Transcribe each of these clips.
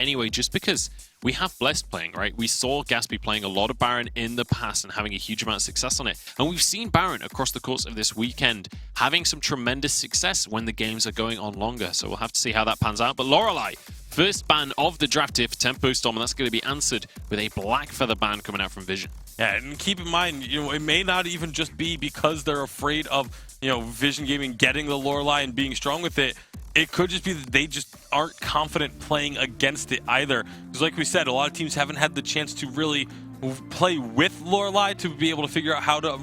anyway, just because we have Blessed playing, right? We saw Gatsby playing a lot of Baron in the past and having a huge amount of success on it. And we've seen Baron across the course of this weekend having some tremendous success when the games are going on longer. So we'll have to see how that pans out. But Lorelei, first ban of the draft here for Tempo Storm, and that's going to be answered with a Black Feather ban coming out from Vision. Yeah, and keep in mind, it may not even just be because they're afraid of, Vision Gaming getting the Lorelei and being strong with it. It could just be that they just aren't confident playing against it either. Because like we said, a lot of teams haven't had the chance to really play with Lorelei to be able to figure out how to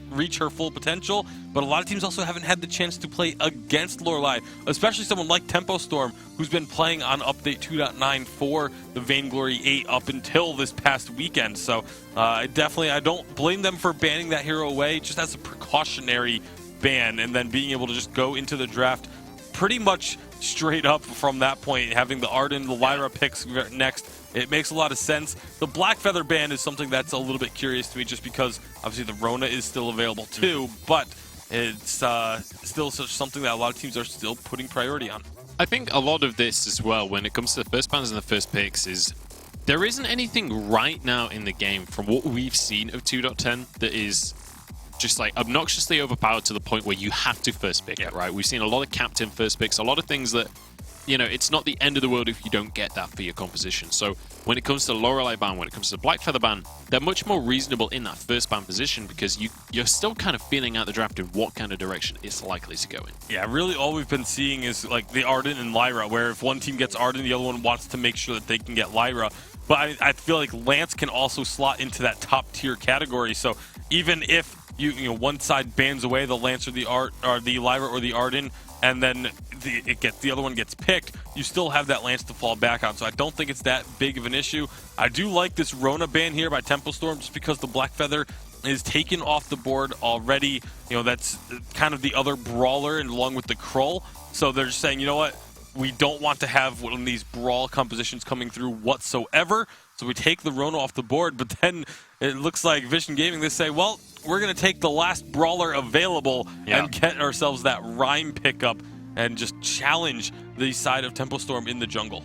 reach her full potential. But a lot of teams also haven't had the chance to play against Lorelei, especially someone like Tempo Storm, who's been playing on update 2.9 for the Vainglory8 up until this past weekend. So I don't blame them for banning that hero away, just as a precautionary ban, and then being able to just go into the draft pretty much straight up from that point, having the Arden, the Lyra picks next. It makes a lot of sense. The Black Feather ban is something that's a little bit curious to me, just because obviously the Rona is still available too, but it's still something that a lot of teams are still putting priority on. I think a lot of this as well, when it comes to the first bans and the first picks, is there isn't anything right now in the game from what we've seen of 2.10 that is just like obnoxiously overpowered to the point where you have to first pick it, right? We've seen a lot of captain first picks, a lot of things that, it's not the end of the world if you don't get that for your composition. So when it comes to Lorelei ban, when it comes to Black Feather ban, they're much more reasonable in that first ban position, because you're still kind of feeling out the draft in what kind of direction it's likely to go in. Yeah, really all we've been seeing is like the Arden and Lyra, where if one team gets Arden, the other one wants to make sure that they can get Lyra. But I feel like Lance can also slot into that top tier category. So even if one side bans away the Lance or the Lyra or the Arden, and then the other one gets picked, you still have that Lance to fall back on. So I don't think it's that big of an issue. I do like this Rona ban here by Tempo Storm, just because the Black Feather is taken off the board already. That's kind of the other brawler, and along with the Krull. So they're just saying, you know what? We don't want to have one of these brawl compositions coming through whatsoever. So we take the Rona off the board, but then it looks like Vision Gaming, they say, well, we're going to take the last brawler available and get ourselves that Rhyme pickup and just challenge the side of Tempo Storm in the jungle.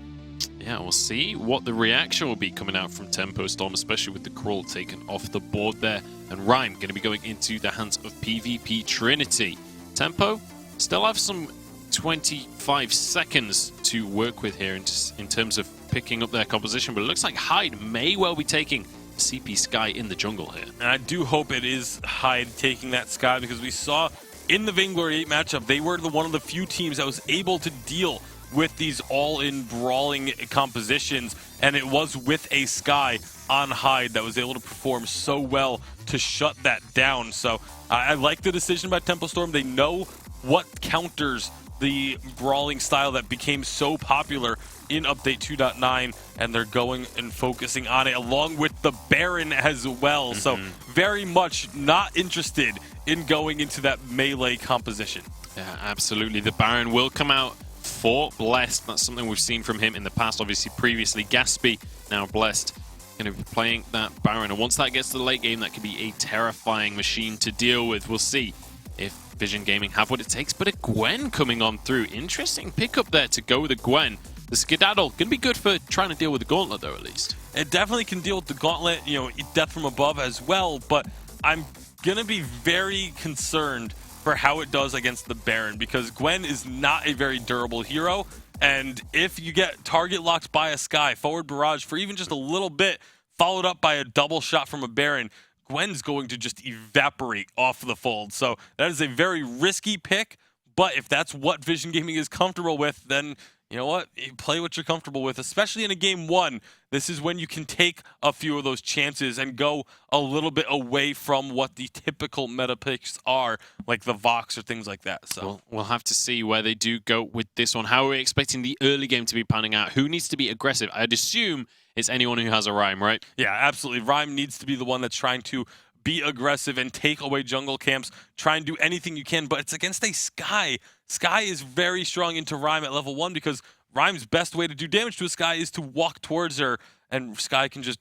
Yeah, we'll see what the reaction will be coming out from Tempo Storm, especially with the Krull taken off the board there. And Rhyme going to be going into the hands of PvP Trinity. Tempo still have some 25 seconds to work with here in terms of picking up their composition, but it looks like Hyde may well be taking CP Sky in the jungle here. And I do hope it is Hyde taking that Sky, because we saw in the Vainglory8 matchup, they were one of the few teams that was able to deal with these all-in brawling compositions, and it was with a Sky on Hyde that was able to perform so well to shut that down. So I like the decision by Tempo Storm. They know what counters the brawling style that became so popular in update 2.9, and they're going and focusing on it along with the Baron as well. So very much not interested in going into that melee composition. Yeah, absolutely. The Baron will come out for Blessed. That's something we've seen from him in the past. Obviously, previously Gatsby, now Blessed, going to be playing that Baron. And once that gets to the late game, that could be a terrifying machine to deal with. We'll see if Vision Gaming have what it takes. But a Gwen coming on through. Interesting pickup there to go with a Gwen. The Skedaddle can be good for trying to deal with the Gauntlet, though, at least. It definitely can deal with the Gauntlet, Death from Above as well. But I'm going to be very concerned for how it does against the Baron, because Gwen is not a very durable hero. And if you get target locked by a Sky, forward barrage for even just a little bit, followed up by a double shot from a Baron, Gwen's going to just evaporate off the fold. So that is a very risky pick, but if that's what Vision Gaming is comfortable with, then you know what? Play what you're comfortable with, especially in a game one. This is when you can take a few of those chances and go a little bit away from what the typical meta picks are, like the Vox or things like that. So we'll have to see where they do go with this one. How are we expecting the early game to be panning out? Who needs to be aggressive? I'd assume it's anyone who has a Rhyme, right? Yeah, absolutely. Rhyme needs to be the one that's trying to be aggressive and take away jungle camps. Try and do anything you can, but it's against a Sky. Sky is very strong into Rhyme at level 1, because Rhyme's best way to do damage to a Sky is to walk towards her, and Sky can just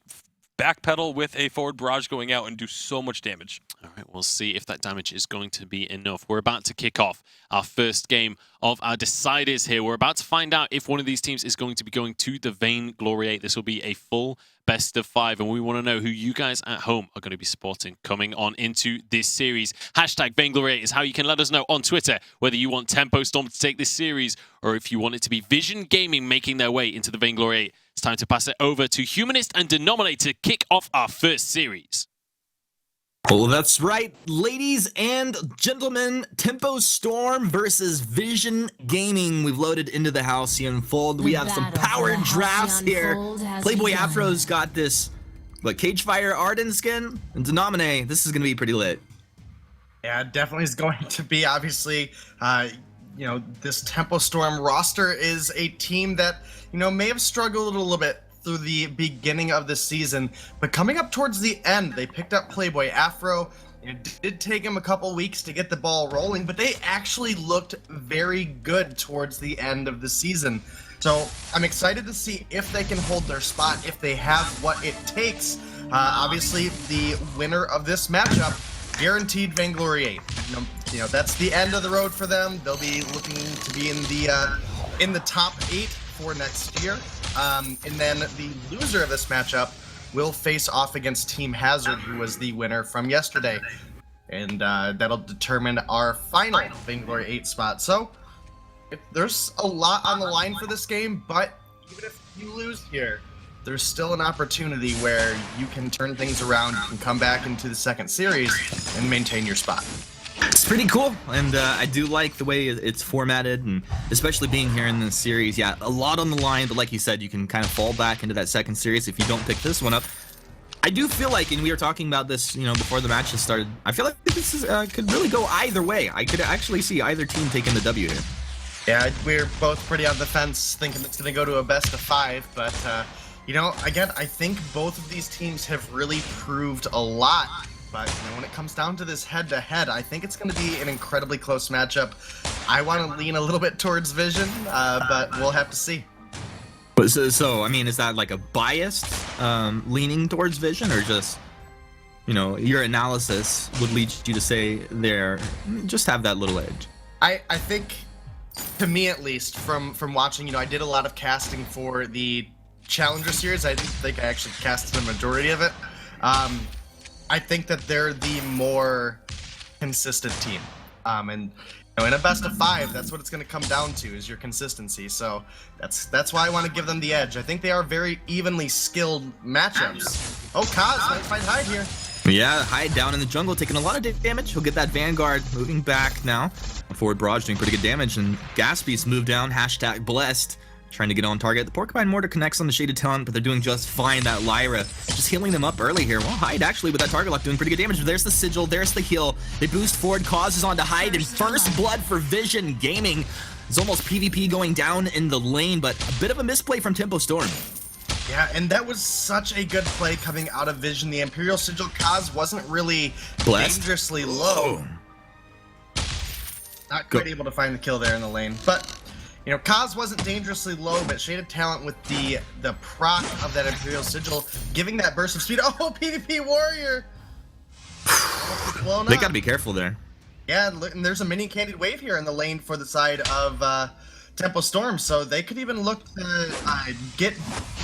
backpedal with a forward barrage going out and do so much damage. All right, we'll see if that damage is going to be enough. We're about to kick off our first game of our deciders here. We're about to find out if one of these teams is going to be going to the Vainglory8. This will be a full best of 5, and we want to know who you guys at home are going to be supporting coming on into this series. Hashtag Vainglory8 is how you can let us know on Twitter whether you want Tempo Storm to take this series or if you want it to be Vision Gaming making their way into the Vainglory8. It's time to pass it over to Humanist and Denominator to kick off our first series. Well, that's right, ladies and gentlemen. Tempo Storm versus Vision Gaming. We've loaded into the Halcyon Fold. We have some power drafts here. Playboy Afro's got this, Cage Fire Arden skin? And Denominate, this is going to be pretty lit. Yeah, it definitely is going to be. Obviously, this Tempo Storm roster is a team that, may have struggled a little bit through the beginning of the season, but coming up towards the end, they picked up Playboy Afro. It did take him a couple weeks to get the ball rolling, but they actually looked very good towards the end of the season. So I'm excited to see if they can hold their spot, if they have what it takes. Obviously, the winner of this matchup, guaranteed Vainglory8. That's the end of the road for them. They'll be looking to be in the top 8 for next year. And then the loser of this matchup will face off against Team Hazard, who was the winner from yesterday. And that'll determine our final Vainglory8 spot. So there's a lot on the line for this game, but even if you lose here, there's still an opportunity where you can turn things around, you can come back into the second series and maintain your spot. It's pretty cool, and I do like the way it's formatted, and especially being here in this series. Yeah, a lot on the line, but like you said, you can kind of fall back into that second series if you don't pick this one up. I do feel like, and we were talking about this, before the matches started, I feel like this is, could really go either way. I could actually see either team taking the W here. Yeah, we're both pretty on the fence, thinking it's going to go to a best of 5, but, again, I think both of these teams have really proved a lot. But when it comes down to this head-to-head, I think it's going to be an incredibly close matchup. I want to lean a little bit towards Vision, but we'll have to see. But so I mean, is that like a biased leaning towards Vision, or just, your analysis would lead you to say just have that little edge? I think, to me at least, from watching, I did a lot of casting for the Challenger Series. I think I actually casted the majority of it. I think that they're the more consistent team. And in a best of 5, that's what it's going to come down to, is your consistency. So that's why I want to give them the edge. I think they are very evenly skilled matchups. Oh, Kaz might find Hyde here. Yeah, Hyde down in the jungle, taking a lot of damage. He'll get that Vanguard moving back now. Forward barrage doing pretty good damage, and Gas Beast moved down, #blessed. Trying to get on target. The Porcupine Mortar connects on the Shaded Talent, but they're doing just fine. That Lyra just healing them up early here. Well, Hyde actually with that target lock doing pretty good damage. There's the Sigil, there's the heal. They boost forward, causes on to Hyde, and first blood for Vision Gaming. It's almost PvP going down in the lane, but a bit of a misplay from Tempo Storm. Yeah, and that was such a good play coming out of Vision. The Imperial Sigil Kaz wasn't really dangerously low. Not quite able to find the kill there in the lane, but Kaz wasn't dangerously low, but Shaded Talent with the proc of that Imperial Sigil, giving that burst of speed. Oh, PvP Warrior! They gotta be careful there. Yeah, and there's a mini candied wave here in the lane for the side of Tempo Storm, so they could even look to get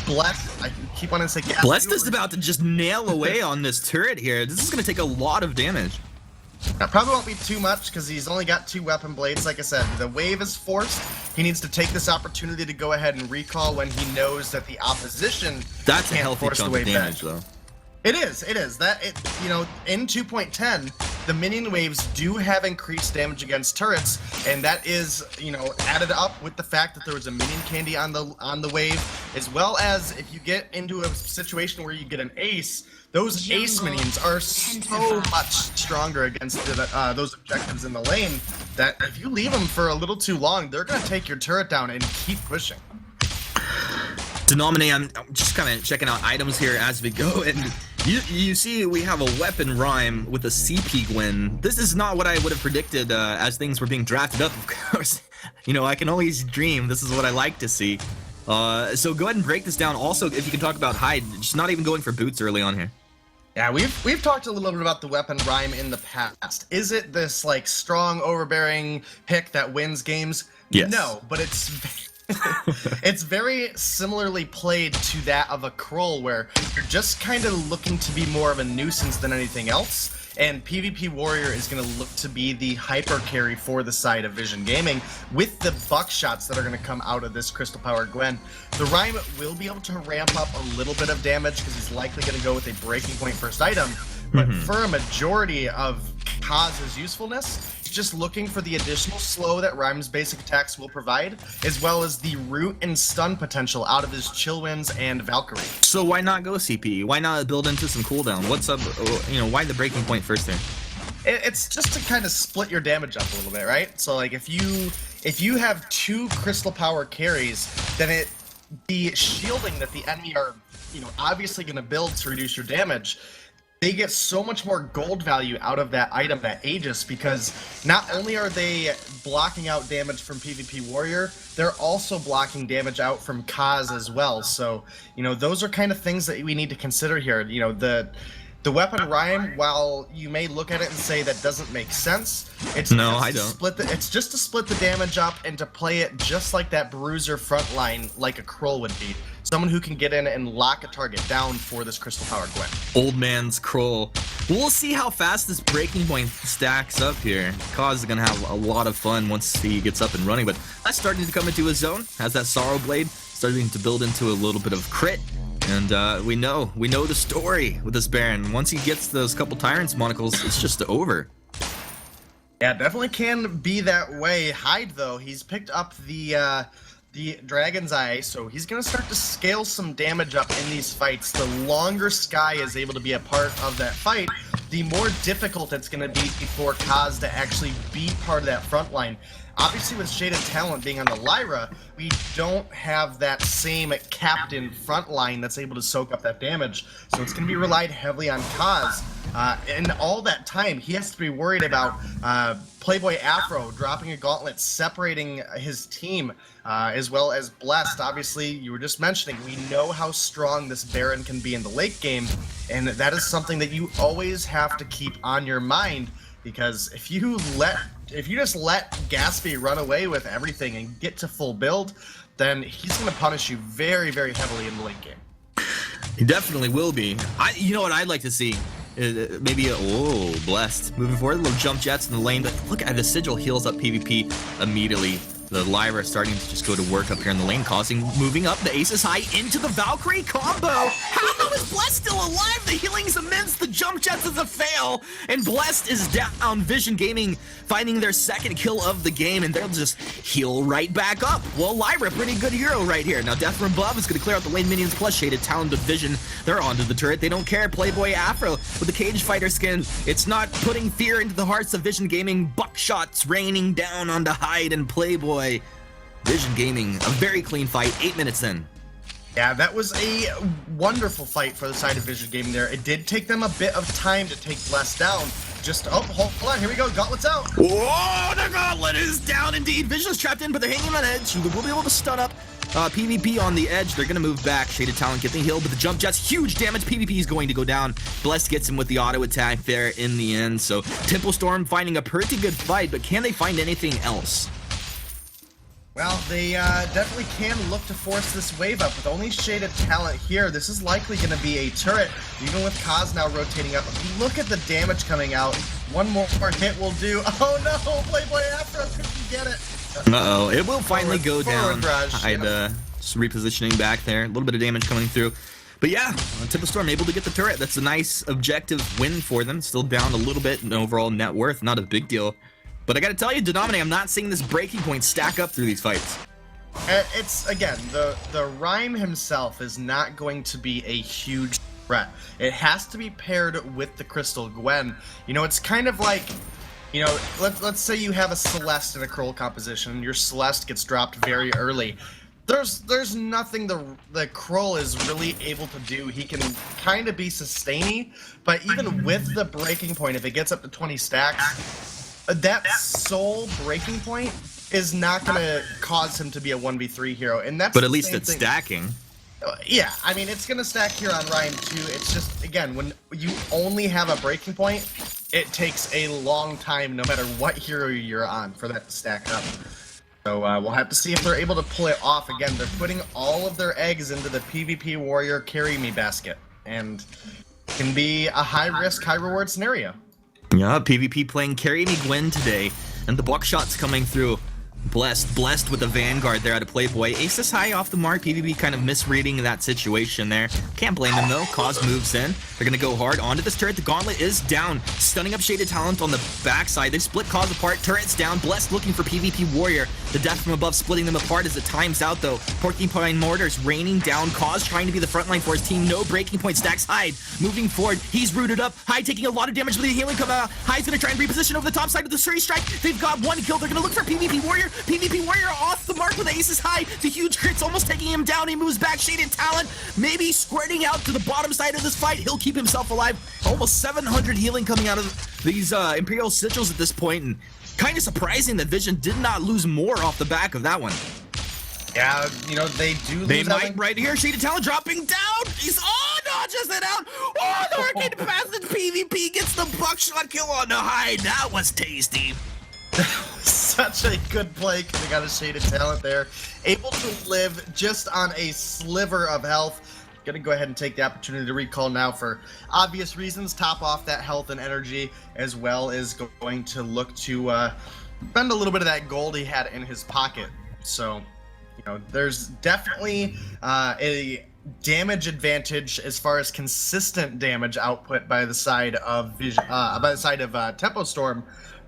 Blessed. I keep wanting to say Gas. Blessed is about to just nail away on this turret here. This is gonna take a lot of damage. That probably won't be too much because he's only got 2 weapon blades. Like I said, the wave is forced. He needs to take this opportunity to go ahead and recall when he knows that the opposition That's a can't healthy force chunk the wave of damage, back. though. It is. In 2.10, the minion waves do have increased damage against turrets, and that is, added up with the fact that there was a minion candy on the wave, as well as if you get into a situation where you get an ace. Those ace minions are so much stronger against those objectives in the lane that if you leave them for a little too long, they're going to take your turret down and keep pushing. Denominate, I'm just kind of checking out items here as we go, and you see we have a weapon rhyme with a CP Gwen. This is not what I would have predicted as things were being drafted up, of course. I can always dream. This is what I like to see. So go ahead and break this down. Also, if you can talk about Hyde, just not even going for boots early on here. Yeah, we've talked a little bit about the weapon Rhyme in the past. Is it this like strong, overbearing pick that wins games? Yes. No, but it's it's very similarly played to that of a Krull, where you're just kind of looking to be more of a nuisance than anything else. And PvP Warrior is going to look to be the hyper carry for the side of Vision Gaming with the buckshots that are going to come out of this Crystal Power Gwen. The Rhyme will be able to ramp up a little bit of damage because he's likely going to go with a breaking point first item. But for a majority of Kaz's usefulness, he's just looking for the additional slow that Rhyme's basic attacks will provide, as well as the root and stun potential out of his Chill Winds and Valkyrie. So why not go CP? Why not build into some cooldown? What's up? Why the breaking point first there? It's just to kind of split your damage up a little bit, right? So like if you have 2 Crystal Power carries, then the shielding that the enemy are obviously going to build to reduce your damage, they get so much more gold value out of that item, that Aegis, because not only are they blocking out damage from PvP Warrior, they're also blocking damage out from Kaz as well. So, those are kind of things that we need to consider here. The weapon Rhyme, while you may look at it and say that doesn't make sense, it's just to split the damage up and to play it just like that bruiser frontline, like a Krull would be. Someone who can get in and lock a target down for this Crystal Power Gwen. Old man's Krull. We'll see how fast this breaking point stacks up here. Kaz is gonna have a lot of fun once he gets up and running, but that's starting to come into his zone. Has that Sorrow Blade starting to build into a little bit of crit. And we know the story with this Baron. Once he gets those couple Tyrants monocles, it's just over. Yeah, definitely can be that way. Hyde, though, he's picked up the Dragon's Eye, so he's going to start to scale some damage up in these fights. The longer Skye is able to be a part of that fight, the more difficult it's going to be for Kaz to actually be part of that front line. Obviously, with Shaded Talent being on the Lyra, we don't have that same captain front line that's able to soak up that damage. So it's going to be relied heavily on Kaz. And all that time, he has to be worried about Playboy Afro dropping a gauntlet, separating his team, as well as Blessed. Obviously, you were just mentioning, we know how strong this Baron can be in the late game, and that is something that you always have to keep on your mind, because if you just let Gatsby run away with everything and get to full build, then he's going to punish you very, very heavily in the late game. He definitely will be. You know what I'd like to see? Maybe Blessed. Moving forward, little jump jets in the lane, but look at the Sigil heals up PvP immediately. The Lyra starting to just go to work up here in the lane, moving up the Aces High into the Valkyrie combo. How is Blessed still alive? The healing's immense, the jump jets is a fail, and Blessed is down. Vision Gaming finding their second kill of the game, and they'll just heal right back up. Well, Lyra, pretty good hero right here. Now Death from Above is going to clear out the lane minions plus Shaded Talent of Vision. They're onto the turret. They don't care. Playboy Afro with the Cage Fighter skin. It's not putting fear into the hearts of Vision Gaming. Buckshots raining down onto Hyde and Playboy. Vision Gaming, a very clean fight, 8 minutes in. Yeah, that was a wonderful fight for the side of Vision Gaming there. It did take them a bit of time to take Bless down. Hold on, here we go, Gauntlet's out. Whoa, the Gauntlet is down indeed. Vision's trapped in, but they're hanging on edge. We'll be able to stun up PvP on the edge. They're going to move back. Shaded Talent getting healed, but the jump jets, huge damage. PvP is going to go down. Blessed gets him with the auto attack there in the end. So Temple Storm finding a pretty good fight, but can they find anything else? Well, they definitely can look to force this wave up. With only Shaded Talent here, this is likely going to be a turret, even with Kaz now rotating up. Look at the damage coming out. One more hit will do. Oh no, Playboy Afro couldn't get it. Uh-oh, it will finally go down. Just repositioning back there. A little bit of damage coming through. But yeah, Temple Storm able to get the turret. That's a nice objective win for them. Still down a little bit in overall net worth. Not a big deal. But I gotta tell you, Denominate, I'm not seeing this breaking point stack up through these fights. It's, again, the Rhyme himself is not going to be a huge threat. It has to be paired with the Crystal Gwen. It's kind of like, let's say you have a Celeste in a Krull composition, and your Celeste gets dropped very early. There's nothing the Krull is really able to do. He can kind of be sustaining, but even with the breaking point, if it gets up to 20 stacks, that soul breaking point is not going to cause him to be a 1v3 hero, and that's But the at least same it's thing. stacking. Yeah, I mean, it's going to stack here on Ryan too. It's just, again, when you only have a breaking point, it takes a long time, no matter what hero you're on, for that to stack up. So we'll have to see if they're able to pull it off. Again, they're putting all of their eggs into the PvP Warrior carry me basket, and can be a high-risk, high-reward scenario. Yeah, PvP playing carry me Gwen today, and the buckshot's coming through. Blessed with a Vanguard there out of Playboy. Aces high off the mark. PvP kind of misreading that situation there. Can't blame him though. Cause moves in. They're gonna go hard onto this turret. The Gauntlet is down. Stunning up Shaded Talent on the backside. They split Cause apart. Turret's down. Blessed looking for PvP Warrior. The death from above splitting them apart as it times out though. Porcupine Mortars raining down. Cause trying to be the front line for his team. No breaking point. Stacks Hyde moving forward. He's rooted up. Hyde taking a lot of damage with the healing come out. Hyde's gonna try and reposition over the top side of the Surrey Strike. They've got one kill. They're gonna look for PvP Warrior. PvP Warrior off the mark with the aces high. The huge crit's almost taking him down. He moves back. Shaded Talent maybe squirting out to the bottom side of this fight. He'll keep himself alive. Almost 700 healing coming out of these Imperial Sigils at this point, and kind of surprising that Vision did not lose more off the back of that one. Yeah, you know, they do They lose might right here. Shaded Talent dropping down. He's dodges it out. Oh, the Arcane Passage PvP gets the buckshot kill on the Hyde. That was tasty. Such a good play. They got a Shaded Talent there. Able to live just on a sliver of health. Gonna go ahead and take the opportunity to recall now for obvious reasons. Top off that health and energy, as well as going to look to spend a little bit of that gold he had in his pocket. So, you know, there's definitely a damage advantage as far as consistent damage output by the side of Tempo Storm.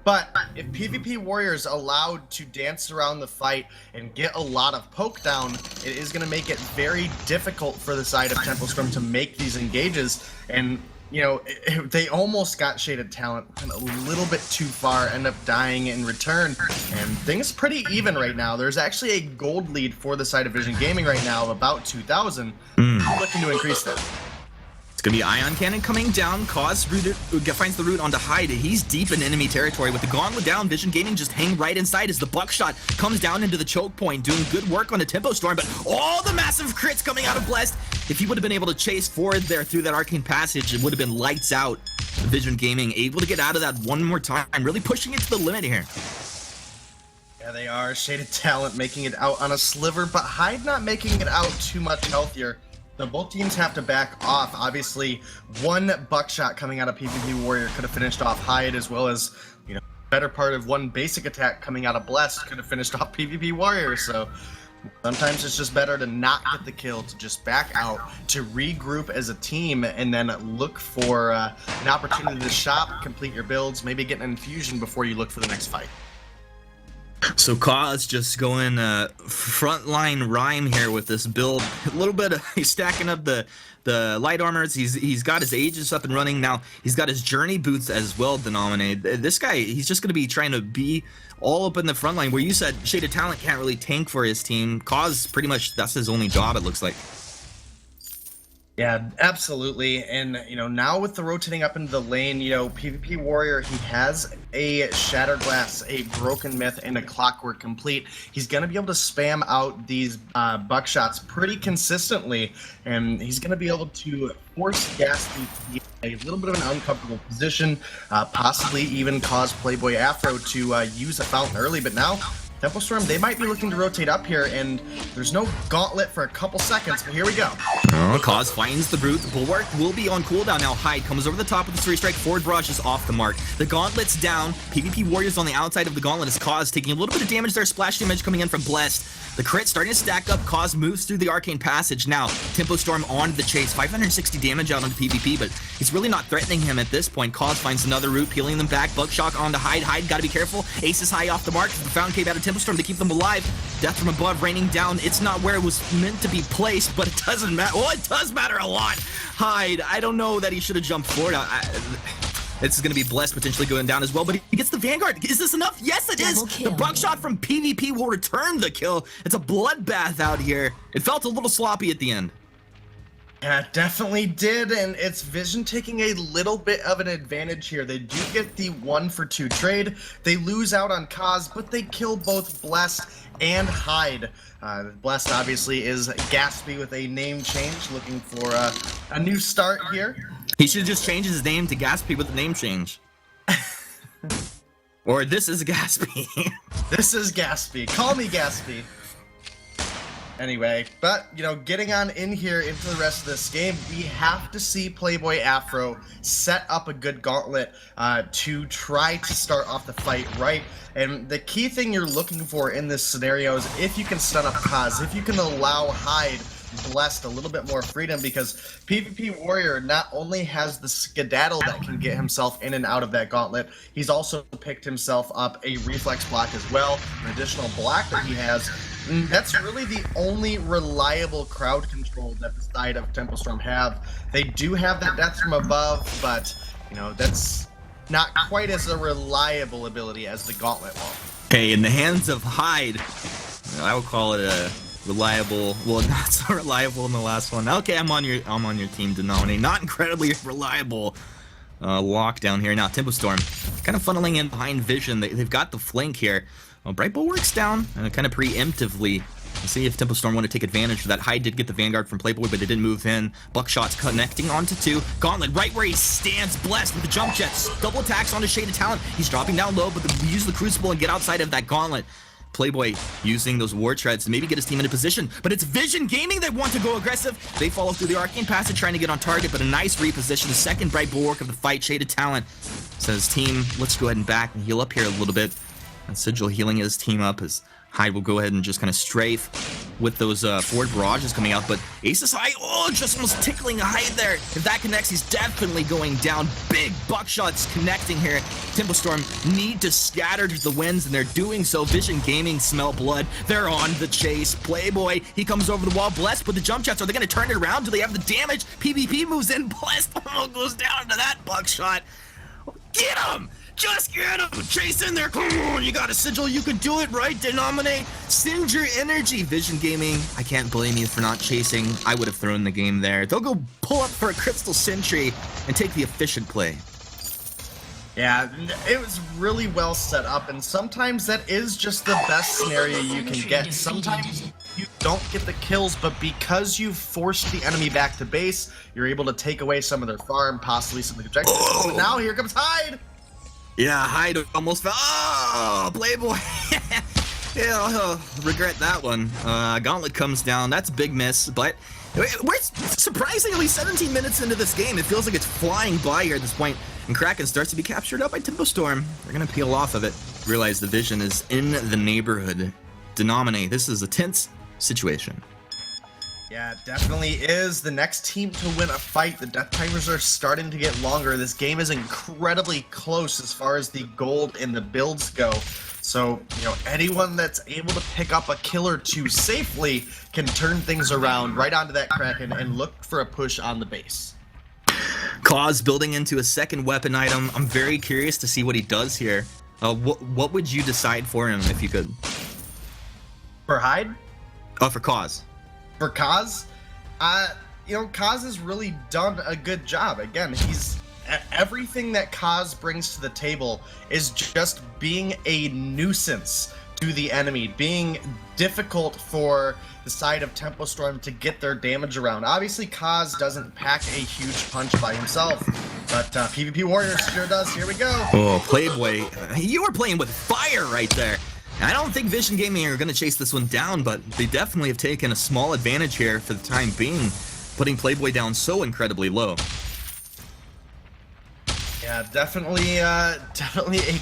But if PvP Warrior is allowed to dance around the fight and get a lot of poke down, it is going to make it very difficult for the side of Tempo Storm to make these engages. And, you know, they almost got Shaded Talent a little bit too far, end up dying in return. And things pretty even right now. There's actually a gold lead for the side of Vision Gaming right now of about 2,000. Looking to increase that. Gonna be Ion Cannon coming down. Cause finds the route onto Hyde. He's deep in enemy territory. With the Gauntlet down, Vision Gaming just hang right inside as the buckshot comes down into the choke point, doing good work on a Tempo Storm, but all the massive crits coming out of Blessed. If he would have been able to chase forward there through that Arcane Passage, it would have been lights out. Vision Gaming able to get out of that one more time, really pushing it to the limit here. Yeah, they are. Shaded Talent making it out on a sliver, but Hyde not making it out too much healthier. So both teams have to back off. Obviously, one buckshot coming out of PvP Warrior could have finished off Hyde, as well as, you know, better part of one basic attack coming out of Blessed could have finished off PvP Warrior. So sometimes it's just better to not get the kill, to just back out, to regroup as a team, and then look for an opportunity to shop, complete your builds, maybe get an infusion before you look for the next fight. So Cause just going frontline rhyme here with this build. A little bit of he's stacking up the light armors. He's got his Aegis up and running now. He's got his Journey boots as well denominated. This guy, he's just going to be trying to be all up in the front line. Where you said Shaded Talent can't really tank for his team. Cause pretty much that's his only job, it looks like. Yeah, absolutely. And, you know, now with the rotating up into the lane, you know, PvP Warrior, he has a Shattered Glass, a Broken Myth, and a Clockwork Complete. He's going to be able to spam out these buckshots pretty consistently, and he's going to be able to force Gatsby to be a little bit of an uncomfortable position, possibly even cause Playboy Afro to use a fountain early. But now, Tempo Storm, they might be looking to rotate up here, and there's no gauntlet for a couple seconds, but here we go. Oh, Cause finds the root. The Bulwark will be on cooldown now. Hyde comes over the top of the 3-strike. Forward barrage is off the mark. The Gauntlet's down. PvP Warriors on the outside of the Gauntlet is Cause taking a little bit of damage there. Splash damage coming in from Blessed. The crit starting to stack up. Cause moves through the Arcane Passage now. Tempo Storm on the chase. 560 damage out on the PvP, but he's really not threatening him at this point. Cause finds another root, peeling them back. Buckshot onto Hyde. Hyde got to be careful. Ace is high off the mark. The Fountain Cave out of Tempo Storm to keep them alive. Death from above raining down. It's not where it was meant to be placed, but it doesn't matter. Well, it does matter a lot. Hyde, I don't know that he should have jumped forward. This is going to be Blessed potentially going down as well, but he gets the Vanguard. Is this enough? Yes, it is. The buckshot from PvP will return the kill. It's a bloodbath out here. It felt a little sloppy at the end. Yeah, definitely did, and it's Vision taking a little bit of an advantage here. They do get the 1-for-2 trade. They lose out on Kaz, but they kill both Blessed and Hyde. Blessed obviously is Gatsby with a name change, looking for a new start here. He should just change his name to Gatsby with the name change. Or this is Gatsby. This is Gatsby. Call me Gatsby. Anyway, but, you know, getting on in here into the rest of this game, we have to see Playboy Afro set up a good gauntlet to try to start off the fight right. And the key thing you're looking for in this scenario is if you can stun up Kaz, if you can allow Hyde Blessed a little bit more freedom, because PvP Warrior not only has the skedaddle that can get himself in and out of that gauntlet, he's also picked himself up a reflex block as well, an additional block that he has. That's really the only reliable crowd control that the side of Tempo Strom have. They do have that death from above, but, you know, that's not quite as a reliable ability as the gauntlet will. Okay, in the hands of Hyde, I would call it a reliable, well, not so reliable in the last one. Okay, I'm on your team, Denoni. Not incredibly reliable lockdown here. Now, Tempo Storm kind of funneling in behind Vision. They've got the flank here. Well, Bright Bulwark's down, kind of preemptively. Let's see if Tempo Storm want to take advantage of that. Hyde did get the Vanguard from Playboy, but they didn't move in. Buckshot's connecting onto 2. Gauntlet right where he stands, Blessed with the jump jets. Double attacks onto Shaded Talent. He's dropping down low, but use the Crucible and get outside of that Gauntlet. Playboy using those War Treads to maybe get his team into position, but it's Vision Gaming that want to go aggressive. They follow through the Arcane Passage trying to get on target, but a nice reposition. The second Bright Bulwark of the fight. Shaded Talent says, team, let's go ahead and back and heal up here a little bit. And Sigil healing his team up as Hyde will go ahead and just kind of strafe with those forward barrages coming out. But Aces High, oh, just almost tickling Hyde there. If that connects, he's definitely going down. Big buckshots connecting here. Tempo Storm need to scatter to the winds, and they're doing so. Vision Gaming smell blood. They're on the chase. Playboy, he comes over the wall. Blessed with the jump jets. Are they going to turn it around? Do they have the damage? PvP moves in. Blessed goes down to that buckshot. Get him! Just get him! Chase in there! Come on! You got a Sigil, you can do it, right? Denominate! Send your energy! Vision Gaming, I can't blame you for not chasing. I would have thrown the game there. They'll go pull up for a Crystal Sentry and take the efficient play. Yeah, it was really well set up, and sometimes that is just the best scenario you can get. Sometimes you don't get the kills, but because you forced the enemy back to base, you're able to take away some of their farm, possibly some of the objectives. Oh, but now here comes Hyde! Yeah, Hyde almost fell. Oh, Playboy! Yeah, I'll regret that one. Gauntlet comes down. That's a big miss, but we're surprisingly 17 minutes into this game. It feels like it's flying by here at this point, and Kraken starts to be captured up by Tempo Storm. They're going to peel off of it. Realize the Vision is in the neighborhood. Denominate. This is a tense situation. Yeah, it definitely is. The next team to win a fight, the death timers are starting to get longer. This game is incredibly close as far as the gold and the builds go. So, you know, anyone that's able to pick up a kill or two safely can turn things around right onto that Kraken and look for a push on the base. Claws building into a second weapon item. I'm very curious to see what he does here. What would you decide for him if you could? For Hyde? Oh, for Cause. For Kaz, you know, Kaz has really done a good job. Again, he's everything that Kaz brings to the table is just being a nuisance to the enemy, being difficult for the side of Tempo Storm to get their damage around. Obviously, Kaz doesn't pack a huge punch by himself, but PvP Warrior sure does. Here we go. Oh, Playboy, you were playing with fire right there. I don't think Vision Gaming are going to chase this one down, but they definitely have taken a small advantage here for the time being, putting Playboy down so incredibly low. Yeah, definitely a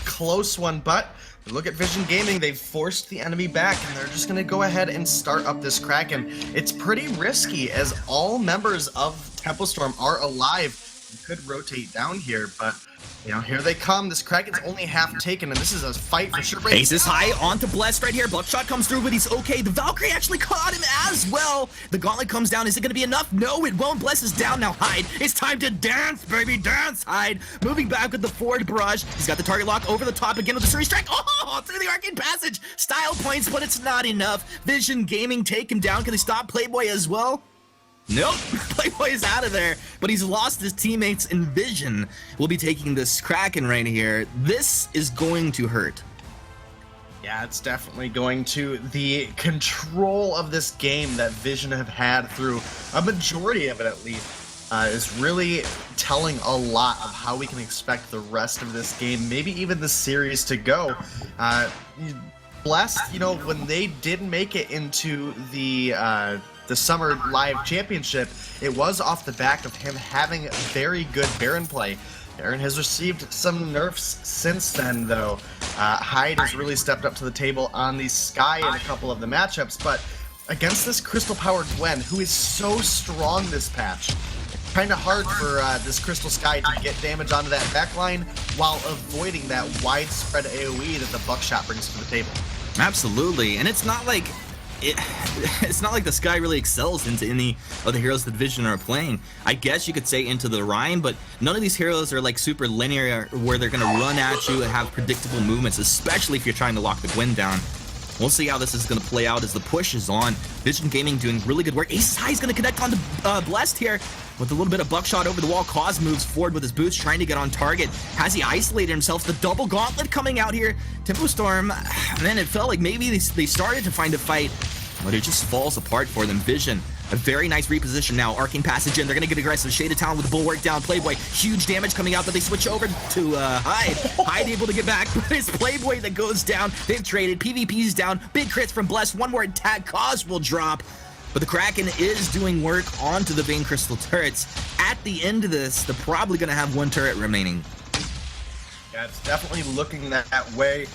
close one, but look at Vision Gaming. They've forced the enemy back, and they're just going to go ahead and start up this Kraken. It's pretty risky, as all members of Tempo Storm are alive. You could rotate down here, but you know, here they come. This Kraken's only half taken, and this is a fight for sure. Aces High onto Blessed right here. Buckshot comes through, but he's okay. The Valkyrie actually caught him as well. The Gauntlet comes down. Is it going to be enough? No, it won't. Bless is down now. Hyde, it's time to dance, baby. Dance, Hyde. Moving back with the forward barrage. He's got the target lock over the top again with the Surrey Strike. Oh, through the Arcane Passage. Style points, but it's not enough. Vision Gaming take him down. Can they stop Playboy as well? Nope, Playboy's out of there, but he's lost his teammates in Vision. We'll be taking this Kraken right here. This is going to hurt. Yeah, it's definitely going to. The control of this game that Vision have had through a majority of it at least is really telling a lot of how we can expect the rest of this game, maybe even the series to go. Blessed, when they did make it into the Summer Live Championship, it was off the back of him having very good Baron play. Baron has received some nerfs since then, though. Hyde has really stepped up to the table on the Sky in a couple of the matchups, but against this Crystal-powered Gwen, who is so strong this patch, kind of hard for this Crystal Sky to get damage onto that backline while avoiding that widespread AoE that the Buckshot brings to the table. Absolutely, and it's not like it's not like the Sky really excels into any of the heroes that Vision are playing. I guess you could say into the Rhyme, but none of these heroes are like super linear where they're gonna run at you and have predictable movements, especially if you're trying to lock the Gwen down. We'll see how this is going to play out as the push is on. Vision Gaming doing really good work. Ace High is going to connect on to Blessed here with a little bit of buckshot over the wall. Cause moves forward with his boots, trying to get on target. Has he isolated himself? The double gauntlet coming out here. Tempo Storm, man, it felt like maybe they started to find a fight, but it just falls apart for them. Vision, a very nice reposition now. Arcane Passage in. They're going to get aggressive. Shaded Talon with the Bulwark down. Playboy, huge damage coming out, but they switch over to Hyde. Hyde able to get back, but it's Playboy that goes down. They've traded. PvP's down. Big crits from Bless. One more attack. Cause will drop. But the Kraken is doing work onto the Vein Crystal turrets. At the end of this, they're probably going to have one turret remaining. Yeah, it's definitely looking that way.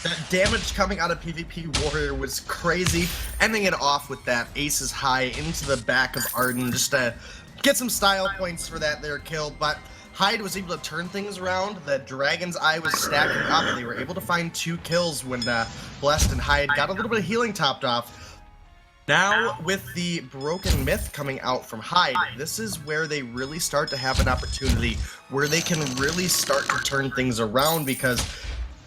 That damage coming out of PvP Warrior was crazy, ending it off with that Aces High into the back of Arden just to get some style points for that there kill, but Hyde was able to turn things around. The Dragon's Eye was stacking up, and they were able to find 2 kills when Blessed and Hyde got a little bit of healing topped off. Now, with the Broken Myth coming out from Hyde, this is where they really start to have an opportunity, where they can really start to turn things around, because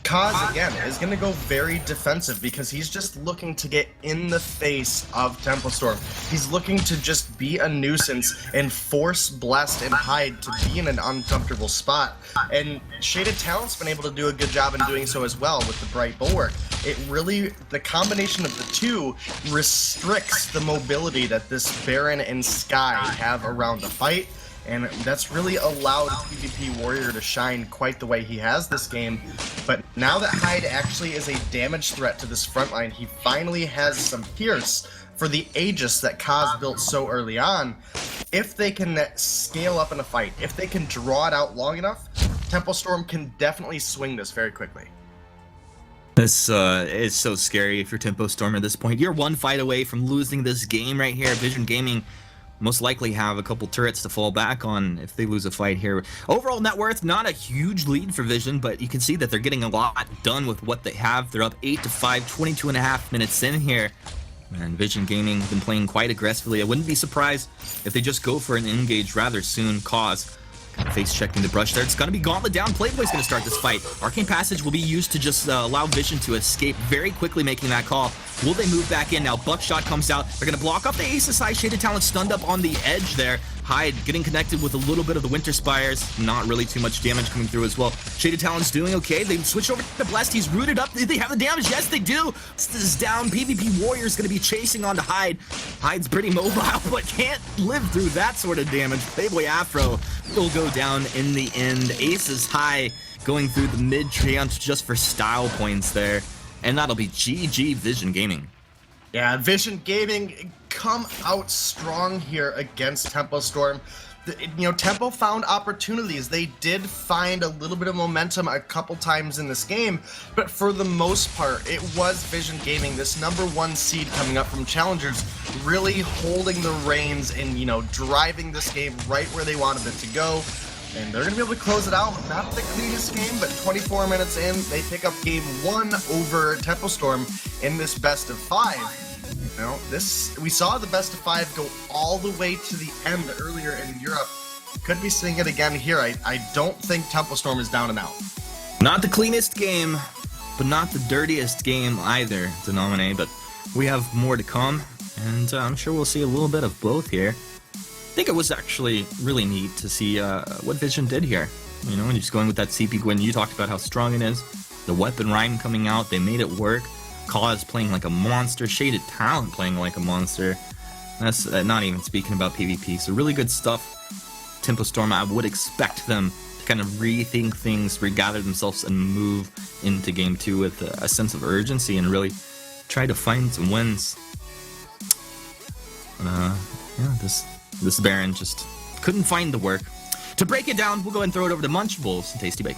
Kaz, again, is going to go very defensive because he's just looking to get in the face of Tempo Storm. He's looking to just be a nuisance and force Blessed and Hyde to be in an uncomfortable spot. And Shaded Talent's been able to do a good job in doing so as well with the Bright Bulwark. It really, the combination of the two restricts the mobility that this Baron and Sky have around the fight. And that's really allowed PvP Warrior to shine quite the way he has this game. But now that Hyde actually is a damage threat to this front line, he finally has some Pierce for the Aegis that Kaz built so early on. If they can scale up in a fight, if they can draw it out long enough, Tempo Storm can definitely swing this very quickly. This is so scary if you're Tempo Storm at this point. You're one fight away from losing this game right here. Vision Gaming most likely have a couple turrets to fall back on if they lose a fight here. Overall net worth, not a huge lead for Vision, but you can see that they're getting a lot done with what they have. They're up 8-5, 22.5 minutes in here. And Vision Gaming have been playing quite aggressively. I wouldn't be surprised if they just go for an engage rather soon. Cause face checking the brush there. It's going to be Gauntlet down. Playboy's going to start this fight. Arcane Passage will be used to just allow Vision to escape, very quickly making that call. Will they move back in now? Buckshot comes out. They're going to block up the Aces High. Shaded Talent stunned up on the edge there. Hyde getting connected with a little bit of the Winter Spires. Not really too much damage coming through as well. Shaded Talent's doing okay. They switch over to Blessed. He's rooted up. Did they have the damage? Yes, they do. This is down. PvP Warrior's going to be chasing on to Hyde. Hyde's pretty mobile, but can't live through that sort of damage. Playboy Afro will go down in the end. Aces High going through the mid-treant just for style points there. And that'll be GG Vision Gaming. Yeah, Vision Gaming come out strong here against Tempo Storm. Tempo found opportunities. They did find a little bit of momentum a couple times in this game, but for the most part, it was Vision Gaming, this #1 seed coming up from Challengers, really holding the reins and, driving this game right where they wanted it to go. And they're going to be able to close it out. Not the cleanest game, but 24 minutes in, they pick up game 1 over Tempo Storm in this best of 5. We saw the best of 5 go all the way to the end earlier in Europe. Could be seeing it again here. I don't think Tempo Storm is down and out. Not the cleanest game, but not the dirtiest game either to nominate. But we have more to come, and I'm sure we'll see a little bit of both here. think it was actually really neat to see what Vision did here. You know, and just going with that CP Gwen, you talked about how strong it is. The weapon rhyme coming out, they made it work. Cause playing like a monster, Shaded Talent playing like a monster. That's not even speaking about PvP, so really good stuff. Tempo Storm, I would expect them to kind of rethink things, regather themselves, and move into Game 2 with a sense of urgency and really try to find some wins. Yeah, this Baron just couldn't find the work. To break it down, we'll go ahead and throw it over to Munchables and Tasty Bake.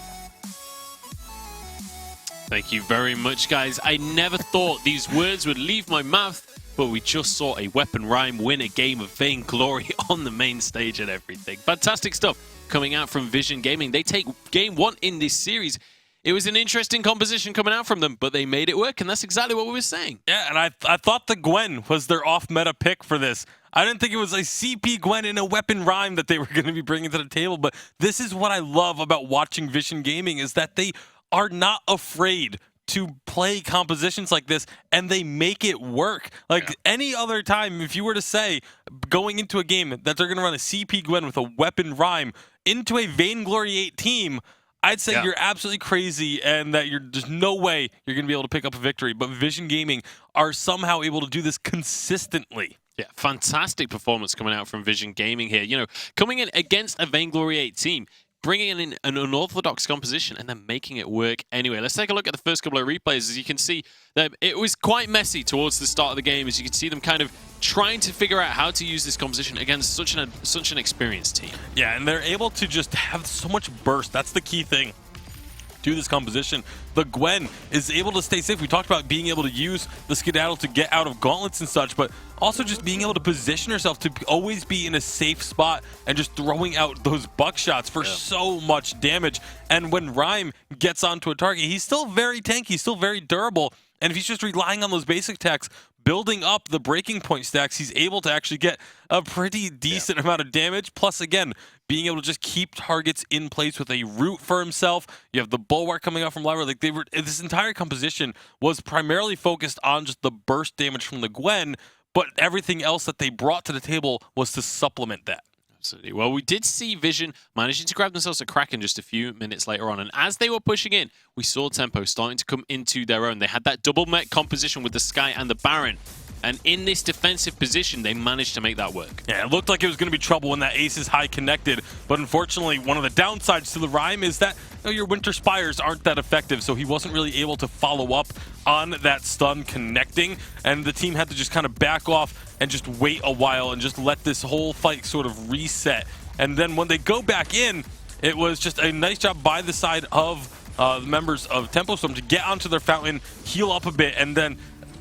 Thank you very much, guys. I never thought these words would leave my mouth, but we just saw a Weapon Rhyme win a game of Vainglory on the main stage and everything. Fantastic stuff coming out from Vision Gaming. They take game 1 in this series. It was an interesting composition coming out from them, but they made it work, and that's exactly what we were saying. Yeah, and I thought the Gwen was their off-meta pick for this. I didn't think it was a CP Gwen in a Weapon Rhyme that they were going to be bringing to the table, but this is what I love about watching Vision Gaming, is that they are not afraid to play compositions like this, and they make it work. Like any other time, if you were to say, going into a game, that they're going to run a CP Gwen with a Weapon Rhyme into a Vainglory8 team, I'd say you're absolutely crazy and that there's no way you're going to be able to pick up a victory. But Vision Gaming are somehow able to do this consistently. Yeah, fantastic performance coming out from Vision Gaming here. You know, coming in against a Vainglory8 team, bringing in an unorthodox composition and then making it work anyway. Let's take a look at the first couple of replays. As you can see, that it was quite messy towards the start of the game, as you can see them kind of trying to figure out how to use this composition against such an experienced team. Yeah, and they're able to just have so much burst. That's the key thing to this composition. The Gwen is able to stay safe. We talked about being able to use the skedaddle to get out of gauntlets and such, but also just being able to position herself to always be in a safe spot and just throwing out those buckshots for so much damage. And when Rhyme gets onto a target, he's still very tanky, he's still very durable, and if he's just relying on those basic attacks, building up the breaking point stacks, he's able to actually get a pretty decent amount of damage. Plus, again, being able to just keep targets in place with a root for himself. You have the Bulwark coming out from Lyra. Like this entire composition was primarily focused on just the burst damage from the Gwen, but everything else that they brought to the table was to supplement that. Absolutely. Well, we did see Vision managing to grab themselves a Kraken just a few minutes later on. And as they were pushing in, we saw Tempo starting to come into their own. They had that double mech composition with the Sky and the Baron. And in this defensive position, they managed to make that work. Yeah, it looked like it was going to be trouble when that Aces High connected. But unfortunately, one of the downsides to the Rhyme is that your Winter Spires aren't that effective. So he wasn't really able to follow up on that stun connecting. And the team had to just kind of back off and just wait a while and just let this whole fight sort of reset. And then when they go back in, it was just a nice job by the side of the members of Tempo Storm to get onto their fountain, heal up a bit, and then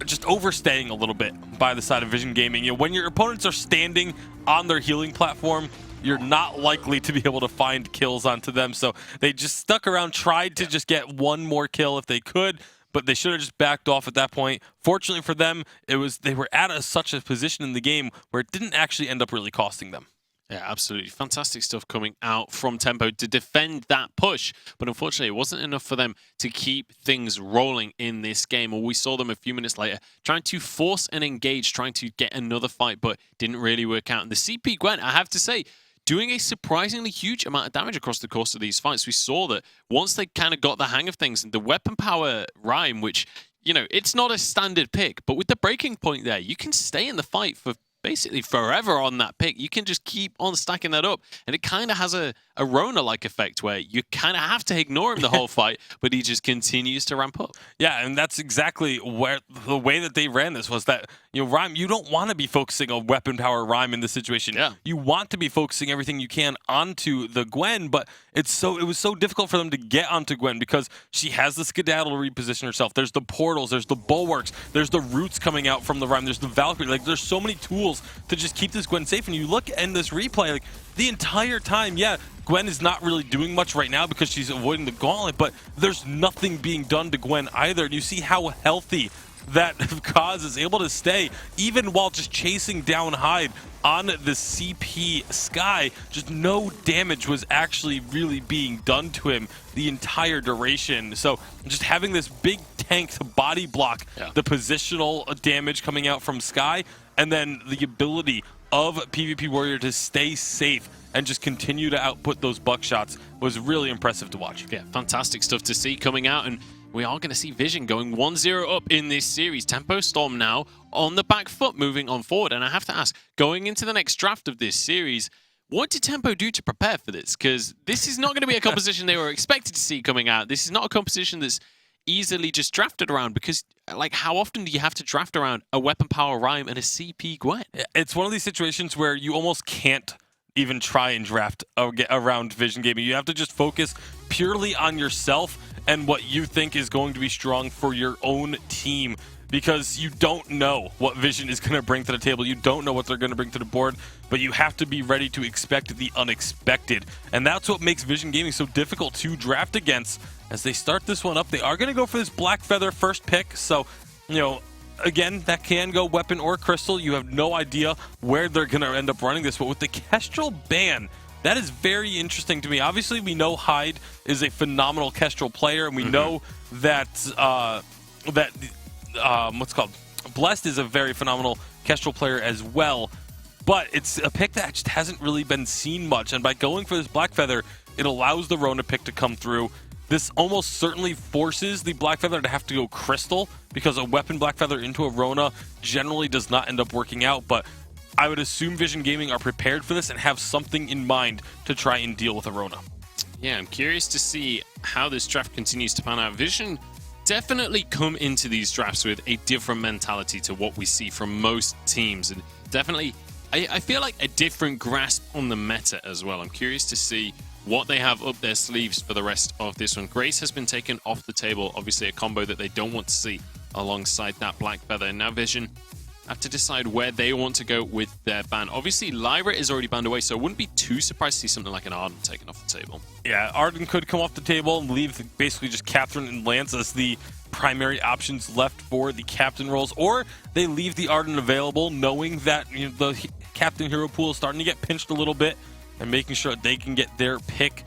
just overstaying a little bit by the side of Vision Gaming. You know, when your opponents are standing on their healing platform, you're not likely to be able to find kills onto them. So they just stuck around, tried to just get one more kill if they could, but they should have just backed off at that point. Fortunately for them, they were at such a position in the game where it didn't actually end up really costing them. Yeah, absolutely. Fantastic stuff coming out from Tempo to defend that push. But unfortunately, it wasn't enough for them to keep things rolling in this game. Or we saw them a few minutes later trying to force an engage, trying to get another fight, but didn't really work out. And the CP Gwen, I have to say, doing a surprisingly huge amount of damage across the course of these fights. We saw that once they kind of got the hang of things, the weapon power Rhyme, which, you know, it's not a standard pick, but with the breaking point there, you can stay in the fight for basically forever on that pick. You can just keep on stacking that up, and it kind of has a Rona-like effect where you kind of have to ignore him the whole fight, but he just continues to ramp up. Yeah, and that's exactly where the way that they ran this was that, you know, Rhyme, you don't want to be focusing on weapon power Rhyme in this situation. Yeah. You want to be focusing everything you can onto the Gwen, but it was so difficult for them to get onto Gwen because she has the skedaddle to reposition herself. There's the portals, there's the bulwarks, there's the roots coming out from the Rhyme, there's the Valkyrie. Like, there's so many tools to just keep this Gwen safe. And you look in this replay, like, the entire time, yeah, Gwen is not really doing much right now because she's avoiding the gauntlet, but there's nothing being done to Gwen either. And you see how healthy that Cause is able to stay, even while just chasing down Hyde on the CP Sky. Just no damage was actually really being done to him the entire duration. So just having this big tank to body block the positional damage coming out from Sky, and then the ability of PvP Warrior to stay safe and just continue to output those buckshots was really impressive to watch. Yeah, fantastic stuff to see coming out, and we are going to see Vision going 1-0 up in this series. Tempo Storm now on the back foot moving on forward, and I have to ask, going into the next draft of this series, what did Tempo do to prepare for this? Because this is not going to be a composition they were expected to see coming out. This is not a composition that's easily just drafted around, because like, how often do you have to draft around a weapon power Rhyme and a CP Gwen? It's one of these situations where you almost can't even try and draft around Vision Gaming. You have to just focus purely on yourself and what you think is going to be strong for your own team, because you don't know what Vision is going to bring to the table. You don't know what they're going to bring to the board, but you have to be ready to expect the unexpected. And that's what makes Vision Gaming so difficult to draft against. As they start this one up, they are going to go for this Black Feather first pick. So, you know, again, that can go weapon or crystal. You have no idea where they're going to end up running this. But with the Kestrel ban, that is very interesting to me. Obviously, we know Hyde is a phenomenal Kestrel player, and we know that Blessed is a very phenomenal Kestrel player as well. But it's a pick that just hasn't really been seen much. And by going for this Black Feather, it allows the Rona pick to come through. This almost certainly forces the Black Feather to have to go Crystal, because a weapon Black Feather into a Rona generally does not end up working out. But I would assume Vision Gaming are prepared for this and have something in mind to try and deal with a Rona. Yeah, I'm curious to see how this draft continues to pan out. Vision definitely come into these drafts with a different mentality to what we see from most teams, and definitely I feel like a different grasp on the meta as well. I'm curious to see what they have up their sleeves for the rest of this one. Grace has been taken off the table, obviously a combo that they don't want to see alongside that Black Feather, and now Vision have to decide where they want to go with their ban. Obviously, Lyra is already banned away, so I wouldn't be too surprised to see something like an Arden taken off the table. Yeah, Arden could come off the table and leave basically just Catherine and Lance as the primary options left for the captain roles, or they leave the Arden available, knowing that, you know, the captain hero pool is starting to get pinched a little bit, and making sure they can get their pick,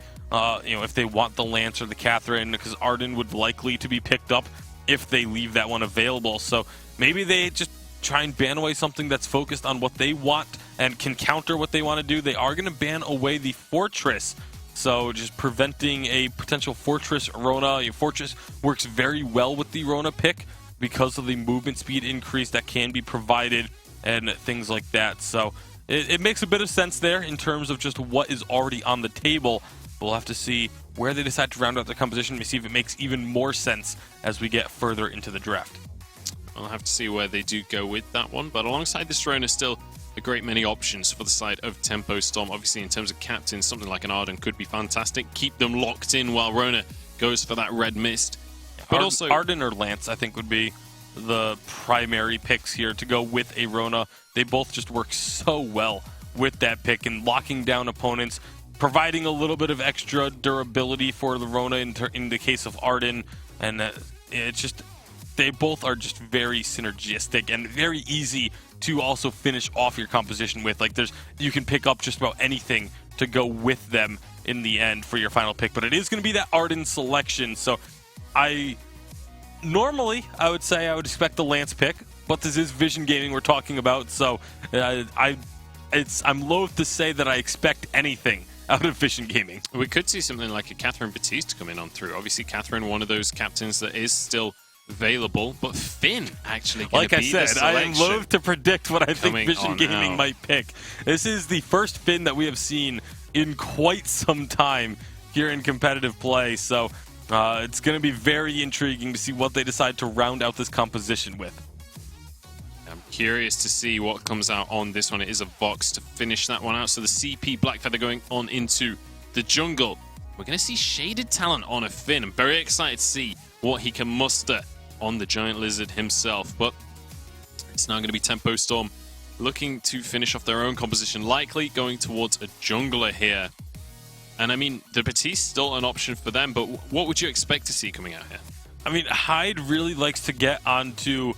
you know, if they want the Lance or the Catherine, because Arden would likely to be picked up if they leave that one available. So maybe they just try and ban away something that's focused on what they want and can counter what they want to do. They are going to ban away the Fortress, so just preventing a potential Fortress Rona. Your Fortress works very well with the Rona pick because of the movement speed increase that can be provided and things like that. So it makes a bit of sense there in terms of just what is already on the table. We'll have to see where they decide to round out the composition to see if it makes even more sense as we get further into the draft. I'll have to see where they do go with that one, but alongside this Rona, still a great many options for the side of Tempo Storm. Obviously, in terms of captains, something like an Arden could be fantastic. Keep them locked in while Rona goes for that red mist. But also Arden or Lance, I think, would be the primary picks here to go with a Rona. They both just work so well with that pick and locking down opponents, providing a little bit of extra durability for the Rona in the case of Arden, and it's just, they both are just very synergistic and very easy to also finish off your composition with. Like, you can pick up just about anything to go with them in the end for your final pick, but it is going to be that Arden selection. So normally I would say I would expect the Lance pick, but this is Vision Gaming we're talking about, so I'm loath to say that I expect anything out of Vision Gaming. We could see something like a Catherine Batiste coming on through. Obviously, Catherine, one of those captains that is still available, but Finn actually going to be the selection. I am loath to predict what I think Vision Gaming might pick. This is the first Finn that we have seen in quite some time here in competitive play, so it's going to be very intriguing to see what they decide to round out this composition with. I'm curious to see what comes out on this one. It is a Vox to finish that one out, so the CP Black Feather going on into the jungle. We're going to see Shaded Talent on a Finn. I'm very excited to see what he can muster on the Giant Lizard himself, but it's now going to be Tempo Storm looking to finish off their own composition, likely going towards a jungler here. And I mean, the Batiste still an option for them, but what would you expect to see coming out here? I mean, Hyde really likes to get onto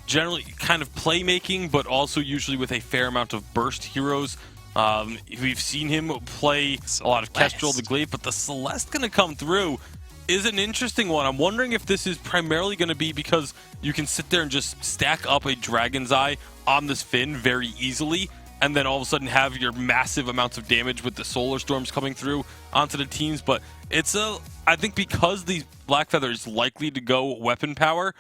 generally kind of playmaking, but also usually with a fair amount of burst heroes. We've seen him play a lot of Kestrel, the Glaive, but the Celeste going to come through is an interesting one. I'm wondering if this is primarily going to be because you can sit there and just stack up a Dragon's Eye on this Finn very easily, and then all of a sudden have your massive amounts of damage with the solar storms coming through onto the teams. But I think because the Blackfeather is likely to go weapon power,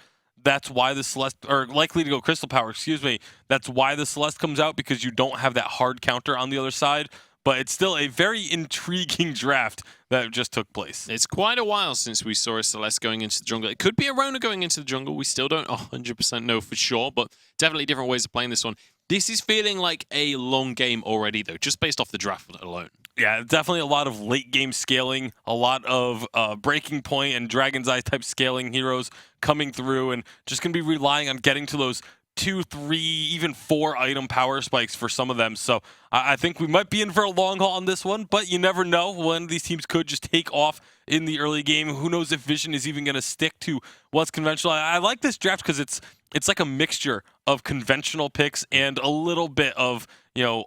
that's why the Celeste, or likely to go crystal power, excuse me, that's why the Celeste comes out, because you don't have that hard counter on the other side. But it's still a very intriguing draft that just took place. It's quite a while since we saw a Celeste going into the jungle. It could be a Rona going into the jungle. We still don't 100% know for sure, but definitely different ways of playing this one. This is feeling like a long game already, though, just based off the draft alone. Yeah, definitely a lot of late game scaling, a lot of Breaking Point and Dragon's Eye type scaling heroes coming through, and just going to be relying on getting to those 2, 3, even 4 item power spikes for some of them. So I think we might be in for a long haul on this one, but you never know when these teams could just take off in the early game. Who knows if Vision is even going to stick to what's conventional. I like this draft because it's like a mixture of conventional picks and a little bit of,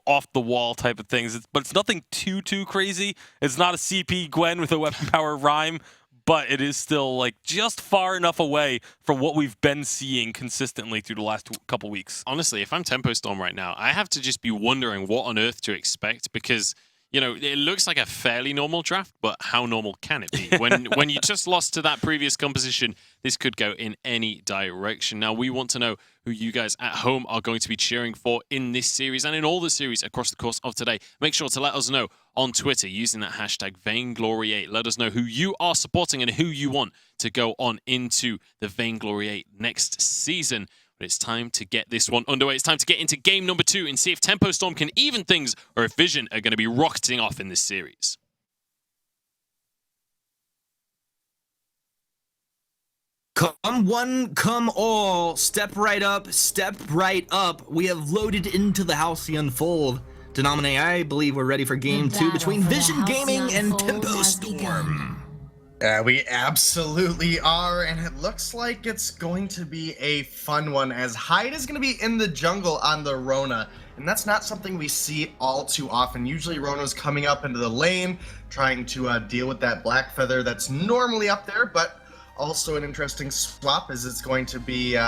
off the wall type of things. But it's nothing too crazy. It's not a CP Gwen with a weapon power rhyme, but it is still like just far enough away from what we've been seeing consistently through the last couple weeks. Honestly, if I'm Tempo Storm right now, I have to just be wondering what on earth to expect, because it looks like a fairly normal draft, but how normal can it be? When you just lost to that previous composition, this could go in any direction. Now, we want to know who you guys at home are going to be cheering for in this series and in all the series across the course of today. Make sure to let us know on Twitter using that hashtag Vainglory8. Let us know who you are supporting and who you want to go on into the Vainglory8 next season. But it's time to get this one underway. It's time to get into game number 2 and see if Tempo Storm can even things or if Vision are going to be rocketing off in this series. Come one, come all. Step right up, step right up. We have loaded into the Halcyon Fold. Denominate, I believe we're ready for game 2 between Vision Gaming and Tempo Storm. We absolutely are, and it looks like it's going to be a fun one, as Hyde is going to be in the jungle on the Rona, and that's not something we see all too often. Usually Rona's coming up into the lane, trying to deal with that Blackfeather that's normally up there, but also an interesting swap as it's going to be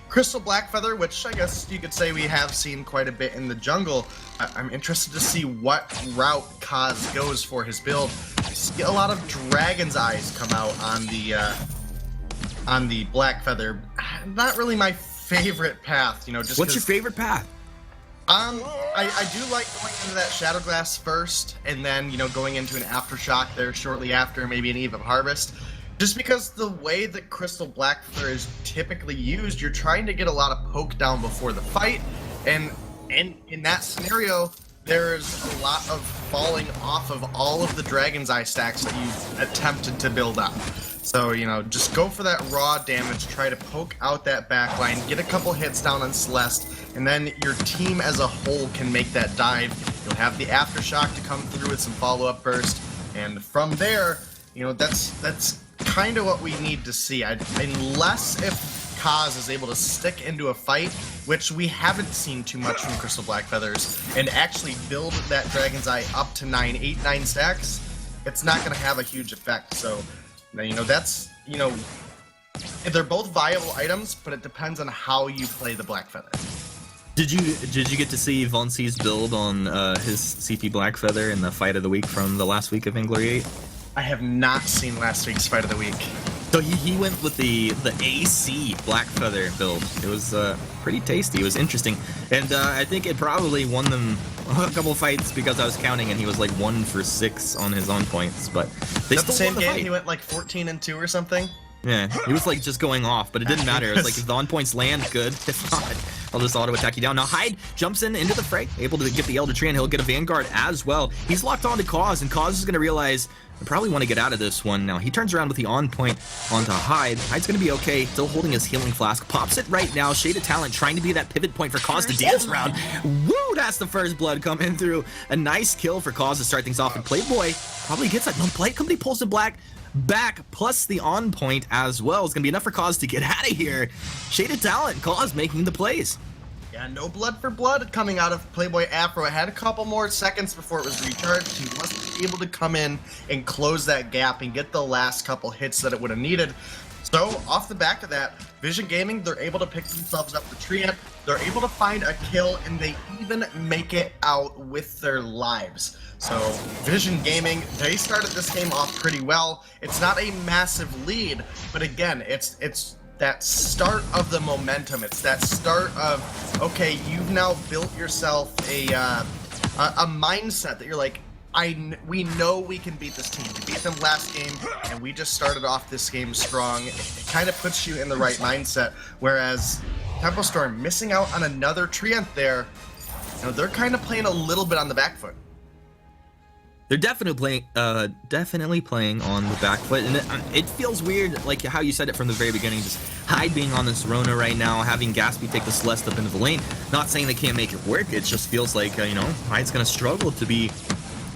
Crystal Blackfeather, which I guess you could say we have seen quite a bit in the jungle. I'm interested to see what route Kaz goes for his build. I see a lot of Dragon's Eyes come out on the Blackfeather. Not really my favorite path, just What's your favorite path? I do like going into that Shadow Glass first, and then, going into an Aftershock there shortly after, maybe an Eve of Harvest. Just because the way that Crystal Blackfeather is typically used, you're trying to get a lot of poke down before the fight, and in that scenario, there's a lot of falling off of all of the Dragon's Eye stacks that you've attempted to build up. So, just go for that raw damage, try to poke out that backline, get a couple hits down on Celeste, and then your team as a whole can make that dive. You'll have the Aftershock to come through with some follow-up burst, and from there, that's kind of what we need to see. Unless if Kaz is able to stick into a fight, which we haven't seen too much from Crystal Blackfeathers, and actually build that Dragon's Eye up to 8, 9 stacks, it's not going to have a huge effect. So, that's, they're both viable items, but it depends on how you play the Blackfeather. Did you get to see Von C's build on his CP Blackfeather in the fight of the week from the last week of Vainglory8? I have not seen last week's fight of the week. So he went with the AC Blackfeather build. It was pretty tasty. It was interesting, and I think it probably won them a couple fights because I was counting, and he was like 1 for 6 on his on points. But they Is that still the same won the game? fight. He went like 14-2 or something. Yeah, he was like just going off, but it didn't matter. It was like if the on points land, good. If not, I'll just auto attack you down. Now Hyde jumps into the fray, able to get the Elder Tree, and he'll get a Vanguard as well. He's locked on to Kaz, and Kaz is going to realize I probably want to get out of this one. Now he turns around with the on point onto Hyde. Hyde's going to be okay, still holding his healing flask. Pops it right now. Shaded Talent trying to be that pivot point for Kaz to dance around. Woo, that's the first blood coming through. A nice kill for Kaz to start things off, and Playboy probably gets that. No, Play Company pulls the back, plus the on point as well. It's going to be enough for Kaz to get out of here. Shaded Talent, Kaz making the plays. Yeah, no blood for blood coming out of Playboy Afro. It had a couple more seconds before it was recharged. He wasn't able to come in and close that gap and get the last couple hits that it would have needed. So, off the back of that, Vision Gaming, they're able to pick themselves up the Treant, they're able to find a kill, and they even make it out with their lives. So, Vision Gaming, they started this game off pretty well. It's not a massive lead, but again, it's that start of the momentum. It's that start of, okay, you've now built yourself a mindset that you're like, we know we can beat this team. We beat them last game, and we just started off this game strong. It kind of puts you in the right mindset. Whereas Tempo Storm missing out on another Treant there, you know, they're kind of playing a little bit on the back foot. They're definitely playing on the back foot, and it feels weird, like how you said it from the very beginning, just Hyde being on this Rona right now, having Gatsby take the Celeste up into the lane. Not saying they can't make it work, it just feels like, you know, Hyde's going to struggle to be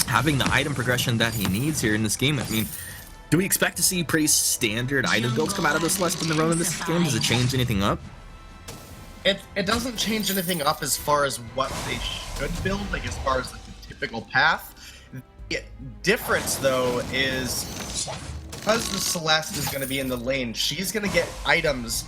having the item progression that he needs here in this game. I mean, do we expect to see pretty standard item builds come out of the Celeste and the Rona in this game? Does it change anything up? It doesn't change anything up as far as what they should build, like as far as like the typical path. The difference, though, is because the Celeste is going to be in the lane, she's going to get items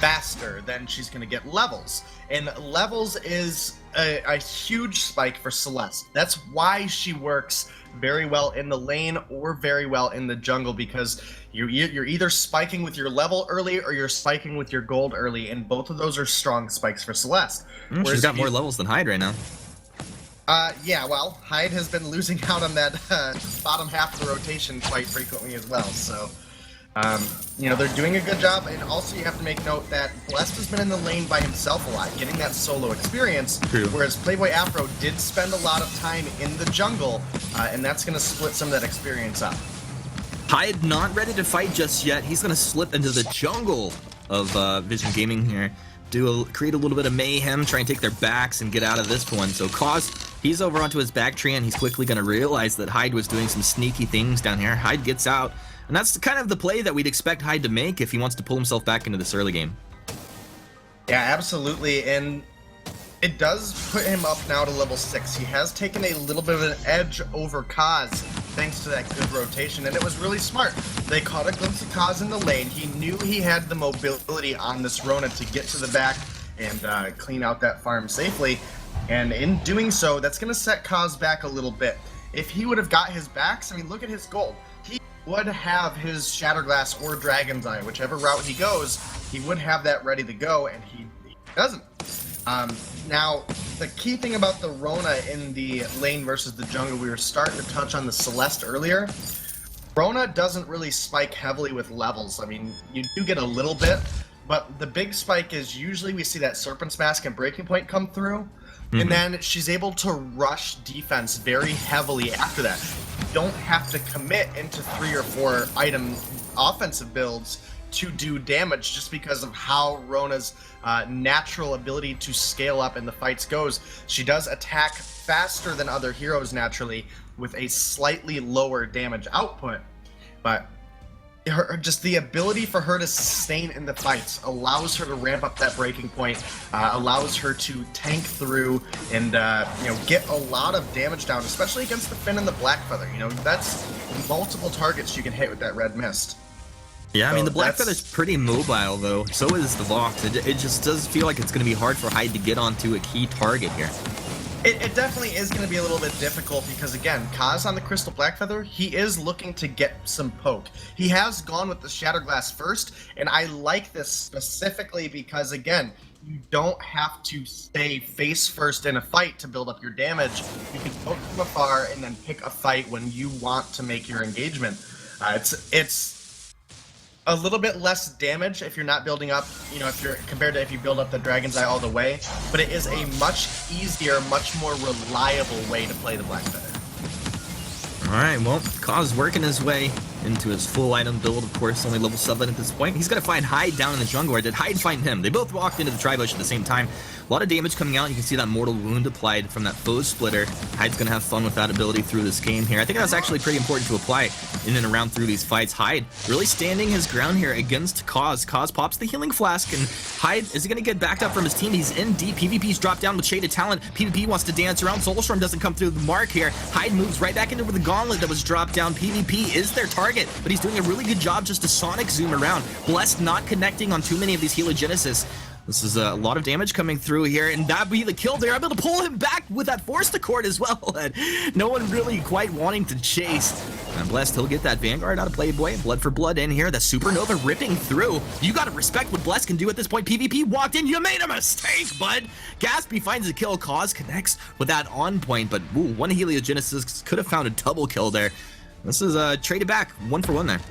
faster than she's going to get levels. And levels is a huge spike for Celeste. That's why she works very well in the lane or very well in the jungle, because you're either spiking with your level early or you're spiking with your gold early, and both of those are strong spikes for Celeste. She's got more levels than Hyde right now. Yeah, well, Hyde has been losing out on that bottom half of the rotation quite frequently as well, so you know, they're doing a good job. And also you have to make note that Blessed has been in the lane by himself a lot, getting that solo experience. True. Whereas Playboy Afro did spend a lot of time in the jungle, and that's going to split some of that experience up. Hyde not ready to fight just yet. He's going to slip into the jungle of Vision Gaming here, create a little bit of mayhem, try and take their backs and get out of this one. So Cause, he's over onto his back tree, and he's quickly going to realize that Hyde was doing some sneaky things down here. Hyde gets out, and that's kind of the play that we'd expect Hyde to make if he wants to pull himself back into this early game. Yeah, absolutely, and it does put him up now to level 6. He has taken a little bit of an edge over Kaz thanks to that good rotation, and it was really smart. They caught a glimpse of Kaz in the lane. He knew he had the mobility on this Rona to get to the back and clean out that farm safely, and in doing so, that's going to set Kaz back a little bit. If he would have got his backs, I mean, look at his gold. He would have his Shatterglass or Dragon's Eye, whichever route he goes, he would have that ready to go, and he doesn't. Now, the key thing about the Rona in the lane versus the jungle, we were starting to touch on the Celeste earlier. Rona doesn't really spike heavily with levels. I mean, you do get a little bit, but the big spike is usually we see that Serpent's Mask and Breaking Point come through, and then she's able to rush defense very heavily after that. You don't have to commit into 3 or 4 item offensive builds to do damage just because of how Rona's natural ability to scale up in the fights goes. She does attack faster than other heroes naturally with a slightly lower damage output, but just the ability for her to sustain in the fights allows her to ramp up that breaking point, allows her to tank through and you know, get a lot of damage down, especially against the Finn and the Blackfeather. You know, that's multiple targets you can hit with that red mist. Yeah, I mean, the Blackfeather's pretty mobile, though. So is the Vox. It just does feel like it's going to be hard for Hyde to get onto a key target here. It definitely is going to be a little bit difficult because, again, Kaz on the Crystal Blackfeather, he is looking to get some poke. He has gone with the Shatterglass first, and I like this specifically because, again, you don't have to stay face first in a fight to build up your damage. You can poke from afar and then pick a fight when you want to make your engagement. It's a little bit less damage if you're not building up, you know, if you're compared to if you build up the Dragon's Eye all the way, but it is a much easier, much more reliable way to play the Blackfeather. Alright, well, Kaz working his way into his full item build, of course, only level 7 at this point. He's going to find Hyde down in the jungle, or did Hyde find him? They both walked into the Tribush at the same time. A lot of damage coming out. You can see that mortal wound applied from that foe splitter. Hyde's going to have fun with that ability through this game here. I think that's actually pretty important to apply in and around through these fights. Hyde really standing his ground here against Kaz. Kaz pops the healing flask, and Hyde, is he going to get backed up from his team? He's in deep. PvP's dropped down with Shaded Talent. PvP wants to dance around. Soulstorm doesn't come through the mark here. Hyde moves right back into the gauntlet that was dropped down. PvP is their target. target, but he's doing a really good job just to sonic zoom around. Blessed not connecting on too many of these Heliogenesis. This is a lot of damage coming through here, and that'd be the kill. They're able to pull him back with that force to court as well, and no one really quite wanting to chase. And Blessed, he'll get that Vanguard out of Playboy. Blood for blood in here. The Supernova ripping through. You gotta respect what Blessed can do at this point. PvP walked in. You made a mistake, bud. Gaspy finds a kill. Cause connects with that on point, but ooh, one Heliogenesis could have found a double kill there. This is traded back 1-for-1 there.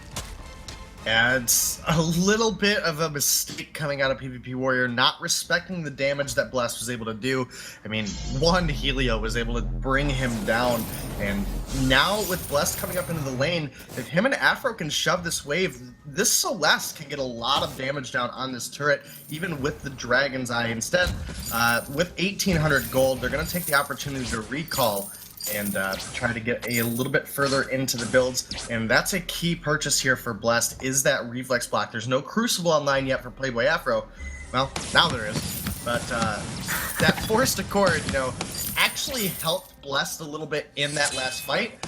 Yeah, it's a little bit of a mistake coming out of PvP Warrior, not respecting the damage that Blessed was able to do. I mean, one Helio was able to bring him down, and now with Blessed coming up into the lane, if him and Afro can shove this wave, this Celeste can get a lot of damage down on this turret, even with the Dragon's Eye. Instead, with 1,800 gold, they're going to take the opportunity to recall and try to get a little bit further into the builds, and that's a key purchase here for Blessed, is that reflex block. There's no Crucible online yet for Playboy Afro. Well, now there is, but that Force Accord, you know, actually helped Blessed a little bit in that last fight.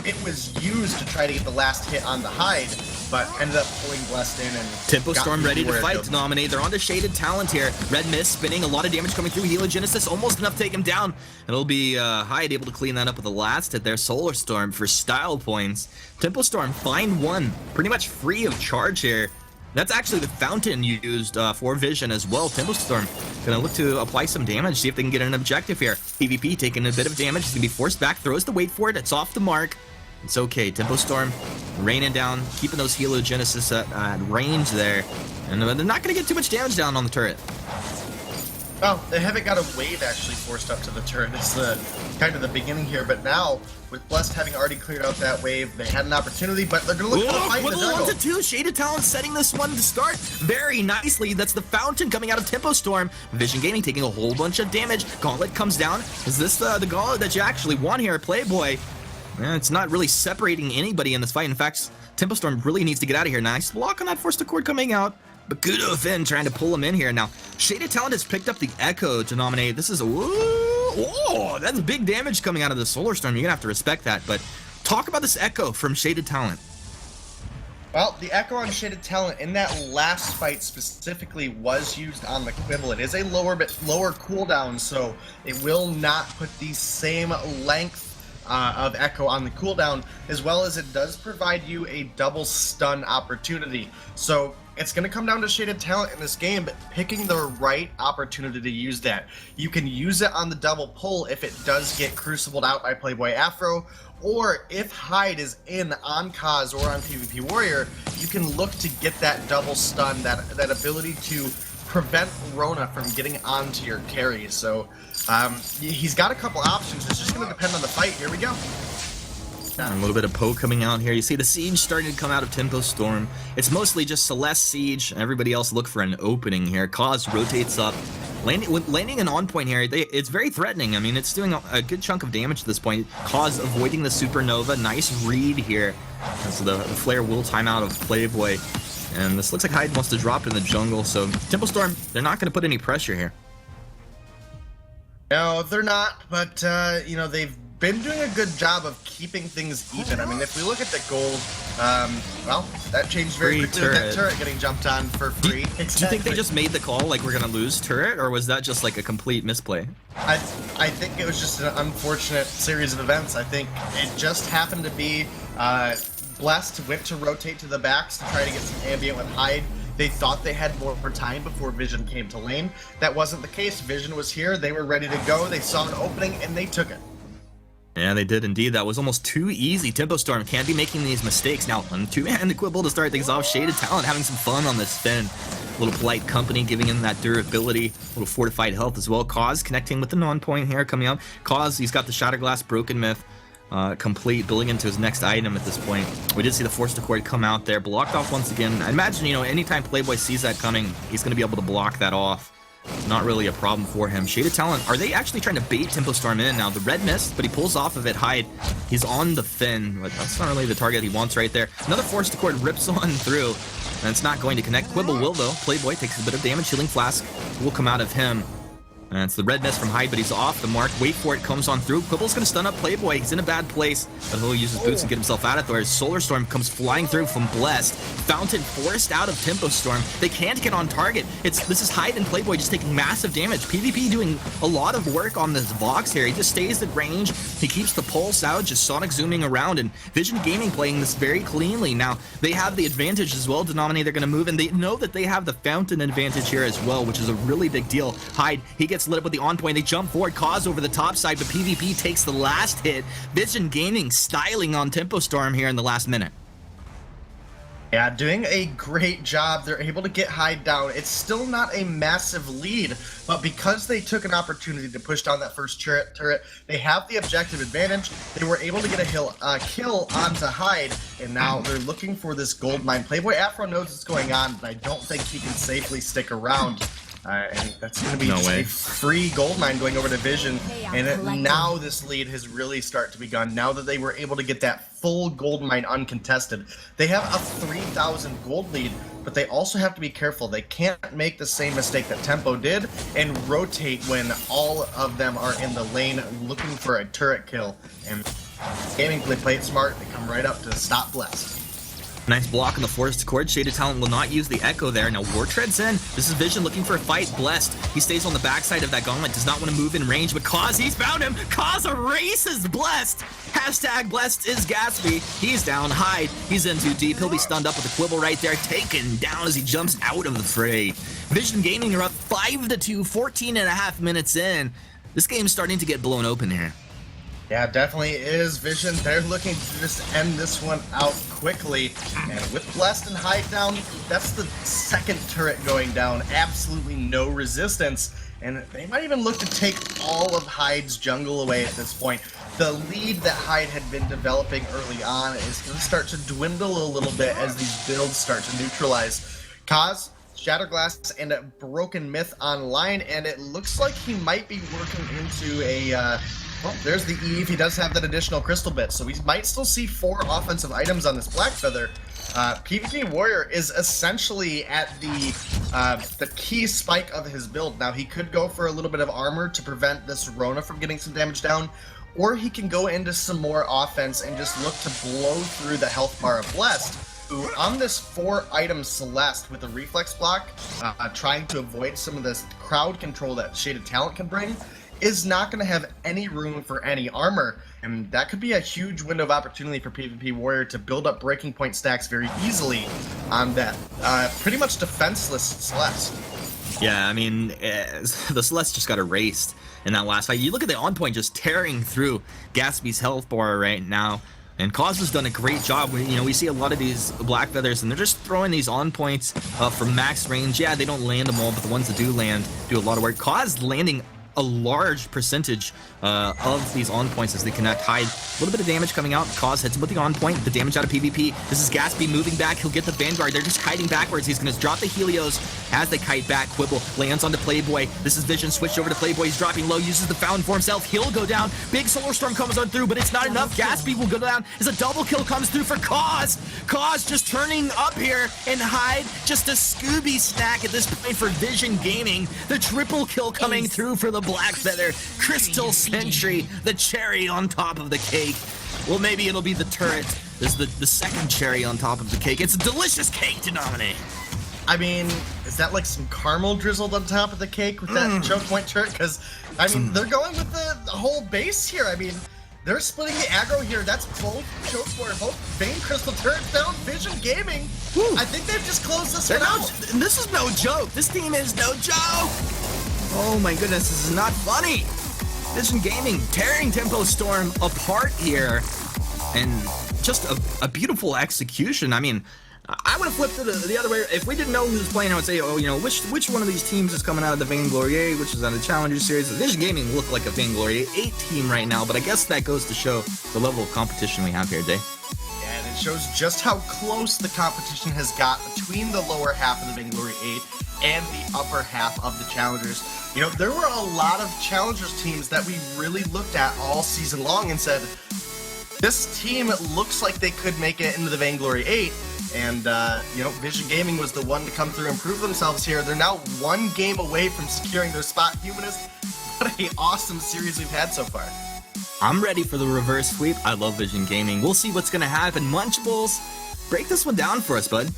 It was used to try to get the last hit on the Hyde, but ended up pulling Blessed in and Tempo Storm ready to fight to nominate. They're on to Shaded Talent here. Red Mist spinning, a lot of damage coming through. Heliogenesis almost enough to take him down. It'll be Hyde able to clean that up with the last hit there. Solar Storm for style points. Tempo Storm find one, pretty much free of charge here. That's actually the fountain used for vision as well. Tempo Storm gonna look to apply some damage, see if they can get an objective here. PvP taking a bit of damage. He's gonna be forced back, throws the wait for it. It's off the mark. It's okay. Tempo Storm raining down, keeping those Heliogenesis at range there. And they're not going to get too much damage down on the turret. Well, they haven't got a wave actually forced up to the turret. It's the kind of the beginning here, but now with Blessed having already cleared out that wave, they had an opportunity, but they're going to look for the fight in the jungle. 1-2, Shaded Talent setting this one to start very nicely. That's the fountain coming out of Tempo Storm. Vision Gaming taking a whole bunch of damage. Gauntlet comes down. Is this the gauntlet that you actually want here, Playboy? Yeah, it's not really separating anybody in this fight. In fact, Tempo Storm really needs to get out of here. Nice block on that Force Accord coming out. But Kudo Finn trying to pull him in here. Now, Shaded Talent has picked up the Echo to nominate. This is that's big damage coming out of the Solar Storm. You're going to have to respect that. But talk about this Echo from Shaded Talent. Well, the Echo on Shaded Talent in that last fight specifically was used on the Quibble. It is a lower cooldown, so it will not put the same length of Echo on the cooldown, as well as it does provide you a double stun opportunity. So it's going to come down to Shaded Talent in this game, but picking the right opportunity to use that. You can use it on the double pull if it does get crucibled out by Playboy Afro, or if Hyde is in on Kaz or on PvP Warrior, you can look to get that double stun, that ability to prevent Rona from getting onto your carry. So he's got a couple options. It's just going to depend on the fight. Here we go. A little bit of poke coming out here. You see the siege starting to come out of Tempo Storm. It's mostly just Celeste siege. Everybody else look for an opening here. Cause rotates up. Landing an on point here, it's very threatening. I mean, it's doing a good chunk of damage at this point. Cause avoiding the Supernova. Nice read here. And so the flare will time out of Playboy. And this looks like Hyde wants to drop in the jungle. So Tempo Storm, they're not going to put any pressure here. No, they're not, but you know, they've been doing a good job of keeping things even. I mean, if we look at the gold, well, that changed very quickly with that turret getting jumped on for free. Do you think they just made the call like we're gonna lose turret, or was that just like a complete misplay? I think it was just an unfortunate series of events. I think it just happened to be Blessed went to rotate to the backs to try to get some ambient with Hyde. They thought they had more time before Vision came to lane. That wasn't the case. Vision was here. They were ready to go. They saw an opening and they took it. Yeah, they did indeed. That was almost too easy. Tempo Storm can't be making these mistakes. Now, on two-man Quibble to start things off. Shaded Talent having some fun on this spin. A little polite company giving him that durability. A little fortified health as well. Cause connecting with the non-point here coming up. Cause, he's got the Shatterglass Broken Myth complete, building into his next item at this point. We did see the Force Accord come out there. Blocked off once again. I imagine, you know, anytime Playboy sees that coming, he's going to be able to block that off. Not really a problem for him. Shaded Talent, are they actually trying to bait Tempo Storm in now? The red mist, but he pulls off of it. Hyde, he's on the Finn, but that's not really the target he wants right there. Another Force Accord rips on through, and it's not going to connect. Quibble will, though. Playboy takes a bit of damage. Healing Flask will come out of him. And it's the red mist from Hyde, but he's off the mark. Wait for it, comes on through. Quibble's going to stun up Playboy. He's in a bad place, but he'll use his boots and get himself out of there. Solar Storm comes flying through from Blessed. Fountain forced out of Tempo Storm. They can't get on target. This is Hyde and Playboy just taking massive damage. PvP doing a lot of work on this Vox here. He just stays at range. He keeps the pulse out, just Sonic zooming around, and Vision Gaming playing this very cleanly. Now, they have the advantage as well. Denominator going to move, and they know that they have the Fountain advantage here as well, which is a really big deal. Hyde, he gets lit up with the on point. They jump forward, Cause over the top side, but PvP takes the last hit. Vision Gaming styling on Tempo Storm here in the last minute. Yeah, doing a great job. They're able to get Hyde down. It's still not a massive lead, but because they took an opportunity to push down that first turret, they have the objective advantage. They were able to get a kill onto Hyde, and now they're looking for this gold mine. Playboy Afro knows what's going on, but I don't think he can safely stick around. And that's going to be a free gold mine going over to Vision. And now this lead has really started to begun. Now that they were able to get that full gold mine uncontested. They have a 3,000 gold lead, but they also have to be careful. They can't make the same mistake that Tempo did and rotate when all of them are in the lane looking for a turret kill. And Gaming play it smart. They come right up to stop Blessed. Nice block on the Forest Chord. Shaded Talent will not use the Echo there. Now War Treads in. This is Vision looking for a fight. Blessed. He stays on the backside of that gauntlet. Does not want to move in range, but Cause, he's found him. Cause erases Blessed. Hashtag Blessed is Gatsby. He's down. Hyde. He's in too deep. He'll be stunned up with a Quibble right there. Taken down as he jumps out of the fray. Vision Gaming are up 5-2, 14.5 minutes in. This game's starting to get blown open here. Yeah, definitely is. Vision, they're looking to just end this one out quickly. And with Blessed and Hyde down, that's the second turret going down. Absolutely no resistance. And they might even look to take all of Hyde's jungle away at this point. The lead that Hyde had been developing early on is going to start to dwindle a little bit as these builds start to neutralize. Kaz, Shatterglass, and a Broken Myth online, and it looks like he might be working into a... well, there's the Eve. He does have that additional crystal bit, so we might still see 4 offensive items on this Black Feather. PvP Warrior is essentially at the key spike of his build. Now, he could go for a little bit of armor to prevent this Rona from getting some damage down, or he can go into some more offense and just look to blow through the health bar of Blessed, who on this 4-item Celeste with a reflex block, trying to avoid some of this crowd control that Shaded Talent can bring, is not going to have any room for any armor, and that could be a huge window of opportunity for PvP Warrior to build up breaking point stacks very easily on that pretty much defenseless Celeste. Yeah, I mean, the Celeste just got erased in that last fight. You look at the on point just tearing through Gatsby's health bar right now. And Cause has done a great job. We see a lot of these Black Feathers, and they're just throwing these on points from max range. Yeah, they don't land them all, but the ones that do land do a lot of work. Cause landing a large percentage of these on points as they connect. Hyde, a little bit of damage coming out. Cause hits him with the on point, the damage out of PvP. This is Gatsby moving back. He'll get the Vanguard. They're just kiting backwards. He's going to drop the Helios as they kite back. Quibble lands onto Playboy. This is Vision switched over to Playboy. He's dropping low, uses the Fountain for himself. He'll go down. Big Solar Storm comes on through, but it's not enough. Gatsby will go down as a double kill comes through for Cause. Cause just turning up here, and Hyde just a Scooby snack at this point for Vision Gaming. The triple kill coming through for the Black Feather. Crystal Sentry, the cherry on top of the cake. Well, maybe it'll be the turret. This is the second cherry on top of the cake. It's a delicious cake to nominate. I mean, is that like some caramel drizzled on top of the cake with that choke point turret? Because, I mean, they're going with the whole base here. I mean, they're splitting the aggro here. That's both choke point, both Vein Crystal turrets down. Vision Gaming. Woo. I think they've just closed this one out. This is no joke. This team is no joke. Oh my goodness, this is not funny. Vision Gaming tearing Tempo Storm apart here, and just a beautiful execution. I mean, I would have flipped it the other way. If we didn't know who was playing, I would say, oh, which one of these teams is coming out of the Vainglory8, which is on the Challenger Series. Vision Gaming look like a Vainglory8 team right now, but I guess that goes to show the level of competition we have here today. And it shows just how close the competition has got between the lower half of the Vainglory8 and the upper half of the Challengers. There were a lot of Challengers teams that we really looked at all season long and said, this team looks like they could make it into the Vainglory8. And, Vision Gaming was the one to come through and prove themselves here. They're now 1 game away from securing their spot. Humanist, what an awesome series we've had so far. I'm ready for the reverse sweep. I love Vision Gaming. We'll see what's going to happen. Munchables, break this one down for us, bud.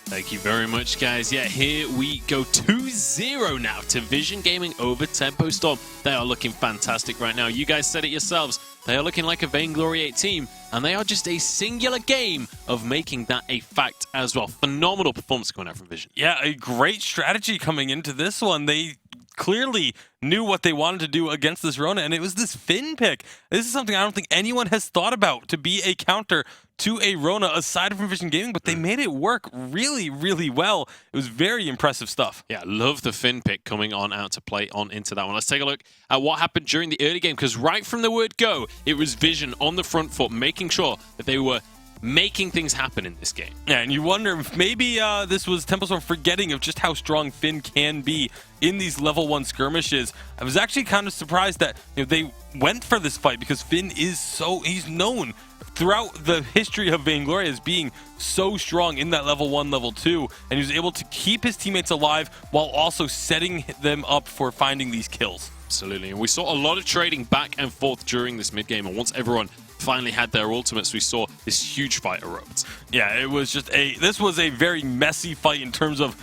Thank you very much, guys. Yeah, here we go. 2-0 now to Vision Gaming over Tempo Storm. They are looking fantastic right now. You guys said it yourselves. They are looking like a Vainglory8 team, and they are just a singular game of making that a fact as well. Phenomenal performance coming out from Vision. Yeah, a great strategy coming into this one. They clearly knew what they wanted to do against this Rona, and it was this Finn pick. This is something I don't think anyone has thought about to be a counter to a Rona aside from Vision Gaming, but they made it work really, really well. It was very impressive stuff. Yeah, love the Finn pick coming on out to play on into that one. Let's take a look at what happened during the early game, because right from the word go, it was Vision on the front foot, making sure that they were making things happen in this game. Yeah, and you wonder if maybe this was Tempo Storm forgetting of just how strong Finn can be in these level 1 skirmishes. I was actually kind of surprised that they went for this fight, because Finn is he's known throughout the history of Vainglory as being so strong in that level 1, level 2, and he was able to keep his teammates alive while also setting them up for finding these kills. Absolutely, and we saw a lot of trading back and forth during this mid-game, and once everyone finally had their ultimates, we saw this huge fight erupt. Yeah, it was just this was a very messy fight in terms of,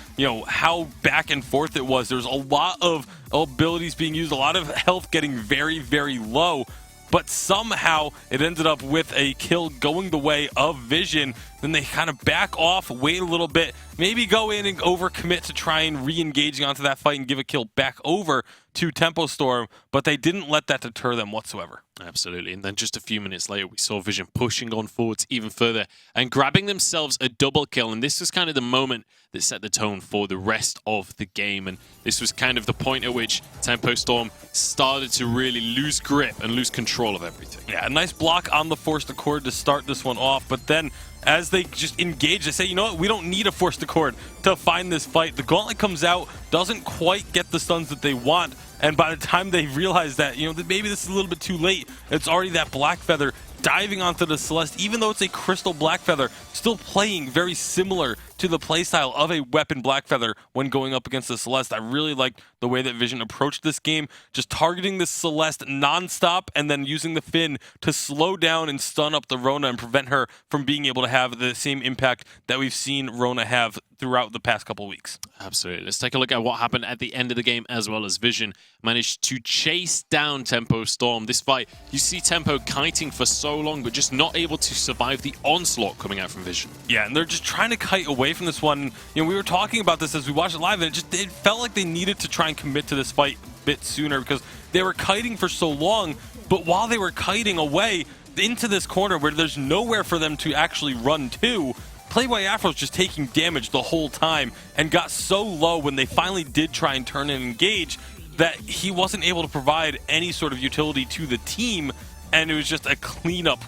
how back and forth it was. There's a lot of abilities being used, a lot of health getting very, very low, but somehow it ended up with a kill going the way of Vision. Then they kind of back off, wait a little bit, maybe go in and overcommit to try and re-engaging onto that fight and give a kill back over to Tempo Storm, but they didn't let that deter them whatsoever. Absolutely, and then just a few minutes later, we saw Vision pushing on forwards even further and grabbing themselves a double kill, and this was kind of the moment that set the tone for the rest of the game, and this was kind of the point at which Tempo Storm started to really lose grip and lose control of everything. Yeah, a nice block on the Forced Accord to start this one off, but then as they just engage, they say, you know what, we don't need a Forced Accord to find this fight. The Gauntlet comes out, doesn't quite get the stuns that they want, and by the time they realize that, that maybe this is a little bit too late, it's already that Black Feather diving onto the Celeste, even though it's a Crystal Black Feather, still playing very similar to the playstyle of a weapon Black Feather when going up against the Celeste. I really liked the way that Vision approached this game, just targeting the Celeste non-stop and then using the Finn to slow down and stun up the Rona and prevent her from being able to have the same impact that we've seen Rona have throughout the past couple weeks. Absolutely. Let's take a look at what happened at the end of the game, as well as Vision managed to chase down Tempo Storm. This fight, you see Tempo kiting for so long, but just not able to survive the onslaught coming out from Vision. Yeah, and they're just trying to kite away from this one. We were talking about this as we watched it live, and it felt like they needed to try and commit to this fight a bit sooner because they were kiting for so long, but while they were kiting away into this corner where there's nowhere for them to actually run to, Playboy Afro's just taking damage the whole time and got so low when they finally did try and turn and engage that he wasn't able to provide any sort of utility to the team, and it was just a cleanup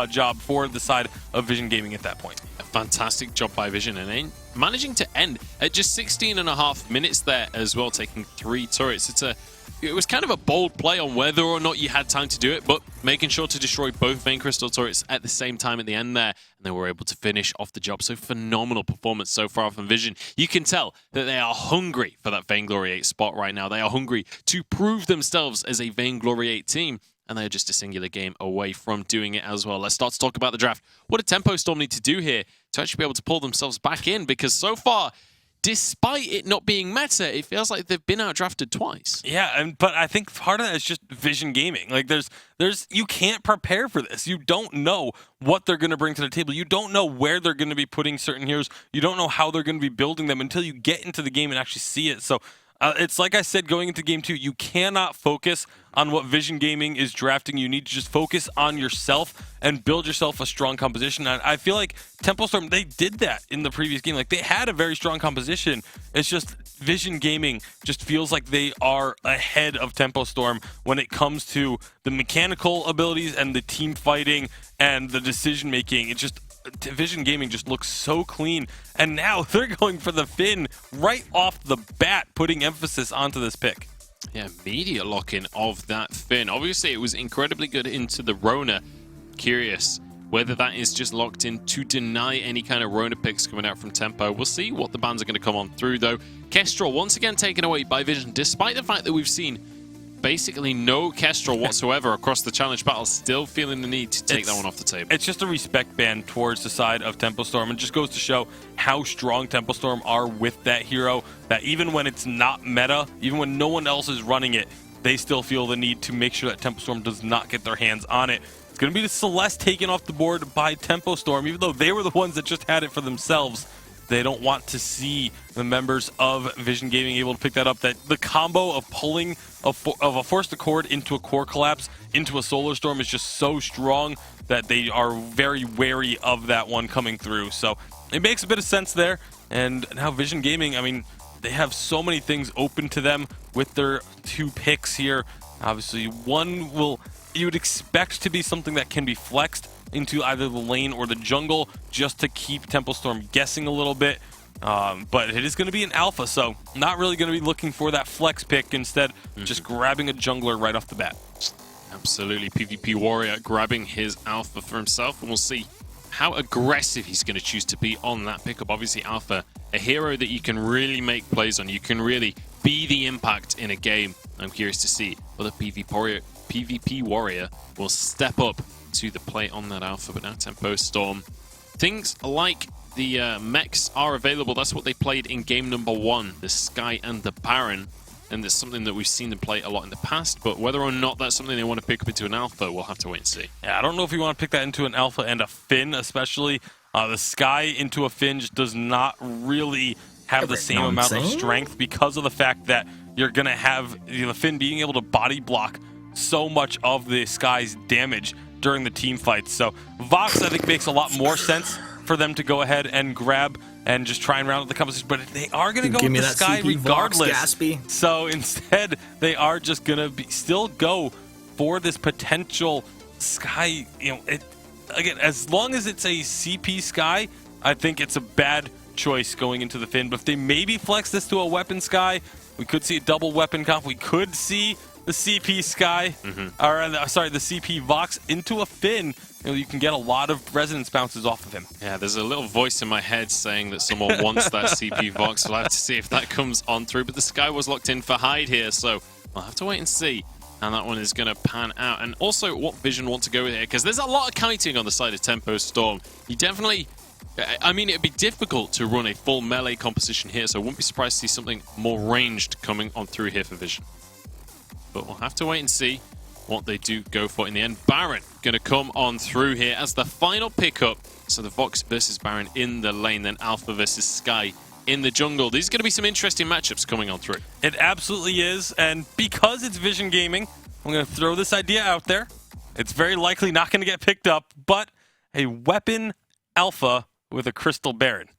job for the side of Vision Gaming at that point. A fantastic job by Vision, and managing to end at just 16.5 minutes there as well, taking 3 turrets. It was kind of a bold play on whether or not you had time to do it, but making sure to destroy both Vein Crystal turrets at the same time at the end there, and they were able to finish off the job. So phenomenal performance so far from Vision. You can tell that they are hungry for that Vainglory8 spot right now. They are hungry to prove themselves as a Vainglory8 team, and they're just a singular game away from doing it as well. Let's start to talk about the draft. What did Tempo Storm need to do here to actually be able to pull themselves back in? Because so far, despite it not being meta, it feels like they've been outdrafted twice. Yeah, but I think part of that is just Vision Gaming. Like, you can't prepare for this. You don't know what they're going to bring to the table. You don't know where they're going to be putting certain heroes. You don't know how they're going to be building them until you get into the game and actually see it. So it's like I said going into game 2, you cannot focus on what Vision Gaming is drafting. You need to just focus on yourself and build yourself a strong composition. And I feel like Tempo Storm, they did that in the previous game. Like, they had a very strong composition. It's just Vision Gaming just feels like they are ahead of Tempo Storm when it comes to the mechanical abilities and the team fighting and the decision making. It's just Vision Gaming just looks so clean, and now they're going for the Finn right off the bat, putting emphasis onto this pick. Yeah, media lock-in of that Finn. Obviously, it was incredibly good into the Rona. Curious whether that is just locked in to deny any kind of Rona picks coming out from Tempo. We'll see what the bans are going to come on through, though. Kestrel once again taken away by Vision, despite the fact that we've seen basically no Kestrel whatsoever across the challenge battle, still feeling the need to take that one off the table. It's just a respect ban towards the side of Tempo Storm, and just goes to show how strong Tempo Storm are with that hero, that even when it's not meta, even when no one else is running it, they still feel the need to make sure that Tempo Storm does not get their hands on it. It's going to be the Celeste taken off the board by Tempo Storm, even though they were the ones that just had it for themselves. They don't want to see the members of Vision Gaming able to pick that up. That the combo of pulling of a Forced Accord into a Core Collapse into a Solar Storm is just so strong that they are very wary of that one coming through. So it makes a bit of sense there. And now Vision Gaming, I mean, they have so many things open to them with their 2 picks here. Obviously, one you would expect to be something that can be flexed into either the lane or the jungle, just to keep Tempo Storm guessing a little bit. But it is going to be an alpha, so not really going to be looking for that flex pick. Instead, just grabbing a jungler right off the bat. Absolutely. PvP Warrior grabbing his alpha for himself, and we'll see how aggressive he's going to choose to be on that pickup. Obviously, alpha, a hero that you can really make plays on. You can really be the impact in a game. I'm curious to see whether PvP Warrior will step up to the play on that alpha. But now Tempo Storm, things like the mechs are available. That's what they played in game number 1, the Sky and the Baron, and it's something that we've seen them play a lot in the past. But whether or not that's something they want to pick up into an alpha, we'll have to wait and see. Yeah, I don't know if you want to pick that into an alpha and a Finn, especially. The Sky into a Finn just does not really have the same amount of strength, because of the fact that you're going to have the Finn being able to body block so much of the Sky's damage during the team fights. So Vox, I think, makes a lot more sense for them to go ahead and grab and just try and round up the competition, but they are going to go with the Sky CP regardless. Vox, so instead, they are just going to still go for this potential Sky. You know, again, as long as it's a CP Sky, I think it's a bad choice going into the Finn. But if they maybe flex this to a weapon Sky, we could see a double weapon comp. We could see the CP Sky, or sorry, the CP Vox into a Finn. You know, you can get a lot of resonance bounces off of him. Yeah, there's a little voice in my head saying that someone wants that CP Vox. We'll have to see if that comes on through. But the Sky was locked in for Hyde here, so we'll have to wait and see how that one is going to pan out. And also what Vision want to go with here, because there's a lot of kiting on the side of Tempo Storm. You definitely, I mean, it'd be difficult to run a full melee composition here, so I wouldn't be surprised to see something more ranged coming on through here for Vision. But we'll have to wait and see what they do go for in the end. Baron going to come on through here as the final pickup. So the Vox versus Baron in the lane, then Alpha versus Sky in the jungle. These are going to be some interesting matchups coming on through. It absolutely is, and because it's Vision Gaming, I'm going to throw this idea out there. It's very likely not going to get picked up, but a weapon Alpha with a Crystal Baron.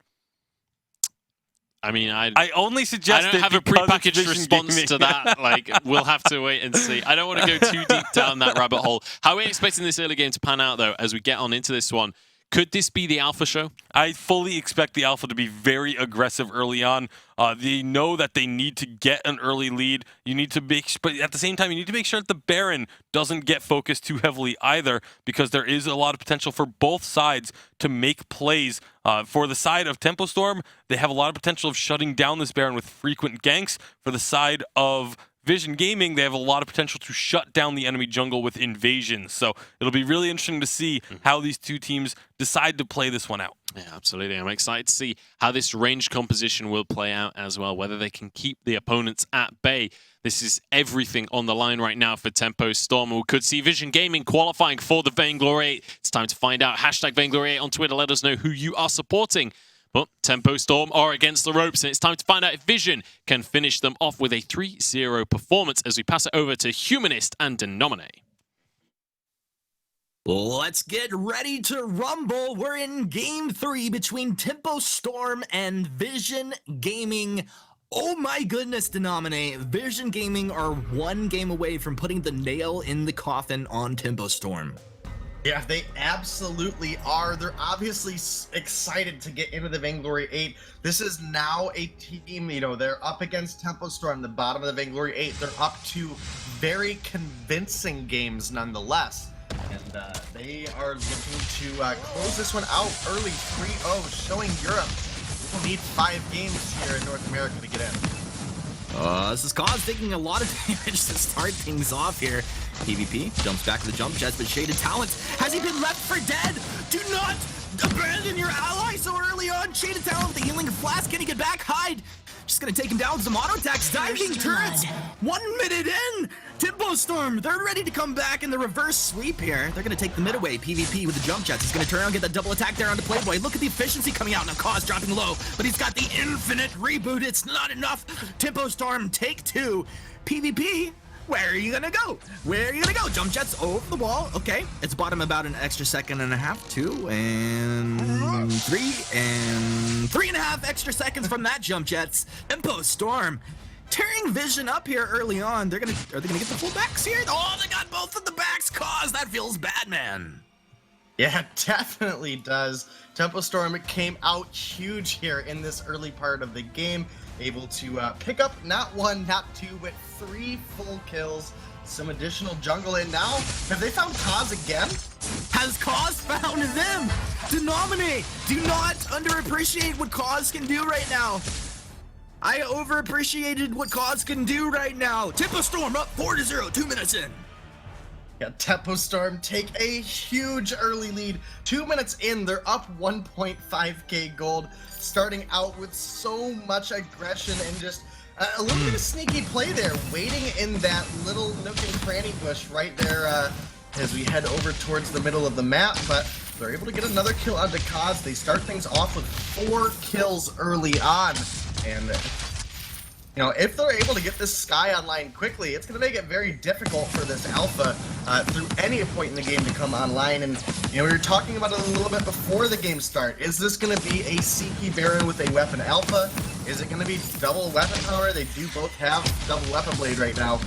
I mean, I only suggest I don't have a prepackaged response to that. Like, we'll have to wait and see. I don't want to go too deep down that rabbit hole. How are we expecting this early game to pan out, though, as we get on into this one? Could this be the Alpha show? I fully expect the Alpha to be very aggressive early on. They know that they need to get an early lead. You need to but at the same time, you need to make sure that the Baron doesn't get focused too heavily either, because there is a lot of potential for both sides to make plays. For the side of Tempo Storm, they have a lot of potential of shutting down this Baron with frequent ganks. For the side of Vision Gaming, they have a lot of potential to shut down the enemy jungle with invasions. So it'll be really interesting to see how these two teams decide to play this one out. Yeah, absolutely. I'm excited to see how this range composition will play out as well, whether they can keep the opponents at bay. This is everything on the line right now for Tempo Storm. We could see Vision Gaming qualifying for the Vainglory8. It's time to find out. Hashtag Vainglory8 on Twitter. Let us know who you are supporting. But Tempo Storm are against the ropes, and it's time to find out if Vision can finish them off with a 3-0 performance as we pass it over to Humanist and Denominate. Let's get ready to rumble. We're in Game 3 between Tempo Storm and Vision Gaming. Oh my goodness, Denominate. Vision Gaming are one game away from putting the nail in the coffin on Tempo Storm. Yeah, they absolutely are. They're obviously excited to get into the Vainglory8. This is now a team, you know, they're up against Tempo Storm, the bottom of the Vainglory8. They're up to very convincing games nonetheless. And they are looking to close this one out early, 3-0, showing Europe we will need 5 games here in North America to get in. This is Cause taking a lot of damage to start things off here. PvP jumps back with the jump jets, but Shaded Talent, has he been left for dead? Do not abandon your ally so early on. Shaded Talent with the healing flask, can he get back? Hide. Just gonna take him down with some auto attacks, diving turrets. 1 minute in, Tempo Storm, they're ready to come back in the reverse sweep here. They're gonna take the mid away. PvP with the jump jets. He's gonna turn around, get that double attack there onto Playboy. Look at the efficiency coming out. Now Cause dropping low, but he's got the infinite reboot. It's not enough. Tempo Storm, take 2. PvP. Where are you gonna go? Where are you gonna go? Jump jets over the wall. Okay, it's bottom about an extra second and a half. 2 and 3 and 3.5 extra seconds from that jump jets. Tempo Storm tearing vision up here early on. Are they gonna get the full backs here? Oh, they got both of the backs. Cause that feels bad, man. Yeah, it definitely does. Tempo Storm came out huge here in this early part of the game, able to pick up not 1, not 2, but 3 full kills. Some additional jungle in now. Have they found Cause again? Has Cause found them? Denominate! Do not underappreciate what Cause can do right now. I overappreciated what Cause can do right now. Tempo Storm up 4-0, 2 minutes in. Yeah, Tempo Storm take a huge early lead. 2 minutes in, they're up 1.5k gold, starting out with so much aggression and just a little bit of sneaky play there, waiting in that little nook and cranny bush right there as we head over towards the middle of the map, but they're able to get another kill onto Cause. They start things off with 4 kills early on, and you know, if they're able to get this Sky online quickly, it's going to make it very difficult for this Alpha through any point in the game to come online. And, you know, we were talking about it a little bit before the game start. Is this going to be a CP Baron with a weapon Alpha? Is it going to be double weapon power? They do both have double weapon blade right now.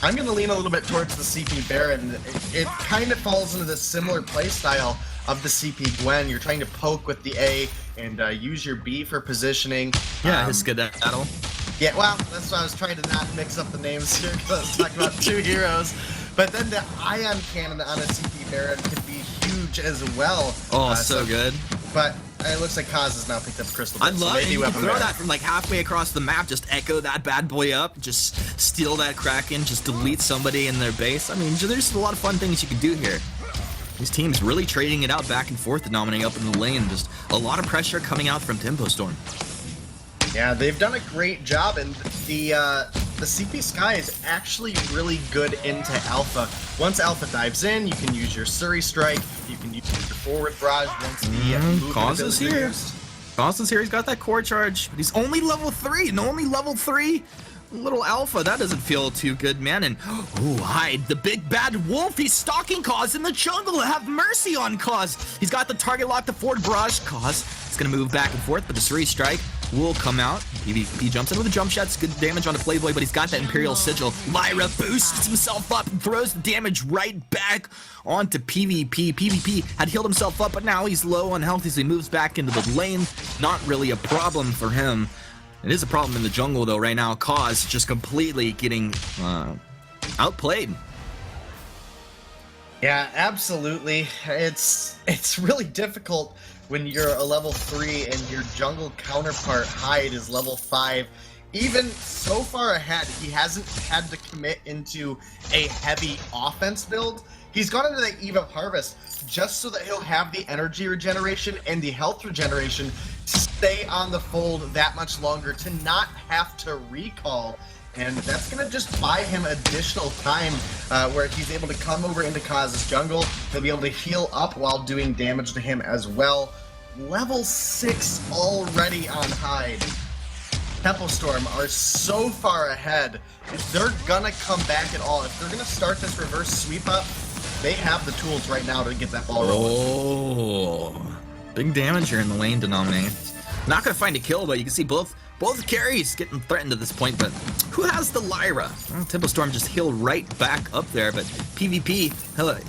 I'm going to lean a little bit towards the CP Baron. It kind of falls into this similar playstyle of the CP Gwen. You're trying to poke with the A and use your B for positioning. Yeah, his skedaddle. Yeah, well, that's why I was trying to not mix up the names here, because I was talking about 2 heroes. But then the Ion Cannon on a CP Baron can be huge as well. Oh, so good. But it looks like Kaz has now picked up Crystal Ball. I love it. You can throw that from like halfway across the map, just echo that bad boy up, just steal that Kraken, just delete somebody in their base. I mean, there's a lot of fun things you can do here. These teams really trading it out back and forth, the dominating up in the lane. Just a lot of pressure coming out from Tempo Storm. Yeah, they've done a great job, and the CP Sky is actually really good into Alpha. Once Alpha dives in, you can use your Surrey Strike, you can use your forward barrage once the Cause is here. Cause is here, he's got that core charge, but he's only level 3, and only level 3 little Alpha. That doesn't feel too good, man. And, ooh, Hide, the big bad wolf, he's stalking Cause in the jungle. Have mercy on Cause. He's got the target locked to forward barrage. Cause is gonna move back and forth, but the Surrey Strike will come out. PvP jumps in with the jump shots, good damage on the Playboy, but he's got that Imperial Sigil. Lyra boosts himself up and throws the damage right back onto PvP. PvP had healed himself up, but now he's low on health as he moves back into the lane. Not really a problem for him. It is a problem in the jungle, though, right now. Cause just completely getting outplayed. Yeah, absolutely. It's really difficult when you're a level 3 and your jungle counterpart Hyde is level 5. Even so far ahead, he hasn't had to commit into a heavy offense build. He's gone into the Eve of Harvest just so that he'll have the energy regeneration and the health regeneration to stay on the fold that much longer, to not have to recall. And that's going to just buy him additional time where he's able to come over into Kaz's jungle. He'll be able to heal up while doing damage to him as well. Level 6 already on Hyde. Tempo Storm are so far ahead. If they're going to come back at all, if they're going to start this reverse sweep up, they have the tools right now to get that ball rolling. Oh, big damage here in the lane, Denominate. Not going to find a kill, but you can see both carries getting threatened at this point, but who has the Lyra? Well, Tempo Storm just healed right back up there, but PvP,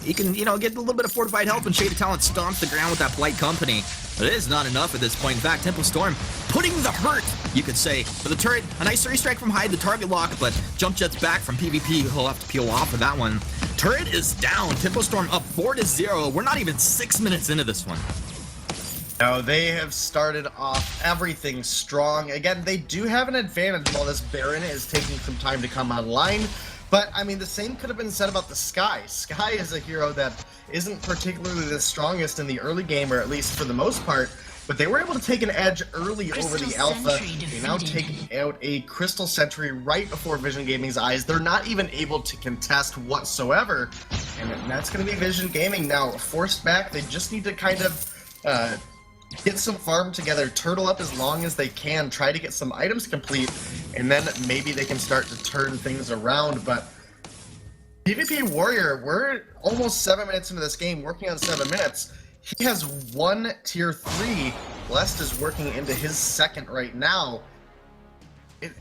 he can, get a little bit of fortified health when Shaded Talent stomps the ground with that Blight Company, but it is not enough at this point. In fact, Tempo Storm putting the hurt you could say. For the turret, a nice 3-strike from Hyde, the target lock, but jump jet's back from PvP. He'll have to peel off of that one. Turret is down. Tempo Storm up 4-0. We're not even 6 minutes into this one. No, they have started off everything strong. Again, they do have an advantage while this Baron is taking some time to come online. But, I mean, the same could have been said about the Skye. Skye is a hero that isn't particularly the strongest in the early game, or at least for the most part. But they were able to take an edge early over the Alpha. They now take out a Crystal Sentry right before Vision Gaming's eyes. They're not even able to contest whatsoever. And that's going to be Vision Gaming now forced back. They just need to kind of get some farm together, turtle up as long as they can, try to get some items complete, and then maybe they can start to turn things around. But PvP Warrior, we're almost 7 minutes into this game, working on 7 minutes. He has one tier 3. Blessed is working into his second right now.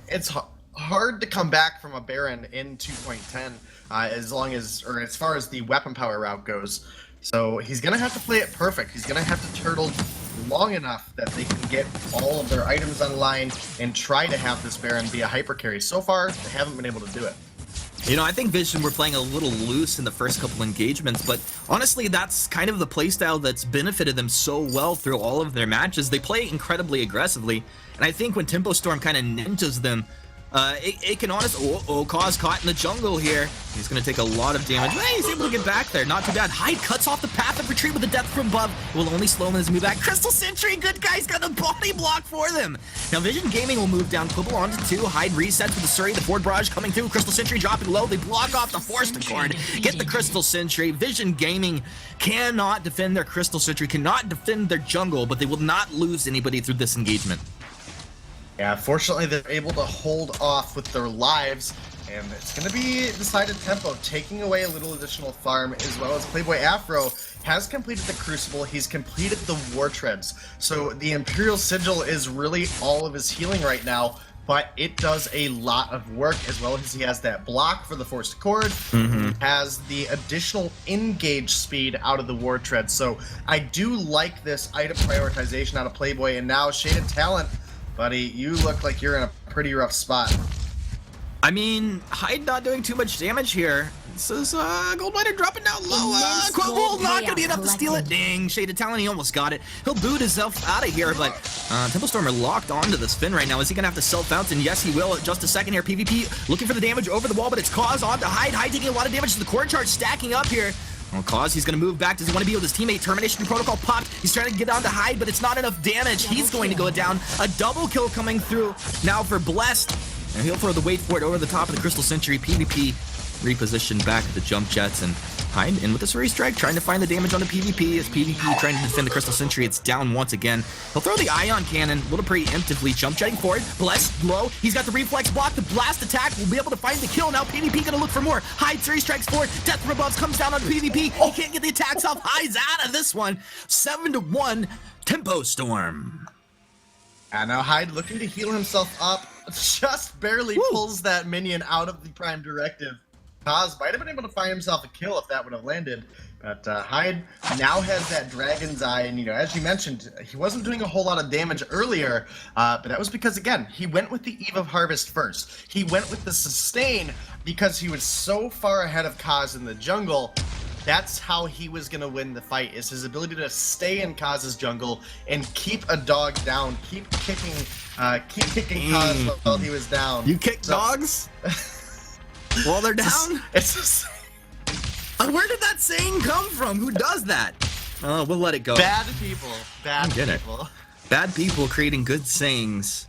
It's hard to come back from a Baron in 2.10 as far as the weapon power route goes. So he's going to have to play it perfect. He's going to have to turtle long enough that they can get all of their items online and try to have this Baron be a hyper carry. So far, they haven't been able to do it. You know, I think Vision were playing a little loose in the first couple engagements, but honestly, that's kind of the playstyle that's benefited them so well through all of their matches. They play incredibly aggressively, and I think when Tempo Storm kind of ninjas them, it can honestly... Kaz caught in the jungle here. He's going to take a lot of damage. Hey, he's able to get back there. Not too bad. Hyde cuts off the path of retreat with the death from above. It will only slow him as move back. Crystal Sentry, good guy's got the body block for them. Now, Vision Gaming will move down. Quibble onto 2. Hyde resets with the Surrey. The forward barrage coming through. Crystal Sentry dropping low. They block off the Forced Accord. Get the Crystal Sentry. Vision Gaming cannot defend their Crystal Sentry, cannot defend their jungle, but they will not lose anybody through this engagement. Yeah, fortunately they're able to hold off with their lives, and it's going to be decided tempo, taking away a little additional farm, as well as Playboy Afro has completed the Crucible, he's completed the War Treads. So the Imperial Sigil is really all of his healing right now, but it does a lot of work, as well as he has that block for the Forced Accord, has the additional engage speed out of the War Treads. So I do like this item prioritization out of Playboy, and now Shaded Talent, buddy, you look like you're in a pretty rough spot. I mean, Hyde not doing too much damage here. This is Gold Miner dropping down low. Quibble not gonna be enough to steal it. Dang, Shaded Talent, he almost got it. He'll boot himself out of here, but Tempo Storm are locked onto this Finn right now. Is he gonna have to self-fountain? Yes, he will. Just a second here. PvP looking for the damage over the wall, but it's Kaz onto Hyde. Hyde taking a lot of damage to the core charge, stacking up here. Well, Kaz, he's going to move back. Does he want to be with his teammate? Termination Protocol popped. He's trying to get on to Hyde, but it's not enough damage. He's going to go down. A double kill coming through now for Blessed. And he'll throw the weight for it over the top of the Crystal Sentry. PvP repositioned back at the jump jets, and Hyde in with the Surrey Strike, trying to find the damage on the PvP. As PvP trying to defend the Crystal Sentry, it's down once again. He'll throw the Ion Cannon, a little preemptively, jump jetting forward. Blessed low. He's got the reflex block. The blast attack will be able to find the kill. Now PvP gonna look for more. Hyde Surrey strikes forward. Death from above comes down on PvP. He can't get the attacks off. Hyde's out of this one. 7-1 Tempo Storm. And now Hyde looking to heal himself up, just barely pulls that minion out of the Prime Directive. Kaz might have been able to find himself a kill if that would have landed, but Hyde now has that Dragon's Eye, and as you mentioned, he wasn't doing a whole lot of damage earlier, but that was because, again, he went with the Eve of Harvest first. He went with the Sustain because he was so far ahead of Kaz in the jungle. That's how he was going to win the fight, is his ability to stay in Kaz's jungle and keep a dog down, keep kicking Kaz while he was down. You kick dogs? While they're down? Where did that saying come from? Who does that? Oh, we'll let it go. Bad people. Bad people. Bad people creating good sayings.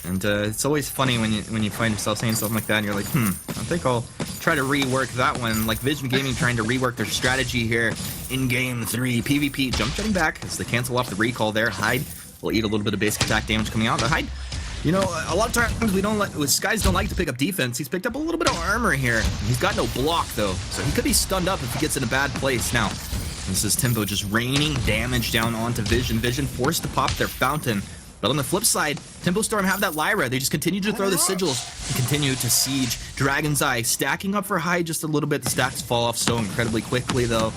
And it's always funny when you find yourself saying something like that and you're like, I think I'll try to rework that one. Like Vision Gaming trying to rework their strategy here in Game 3. PvP jump jetting back as they cancel off the recall there. Hyde will eat a little bit of basic attack damage coming out. But Hyde, a lot of times Skies don't like to pick up defense. He's picked up a little bit of armor here. He's got no block though, so he could be stunned up if he gets in a bad place. Now, this is Tempo just raining damage down onto Vision. Vision forced to pop their fountain. But on the flip side, Tempo Storm have that Lyra. They just continue to throw the sigils and continue to siege. Dragon's Eye stacking up for Hyde just a little bit. The stacks fall off so incredibly quickly though.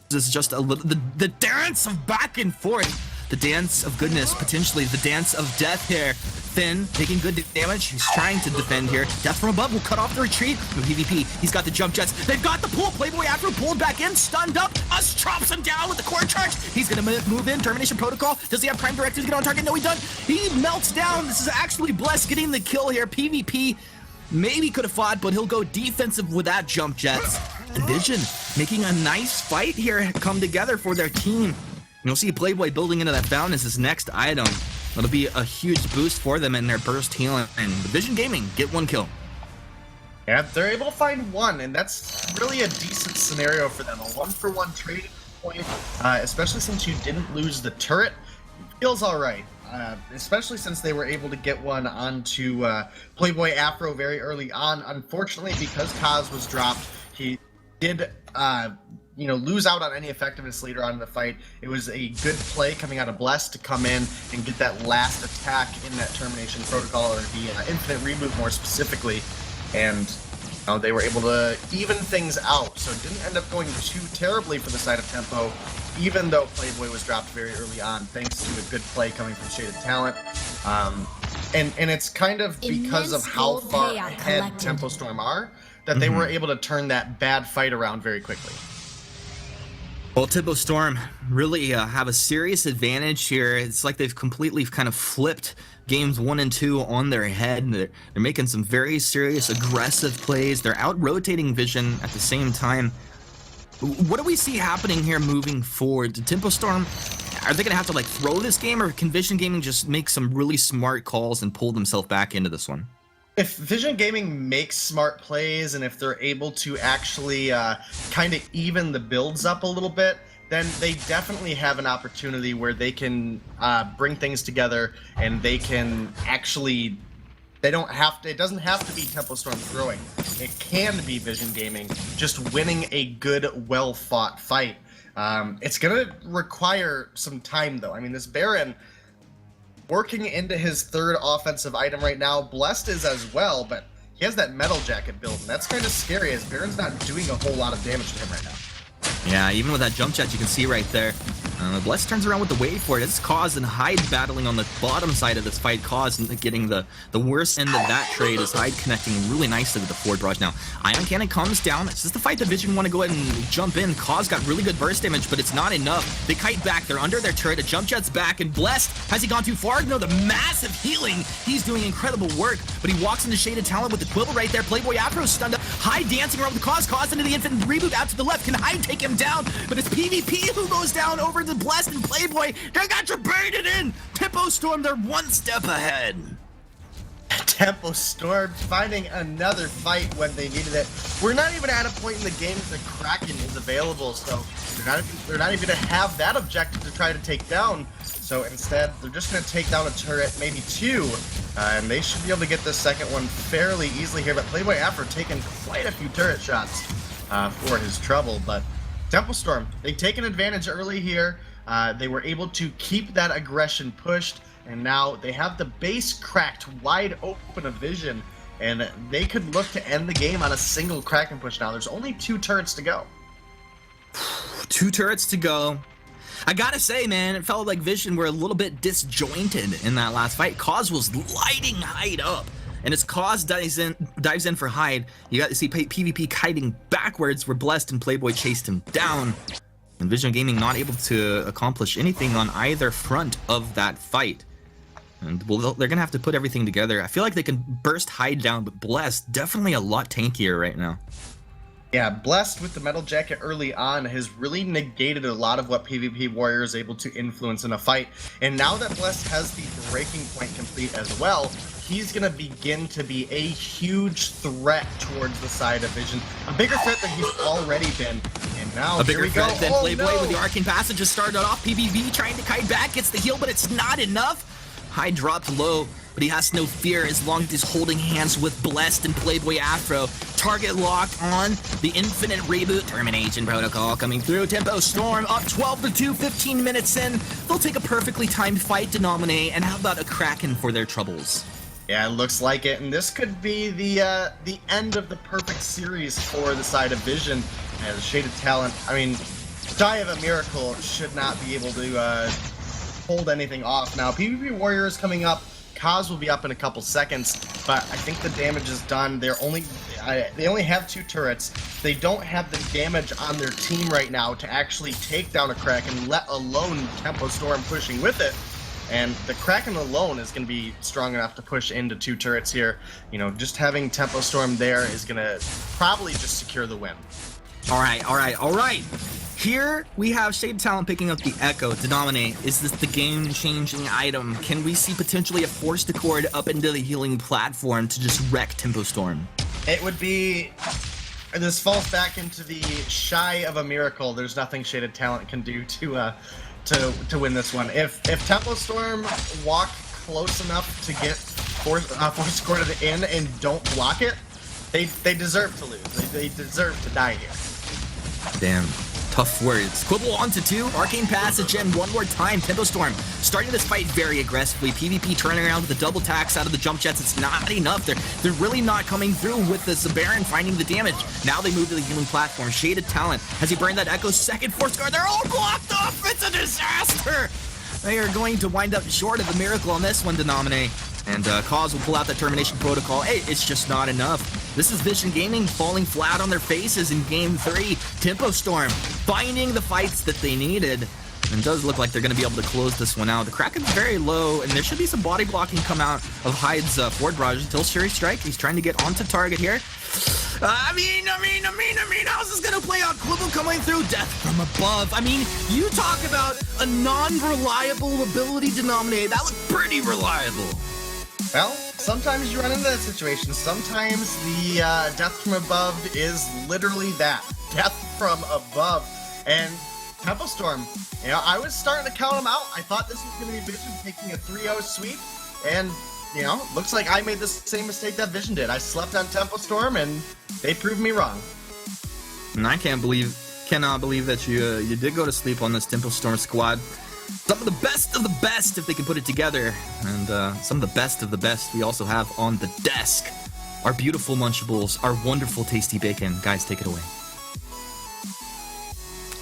This is just a little the dance of back and forth. the dance of goodness, potentially the dance of death here. Finn taking good damage. He's trying to defend here. Death from above will cut off the retreat. No PvP. He's got the jump jets. They've got the pull. Playboy Afro pulled back in, stunned up. Us chops him down with the core charge. He's gonna move in. Termination protocol. Does he have prime directives to get on target? No, he doesn't. He melts down. This is actually Bless getting the kill here. PvP maybe could have fought, but he'll go defensive with that jump jets. And Vision making a nice fight here come together for their team. You'll see Playboy building into that fountain as his next item. It'll be a huge boost for them in their burst healing. And Vision Gaming get 1 kill. Yeah, they're able to find 1, and that's really a decent scenario for them. A 1-for-1 trade point, especially since you didn't lose the turret. It feels all right, especially since they were able to get one onto Playboy Afro very early on. Unfortunately, because Kaz was dropped, he did lose out on any effectiveness later on in the fight. It was a good play coming out of Bless to come in and get that last attack in that termination protocol, or the infinite reboot more specifically, and they were able to even things out, so it didn't end up going too terribly for the side of Tempo, even though Playboy was dropped very early on, thanks to a good play coming from Shaded Talent. And it's kind of because of how far ahead Tempo Storm are, that they were able to turn that bad fight around very quickly. Well, Tempo Storm really have a serious advantage here. It's like they've completely kind of flipped games 1 and 2 on their head. They're making some very serious, aggressive plays. They're out-rotating Vision at the same time. What do we see happening here moving forward? Tempo Storm, are they going to have to like throw this game, or can Vision Gaming just make some really smart calls and pull themselves back into this one? If Vision Gaming makes smart plays, and if they're able to actually kind of even the builds up a little bit, then they definitely have an opportunity where they can bring things together, and they can actually, it doesn't have to be Tempo Storm throwing. It can be Vision Gaming just winning a good, well-fought fight. It's going to require some time, though. I mean, this Baron working into his 3rd offensive item right now. Blessed is as well, but he has that metal jacket build, and that's kind of scary, as Baron's not doing a whole lot of damage to him right now. Yeah, even with that jump jet, you can see right there. Bless turns around with the wave for it. It's Cause and Hyde battling on the bottom side of this fight. Cause getting the worst end of that trade, as Hyde connecting really nicely with the forward barrage. Now, Ion Cannon comes down. It's just the fight that Vision want to go ahead and jump in. Cause got really good burst damage, but it's not enough. They kite back. They're under their turret. A jump jet's back, and Blessed, has he gone too far? No, the massive healing. He's doing incredible work, but he walks into Shaded Talent with the Quiver right there. Playboy Afro stunned up. Hyde dancing around with Cause. Cause into the infinite reboot out to the left. Can Hyde take him down? But it's PvP who goes down over to Blessed and Playboy. They got you baited in. Tempo Storm, they're 1 step ahead. Tempo Storm finding another fight when they needed it. We're not even at a point in the game that the Kraken is available, so they're not even going to have that objective to try to take down. So instead, they're just going to take down a turret, maybe 2, and they should be able to get the second one fairly easily here. But Playboy Afro taking quite a few turret shots for his trouble, but Tempo Storm, they've taken advantage early here. They were able to keep that aggression pushed, and now they have the base cracked wide open of Vision, and they could look to end the game on a single Kraken push now. There's only 2 turrets to go. 2 turrets to go. I gotta say, man, it felt like Vision were a little bit disjointed in that last fight. Cause was lighting Hyde up. And as Cause dives in for Hyde, you got to see PvP kiting backwards, where Blessed and Playboy chased him down. And Vision Gaming not able to accomplish anything on either front of that fight. And well, they're going to have to put everything together. I feel like they can burst Hyde down, but Blessed definitely a lot tankier right now. Yeah, Blessed with the metal jacket early on has really negated a lot of what PvP Warrior is able to influence in a fight. And now that Blessed has the breaking point complete as well, he's going to begin to be a huge threat towards the side of Vision. A bigger threat than he's already been. And now, a bigger threat than Playboy no. with the Arcane Passage just started off. PvP trying to kite back, gets the heal, but it's not enough. Hyde dropped low, but he has no fear as long as he's holding hands with Blessed and Playboy Afro. Target lock on the infinite reboot. Termination protocol coming through. Tempo Storm up 12-2, 15 minutes in. They'll take a perfectly timed fight to nominate, and how about a Kraken for their troubles? Yeah, it looks like it, and this could be the end of the perfect series for the side of Vision. As Shaded Talent, I mean, Die of a Miracle should not be able to hold anything off. Now, PvP Warrior is coming up. Kaz will be up in a couple seconds, but I think the damage is done. They only have 2 turrets. They don't have the damage on their team right now to actually take down a Kraken, let alone Tempo Storm pushing with it. And the Kraken alone is going to be strong enough to push into 2 turrets here. You know, just having Tempo Storm there is going to probably just secure the win. All right. Here we have Shade Talent picking up the Echo to dominate. Is this the game-changing item? Can we see potentially a Force Accord up into the healing platform to just wreck Tempo Storm? It would be... This falls back into the shy of a miracle. There's nothing Shaded Talent can do to win this one. If Tempo Storm walk close enough to get Force Accorded in and don't block it, they deserve to lose. They deserve to die here. Damn. Tough words. Quibble onto 2. Arcane Passage in one more time. Tempo Storm starting this fight very aggressively. PvP turning around with the double tax out of the jump jets. It's not enough. They're really not coming through with the Baron finding the damage. Now they move to the healing platform. Shaded Talent. Has he burned that Echo? Second Force Guard. They're all blocked off. It's a disaster. They are going to wind up short of the miracle on this one to nominate. And Cause will pull out that termination protocol. Hey, it's just not enough. This is Vision Gaming falling flat on their faces in Game 3. Tempo Storm finding the fights that they needed. And it does look like they're going to be able to close this one out. The Kraken's very low, and there should be some body blocking come out of Hyde's forward barrage until Shuri Strike. He's trying to get onto target here. I mean, how's this gonna play out? Quibble coming through, death from above. I mean, you talk about a non-reliable ability to nominate. That looked pretty reliable. Well, sometimes you run into that situation. Sometimes the death from above is literally that. Death from above. And Tempo Storm, you know, I was starting to count them out. I thought this was going to be Vision taking a 3-0 sweep. And, you know, looks like I made the same mistake that Vision did. I slept on Tempo Storm, and they proved me wrong. And I cannot believe that you did go to sleep on this Tempo Storm squad. Some of the best if they can put it together. And some of the best we also have on the desk. Our beautiful Munchables, our wonderful tasty bacon. Guys, take it away.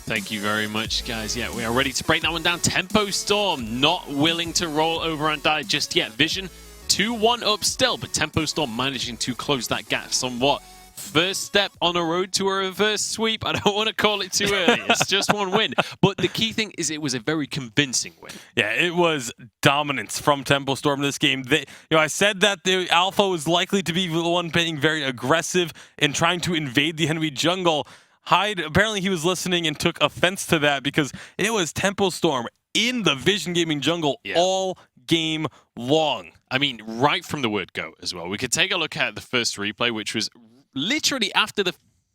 Thank you very much, guys. Yeah, we are ready to break that one down. Tempo Storm not willing to roll over and die just yet. Vision 2-1 up still, but Tempo Storm managing to close that gap somewhat. First step on a road to a reverse sweep. I don't want to call it too early. It's just one win. But the key thing is it was a very convincing win. Yeah, it was dominance from Tempo Storm this game. I said that the Alpha was likely to be the one being very aggressive and trying to invade the enemy jungle. Hyde, apparently he was listening and took offense to that because it was Tempo Storm in the Vision Gaming jungle all game long. I mean, right from the word go as well. We could take a look at the first replay, which was literally after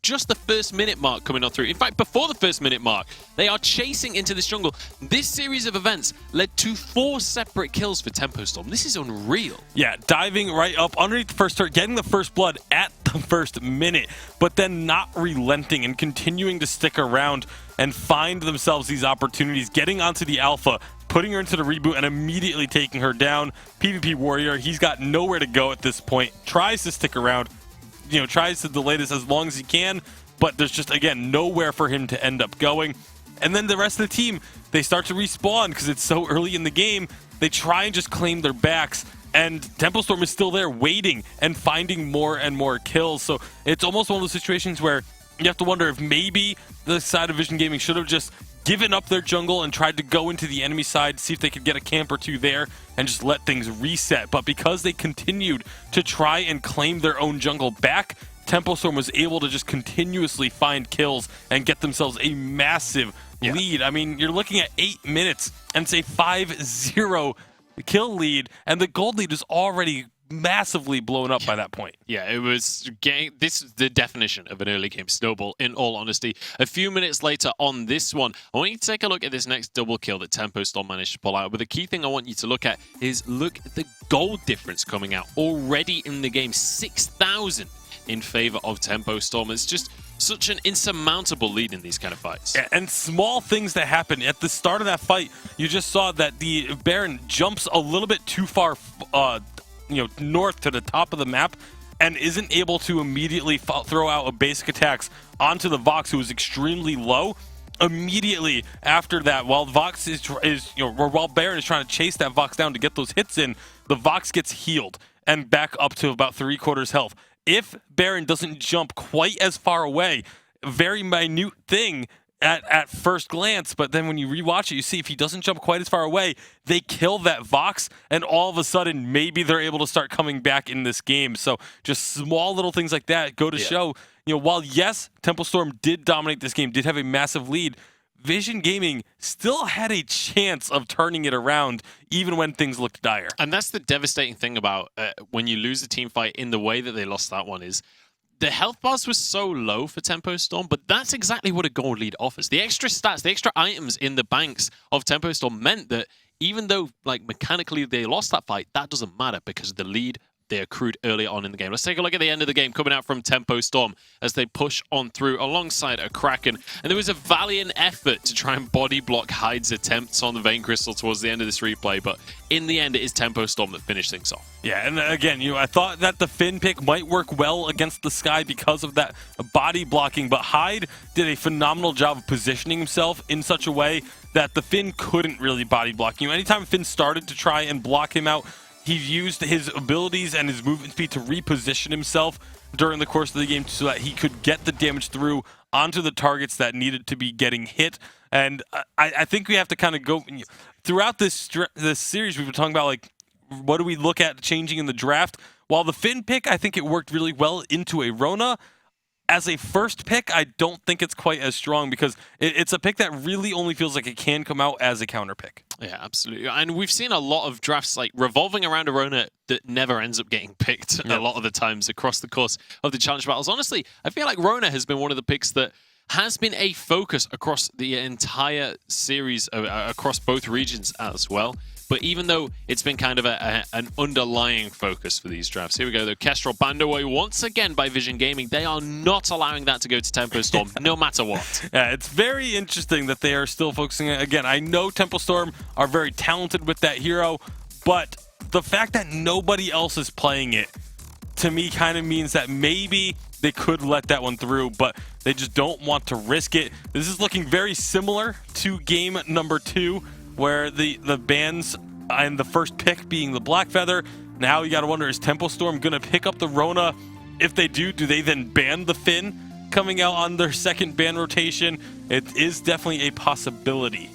just the first minute mark coming on through. In fact, before the first minute mark, they are chasing into this jungle. This series of events led to 4 separate kills for Tempo Storm. This is unreal. Yeah, diving right up underneath the first turret, getting the first blood at the first minute, but then not relenting and continuing to stick around and find themselves these opportunities, getting onto the Alpha, putting her into the reboot, and immediately taking her down. PvP Warrior, he's got nowhere to go at this point, tries to stick around, tries to delay this as long as he can, but there's just, again, nowhere for him to end up going. And then the rest of the team, they start to respawn because it's so early in the game. They try and just claim their backs, and Tempo Storm is still there waiting and finding more and more kills. So it's almost one of those situations where you have to wonder if maybe the side of Vision Gaming should have just given up their jungle and tried to go into the enemy side, see if they could get a camp or 2 there and just let things reset. But because they continued to try and claim their own jungle back, Tempo Storm was able to just continuously find kills and get themselves a massive lead. I mean, you're looking at 8 minutes and it's a 5-0 kill lead, and the gold lead is already massively blown up by that point. Yeah, it was this is the definition of an early game snowball, in all honesty. A few minutes later on this one, I want you to take a look at this next double kill that Tempo Storm managed to pull out. But the key thing I want you to look at is look at the gold difference coming out already in the game. 6,000 in favor of Tempo Storm. It's just such an insurmountable lead in these kind of fights. And small things that happen. At the start of that fight, you just saw that the Baron jumps a little bit too far north to the top of the map and isn't able to immediately throw out a basic attacks onto the Vox, who is extremely low. immediately after that, while Vox is or while Baron is trying to chase that Vox down to get those hits in, the Vox gets healed and back up to about 3/4 health. If Baron doesn't jump quite as far away, very minute thing at first glance, but then when you rewatch it, you see if he doesn't jump quite as far away, they kill that Vox, and all of a sudden, maybe they're able to start coming back in this game. So just small little things like that go to show, while yes, Temple Storm did dominate this game, did have a massive lead, Vision Gaming still had a chance of turning it around, even when things looked dire. And that's the devastating thing about when you lose a team fight in the way that they lost that one is, the health bars was so low for Tempo Storm, but that's exactly what a gold lead offers. The extra stats, the extra items in the banks of Tempo Storm meant that even though, like, mechanically they lost that fight, that doesn't matter because the lead they accrued early on in the game. Let's take a look at the end of the game coming out from Tempo Storm as they push on through alongside a Kraken. And there was a valiant effort to try and body block Hyde's attempts on the Vein Crystal towards the end of this replay, but in the end, it is Tempo Storm that finished things off. Yeah, and again, I thought that the Finn pick might work well against the Sky because of that body blocking, but Hyde did a phenomenal job of positioning himself in such a way that the Finn couldn't really body block. Anytime Finn started to try and block him out, he used his abilities and his movement speed to reposition himself during the course of the game so that he could get the damage through onto the targets that needed to be getting hit. And I think we have to kind of go throughout this series. We've been talking about, like, what do we look at changing in the draft? While the Finn pick, I think it worked really well into a Rona. As a first pick, I don't think it's quite as strong because it's a pick that really only feels like it can come out as a counter pick. Yeah, absolutely. And we've seen a lot of drafts like revolving around a Rona that never ends up getting picked a lot of the times across the course of the challenge battles. Honestly, I feel like Rona has been one of the picks that has been a focus across the entire series, across both regions as well. But even though it's been kind of an underlying focus for these drafts. Here we go, though. Kestrel banned away once again by Vision Gaming. They are not allowing that to go to Tempo Storm, no matter what. Yeah, it's very interesting that they are still focusing. Again, I know Temple Storm are very talented with that hero, but the fact that nobody else is playing it, to me, kind of means that maybe they could let that one through, but they just don't want to risk it. This is looking very similar to game number 2, where the bans and the first pick being the Black Feather. Now you got to wonder, is Temple Storm going to pick up the Rona? If they do they then ban the Finn coming out on their second ban rotation? It is definitely a possibility.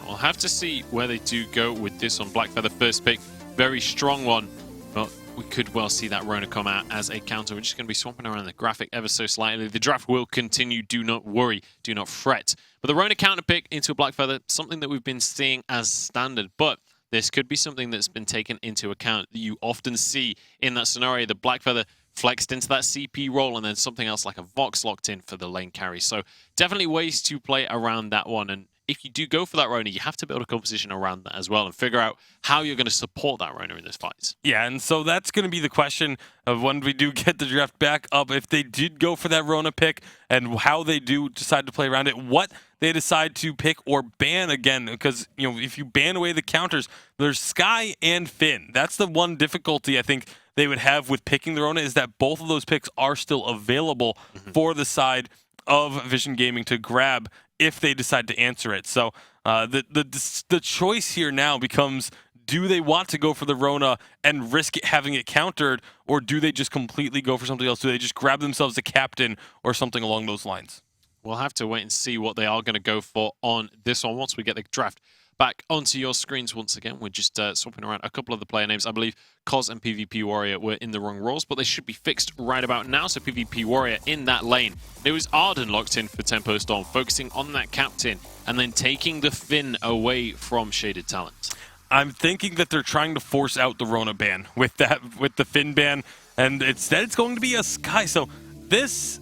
We'll have to see where they do go with this on Black Feather first pick. Very strong one, but we could well see that Rona come out as a counter. We're just going to be swapping around the graphic ever so slightly. The draft will continue. Do not worry. Do not fret. But the Rona counter pick into a Black Feather, something that we've been seeing as standard. But this could be something that's been taken into account. You often see in that scenario the Black Feather flexed into that CP role and then something else like a Vox locked in for the lane carry. So definitely ways to play around that one. And if you do go for that Rona, you have to build a composition around that as well and figure out how you're going to support that Rona in those fights. Yeah, and so that's going to be the question of when we do get the draft back up, if they did go for that Rona pick and how they do decide to play around it, what they decide to pick or ban again, because if you ban away the counters, there's Sky and Finn. That's the one difficulty I think they would have with picking the Rona, is that both of those picks are still available for the side of Vision Gaming to grab if they decide to answer it. So the choice here now becomes, do they want to go for the Rona and risk having it countered, or do they just completely go for something else? Do they just grab themselves a captain or something along those lines? We'll have to wait and see what they are going to go for on this one once we get the draft back onto your screens once again. We're just swapping around a couple of the player names. I believe Cos and PvP Warrior were in the wrong roles, but they should be fixed right about now. So PvP Warrior in that lane. It was Arden locked in for Tempo Storm, focusing on that captain and then taking the Finn away from Shaded Talent. I'm thinking that they're trying to force out the Rona ban with the Finn ban, and instead it's going to be a Sky. So this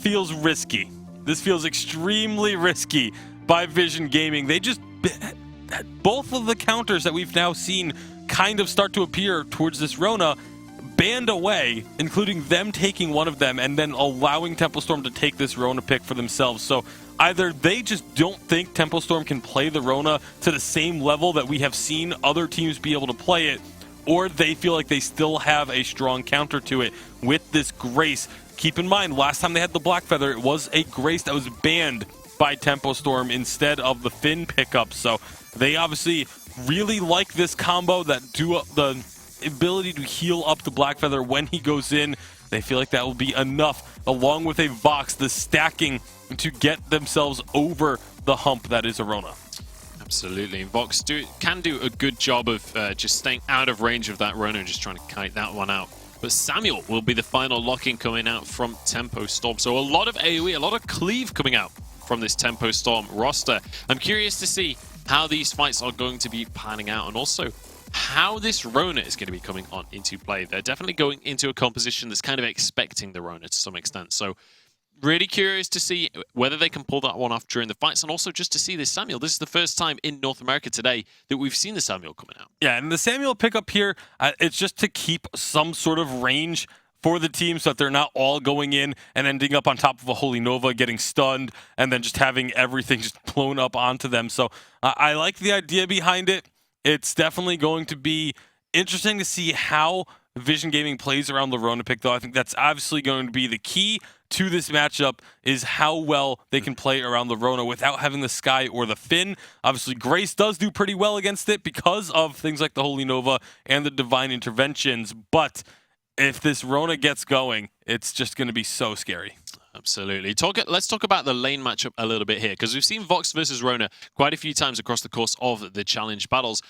feels risky. This feels extremely risky by Vision Gaming. They just, both of the counters that we've now seen kind of start to appear towards this Rona, banned away, including them taking one of them and then allowing Temple Storm to take this Rona pick for themselves. So either they just don't think Temple Storm can play the Rona to the same level that we have seen other teams be able to play it, or they feel like they still have a strong counter to it with this Grace. Keep in mind, last time they had the Black Feather, it was a Grace that was banned by Tempo Storm instead of the Finn pickup. So they obviously really like this combo, that the ability to heal up the Blackfeather when he goes in. They feel like that will be enough, along with a Vox, the stacking to get themselves over the hump that is Arona. Absolutely. Vox can do a good job of just staying out of range of that Rona and just trying to kite that one out. But Samuel will be the final lock-in coming out from Tempo Storm. So a lot of AoE, a lot of cleave coming out from this Tempo Storm roster. I'm curious to see how these fights are going to be panning out, and also how this Rona is going to be coming on into play. They're definitely going into a composition that's kind of expecting the Rona to some extent. So really curious to see whether they can pull that one off during the fights, and also just to see this Samuel. This is the first time in North America today that we've seen the Samuel coming out. Yeah, and the Samuel pickup here, it's just to keep some sort of range for the team so that they're not all going in and ending up on top of a Holy Nova, getting stunned, and then just having everything just blown up onto them. So I like the idea behind it. It's definitely going to be interesting to see how Vision Gaming plays around the Rona pick, though. I think that's obviously going to be the key to this matchup, is how well they can play around the Rona without having the Sky or the Finn. Obviously, Grace does do pretty well against it because of things like the Holy Nova and the Divine Interventions, but if this Rona gets going, it's just going to be so scary. Absolutely. Let's talk about the lane matchup a little bit here, because we've seen Vox versus Rona quite a few times across the course of the challenge battles.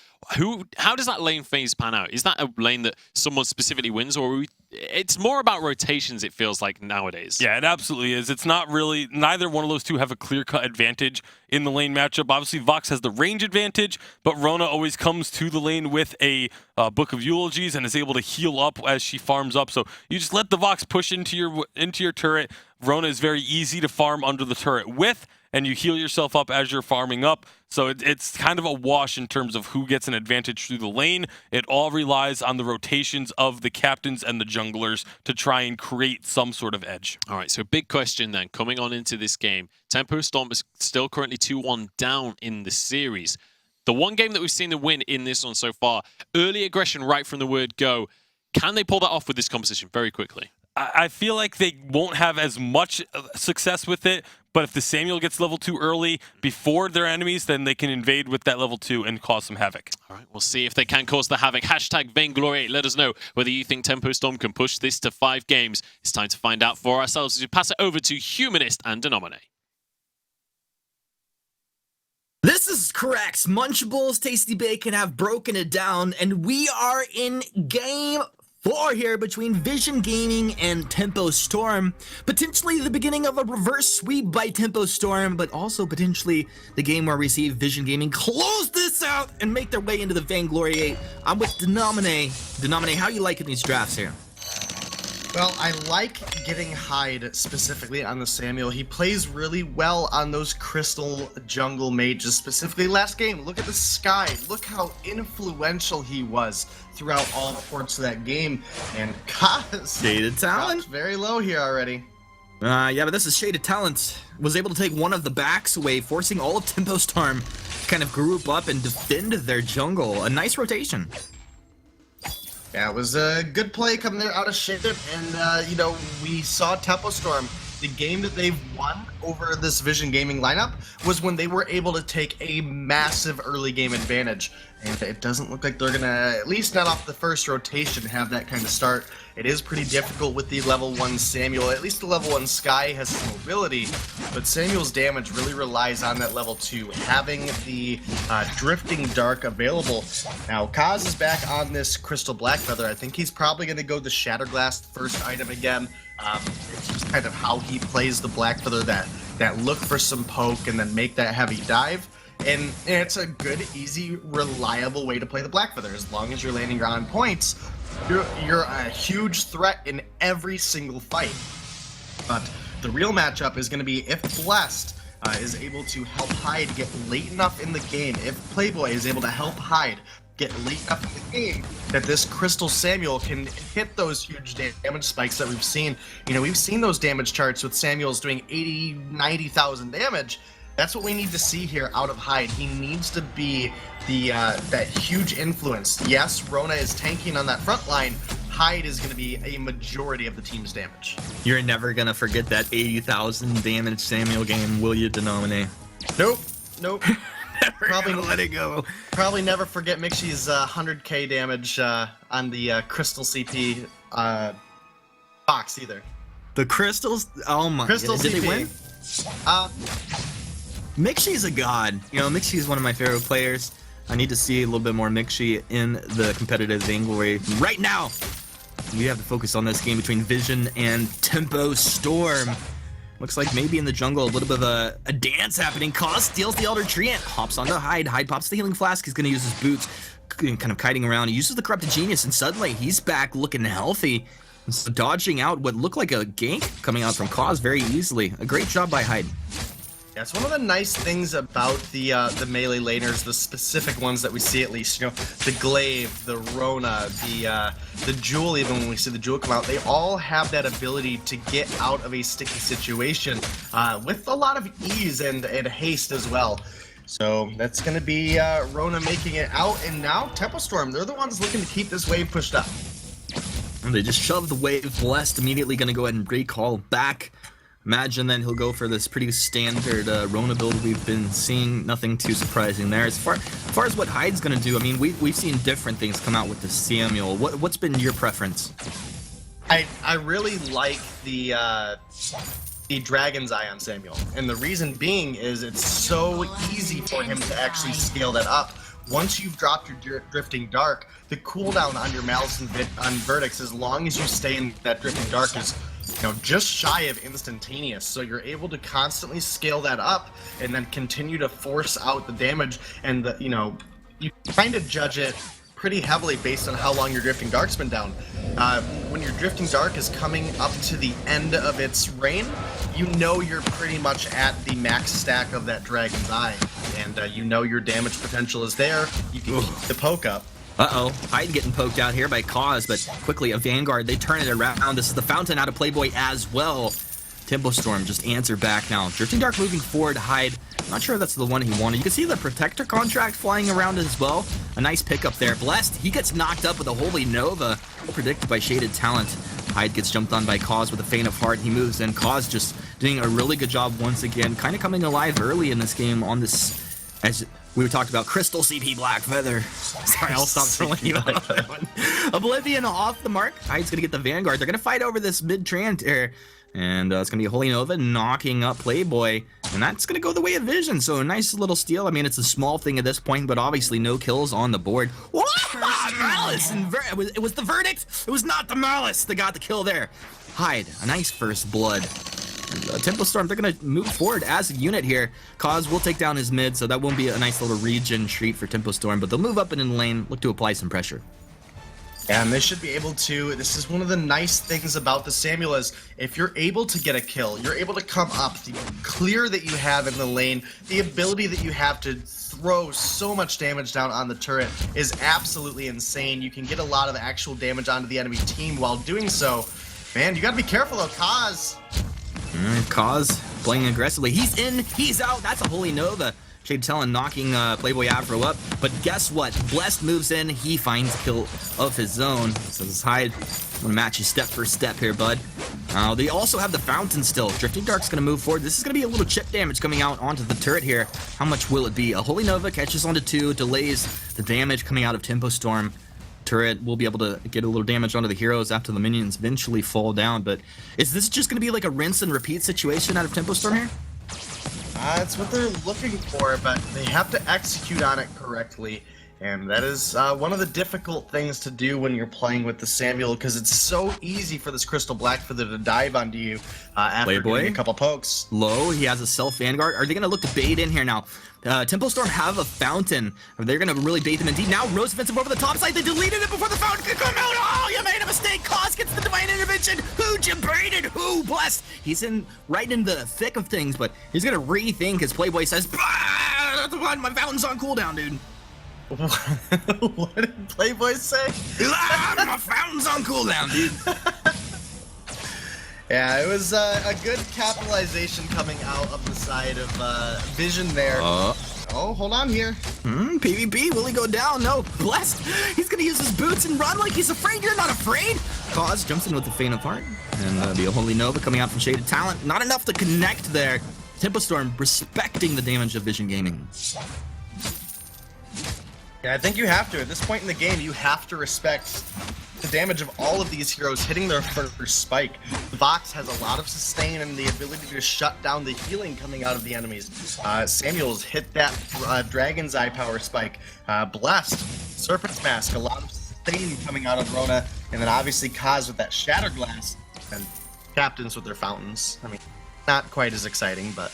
How does that lane phase pan out? Is that a lane that someone specifically wins, or it's more about rotations, it feels like nowadays? Yeah, it absolutely is. It's not really, neither one of those two have a clear-cut advantage in the lane matchup. Obviously, Vox has the range advantage, but Rona always comes to the lane with a Book of Eulogies and is able to heal up as she farms up. So you just let the Vox push into your turret. Rona is very easy to farm under the turret with, and you heal yourself up as you're farming up. So it's kind of a wash in terms of who gets an advantage through the lane. It all relies on the rotations of the captains and the junglers to try and create some sort of edge. All right, so big question then, coming on into this game. Tempo Storm is still currently 2-1 down in the series. The one game that we've seen them win in this one so far, early aggression right from the word go. Can they pull that off with this composition very quickly? I feel like they won't have as much success with it, but if the Samuel gets level 2 early before their enemies, then they can invade with that level 2 and cause some havoc. All right, we'll see if they can cause the havoc. Hashtag Vainglory8. Let us know whether you think Tempo Storm can push this to 5 games. It's time to find out for ourselves as we pass it over to Humanist and Denomine. This is correct. Munchables, Tasty Bacon have broken it down, and we are in game 4 here between Vision Gaming and Tempo Storm. Potentially the beginning of a reverse sweep by Tempo Storm, but also potentially the game where we see Vision Gaming close this out and make their way into the Vainglory8. I'm with Denomine. Denomine, how are you liking these drafts here? Well, I like getting Hyde specifically on the Samuel. He plays really well on those Crystal Jungle Mages, specifically last game. Look at the Sky. Look how influential he was throughout all parts of that game. And Kaz Shaded Talent. Very low here already. Yeah, but this is Shaded Talent. Was able to take one of the backs away, forcing all of Tempo Storm to kind of group up and defend their jungle. A nice rotation. Yeah, it was a good play coming there out of Shaded, and you know, we saw Tempo Storm. The game that they've won over this Vision Gaming lineup was when they were able to take a massive early game advantage, and it doesn't look like they're gonna, at least not off the first rotation, have that kind of start. It is pretty difficult with the level 1 Samuel. At least the level 1 Sky has some mobility, but Samuel's damage really relies on that level 2, having the Drifting Dark available. Now, Kaz is back on this Crystal Blackfeather. I think he's probably going to go the Shatterglass first item again. It's just kind of how he plays the Blackfeather, that look for some poke and then make that heavy dive. And it's a good, easy, reliable way to play the Blackfeather. As long as you're landing your on points, you're a huge threat in every single fight. But the real matchup is going to be if Blessed is able to help Hyde get late enough in the game, if Playboy is able to help Hyde get late enough in the game, that this Crystal Samuel can hit those huge damage spikes that we've seen. You know, we've seen those damage charts with Samuels doing 80, 90,000 damage. That's what we need to see here out of Hyde. He needs to be the that huge influence. Yes, Rona is tanking on that front line. Hyde is going to be a majority of the team's damage. You're never gonna forget that 80,000 damage Samuel game, will you, Denominate? Nope. Probably let it go. Probably never forget Mixi's 100k damage on the Crystal CP box either. The crystals, oh my Crystal goodness. Did they CP. win? Mixi's a god. You know, Mixi's one of my favorite players. I need to see a little bit more Mixi in the competitive Vainglory right now. We have to focus on this game between Vision and Tempo Storm. Looks like maybe in the jungle a little bit of a dance happening. Cause steals the Elder Treant, hops onto Hyde. Hyde pops the healing flask. He's going to use his boots, kind of kiting around. He uses the Corrupted Genius, and suddenly he's back looking healthy. So dodging out what looked like a gank coming out from Cause very easily. A great job by Hyde. Yeah, it's one of the nice things about the melee laners, the specific ones that we see at least. You know, the Glaive, the Rona, the Jewel. Even when we see the Jewel come out, they all have that ability to get out of a sticky situation with a lot of ease and haste as well. So that's going to be Rona making it out, and now Tempo Storm. They're the ones looking to keep this wave pushed up. And they just shove the wave. Blessed immediately going to go ahead and recall back. Imagine then he'll go for this pretty standard Rona build we've been seeing. Nothing too surprising there. As far as what Hyde's going to do, I mean, we've seen different things come out with the Samuel. What's been your preference? I really like the Dragon's Eye on Samuel, and the reason being is it's so easy for him to actually scale that up. Once you've dropped your Drifting Dark, the cooldown on your Malice and Verdicts, as long as you stay in that Drifting Dark, is just shy of instantaneous. So you're able to constantly scale that up and then continue to force out the damage. And you kind of judge it pretty heavily based on how long your Drifting Dark's been down. When your Drifting Dark is coming up to the end of its reign, you're pretty much at the max stack of that Dragon's Eye, and your damage potential is there. You can keep the poke up. Uh-oh, Hyde getting poked out here by Cause, but quickly a Vanguard, they turn it around. This is the Fountain out of Playboy as well. Tempo Storm just answer back now. Drifting Dark moving forward, Hyde. Not sure that's the one he wanted. You can see the Protector contract flying around as well. A nice pickup there. Blessed, he gets knocked up with a Holy Nova. Predicted by Shaded Talent. Hyde gets jumped on by Cause with a Faint of Heart. He moves in. Cause just doing a really good job once again. Kind of coming alive early in this game on this, as we talked about, Crystal CP Black Feather. Sorry, I'll stop throwing you off that one. Oblivion off the mark. Hyde's going to get the Vanguard. They're going to fight over this mid-Trant here. And it's going to be a Holy Nova knocking up Playboy. And that's going to go the way of Vision. So a nice little steal. I mean, it's a small thing at this point, but obviously no kills on the board. What? Malice! And it was the Verdict. It was not the Malice that got the kill there. Hyde, a nice first blood. Tempo Storm, they're going to move forward as a unit here. Cause will take down his mid, so that won't be a nice little regen treat for Tempo Storm, but they'll move up and in lane, look to apply some pressure. And they should be able to. This is one of the nice things about the Samuel is if you're able to get a kill, you're able to come up, the clear that you have in the lane, the ability that you have to throw so much damage down on the turret is absolutely insane. You can get a lot of actual damage onto the enemy team while doing so. Man, you gotta be careful though, Cause. Cause playing aggressively. He's in, he's out. That's a Holy Nova. Shade Talon knocking Playboy Afro up. But guess what? Blessed moves in. He finds a kill of his own. Says Hyde, I'm going to match you step for step here, bud. They also have the Fountain still. Drifting Dark's going to move forward. This is going to be a little chip damage coming out onto the turret here. How much will it be? A Holy Nova catches onto 2, delays the damage coming out of Tempo Storm. Turret will be able to get a little damage onto the heroes after the minions eventually fall down. But is this just going to be like a rinse and repeat situation out of Tempo Storm here? It's what they're looking for, but they have to execute on it correctly. And that is one of the difficult things to do when you're playing with the Samuel, because it's so easy for this Crystal Black Feather to dive onto you after getting a couple pokes. Low, he has a self Vanguard. Are they going to look to bait in here now? Tempo Storm have a Fountain. They're going to really bait them indeed. Now Rose offensive over the top side. They deleted it before the Fountain could come out. Oh, you made a mistake. Cause gets the Divine Intervention. Who you baited? Who? Blessed. He's right in the thick of things, but he's going to rethink as Playboy says, my Fountain's on cooldown, dude. What did Playboy say? My Fountain's on cooldown, dude. Yeah, it was a good capitalization coming out of the side of Vision there. Oh Oh, hold on here. PvP, will he go down? No, Blessed. He's gonna use his boots and run like he's afraid. You're not afraid. Cause jumps in with the Faint of Heart. And be a Holy Nova coming out from Shaded Talent. Not enough to connect there. Tempo Storm respecting the damage of Vision Gaming. Yeah, I think you have to. At this point in the game, you have to respect the damage of all of these heroes hitting their first spike. Vox has a lot of sustain and the ability to shut down the healing coming out of the enemies. Samuel's hit that Dragon's Eye power spike. Blessed, Serpent's Mask, a lot of sustain coming out of Rona. And then obviously Kaz with that Shatter Glass. And Captains with their fountains. I mean, not quite as exciting, but...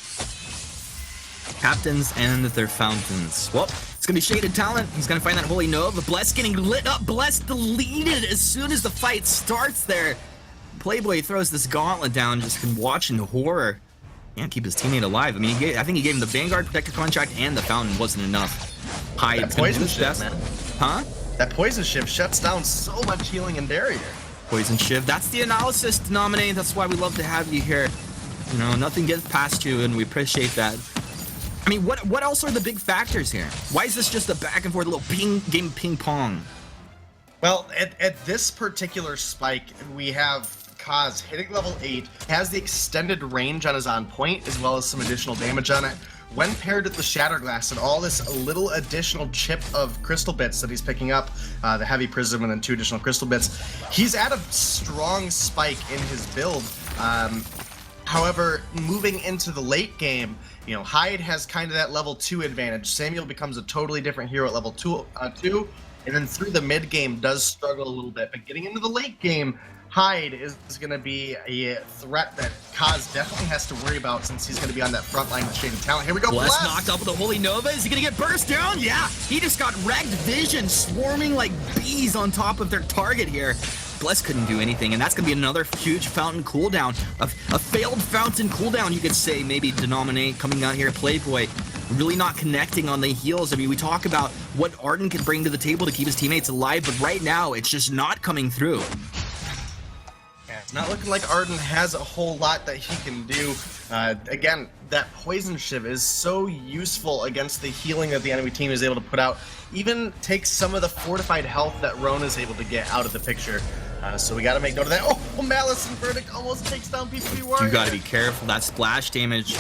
Captains and their fountains. Well, it's gonna be Shaded Talent. He's gonna find that Holy Nova. Blessed getting lit up. Blessed deleted as soon as the fight starts there. Playboy throws this gauntlet down, just can watch in horror. Can't keep his teammate alive. I mean, I think he gave him the Vanguard Protector contract and the fountain wasn't enough. That poison shift, man. Huh? That poison shift shuts down so much healing and barrier. Poison Shiv. That's the analysis to nominate. That's why we love to have you here. You know, nothing gets past you, and we appreciate that. I mean, what else are the big factors here? Why is this just a back and forth little game ping pong? Well, at this particular spike, we have Kaz hitting level 8, has the extended range on his on point, as well as some additional damage on it. When paired with the Shatter Glass and all this little additional chip of crystal bits that he's picking up, the heavy prism and then 2 additional crystal bits, he's at a strong spike in his build. However, moving into the late game, you know, Hyde has kind of that level 2 advantage. Samuel becomes a totally different hero at level 2, and then through the mid game does struggle a little bit. But getting into the late game, Hyde is going to be a threat that Kaz definitely has to worry about since he's going to be on that front line with Shaded Talent. Here we go, Bless knocked up with the Holy Nova. Is he going to get burst down? Yeah, he just got wrecked. Vision swarming like bees on top of their target here. Bless couldn't do anything, and that's going to be another huge fountain cooldown. A failed fountain cooldown, you could say, maybe denominate coming out here. Playboy really not connecting on the heals. I mean, we talk about what Arden can bring to the table to keep his teammates alive, but right now, it's just not coming through. Yeah, it's not looking like Arden has a whole lot that he can do. Again, that Poison Shiv is so useful against the healing that the enemy team is able to put out. Even takes some of the fortified health that Rona is able to get out of the picture. So we got to make note of that. Oh, Malice and Verdict almost takes down PvP Warrior. You got to be careful. That splash damage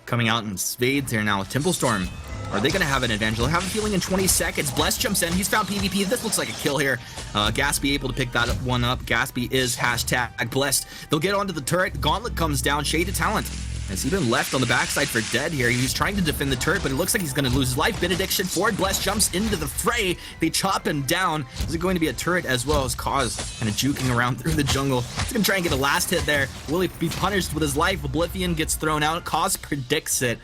coming out in spades here now with Tempo Storm. Are they going to have an advantage? They'll have a healing in 20 seconds. Bless jumps in. He's found PvP. This looks like a kill here. Gatsby able to pick that one up. Gatsby is #blessed. They'll get onto the turret. Gauntlet comes down. Shaded Talent. Has he been left on the backside for dead here? He's trying to defend the turret, but it looks like he's going to lose his life. Benediction forward. Bless jumps into the fray. They chop him down. Is it going to be a turret as well as Kaz kind of juking around through the jungle? He's going to try and get a last hit there. Will he be punished with his life? Oblivion gets thrown out. Kaz predicts it.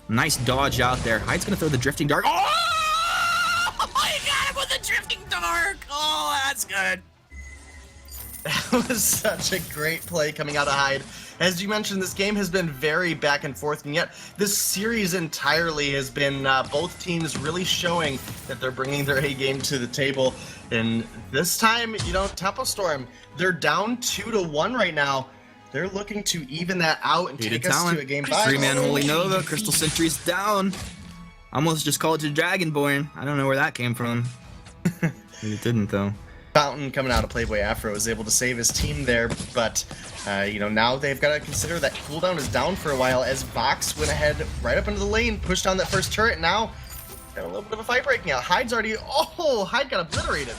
Nice dodge out there. Hyde's going to throw the Drifting Dark. Oh! He got him with the Drifting Dark. Oh, that's good. That was such a great play coming out of Hyde. As you mentioned, this game has been very back and forth, and yet this series entirely has been both teams really showing that they're bringing their A game to the table. And this time, you know, Tempo Storm, they're down 2-1 right now. They're looking to even that out and take us to a game 5. 3-man Holy Nova, Crystal Sentry's down. Almost just called it Dragonborn. I don't know where that came from. It didn't, though. Fountain coming out of Playboy Afro is able to save his team there, but you know, now they've got to consider that cooldown is down for a while as Vox went ahead right up into the lane, pushed down that first turret. Now got a little bit of a fight breaking out. Hyde's already, Hyde got obliterated.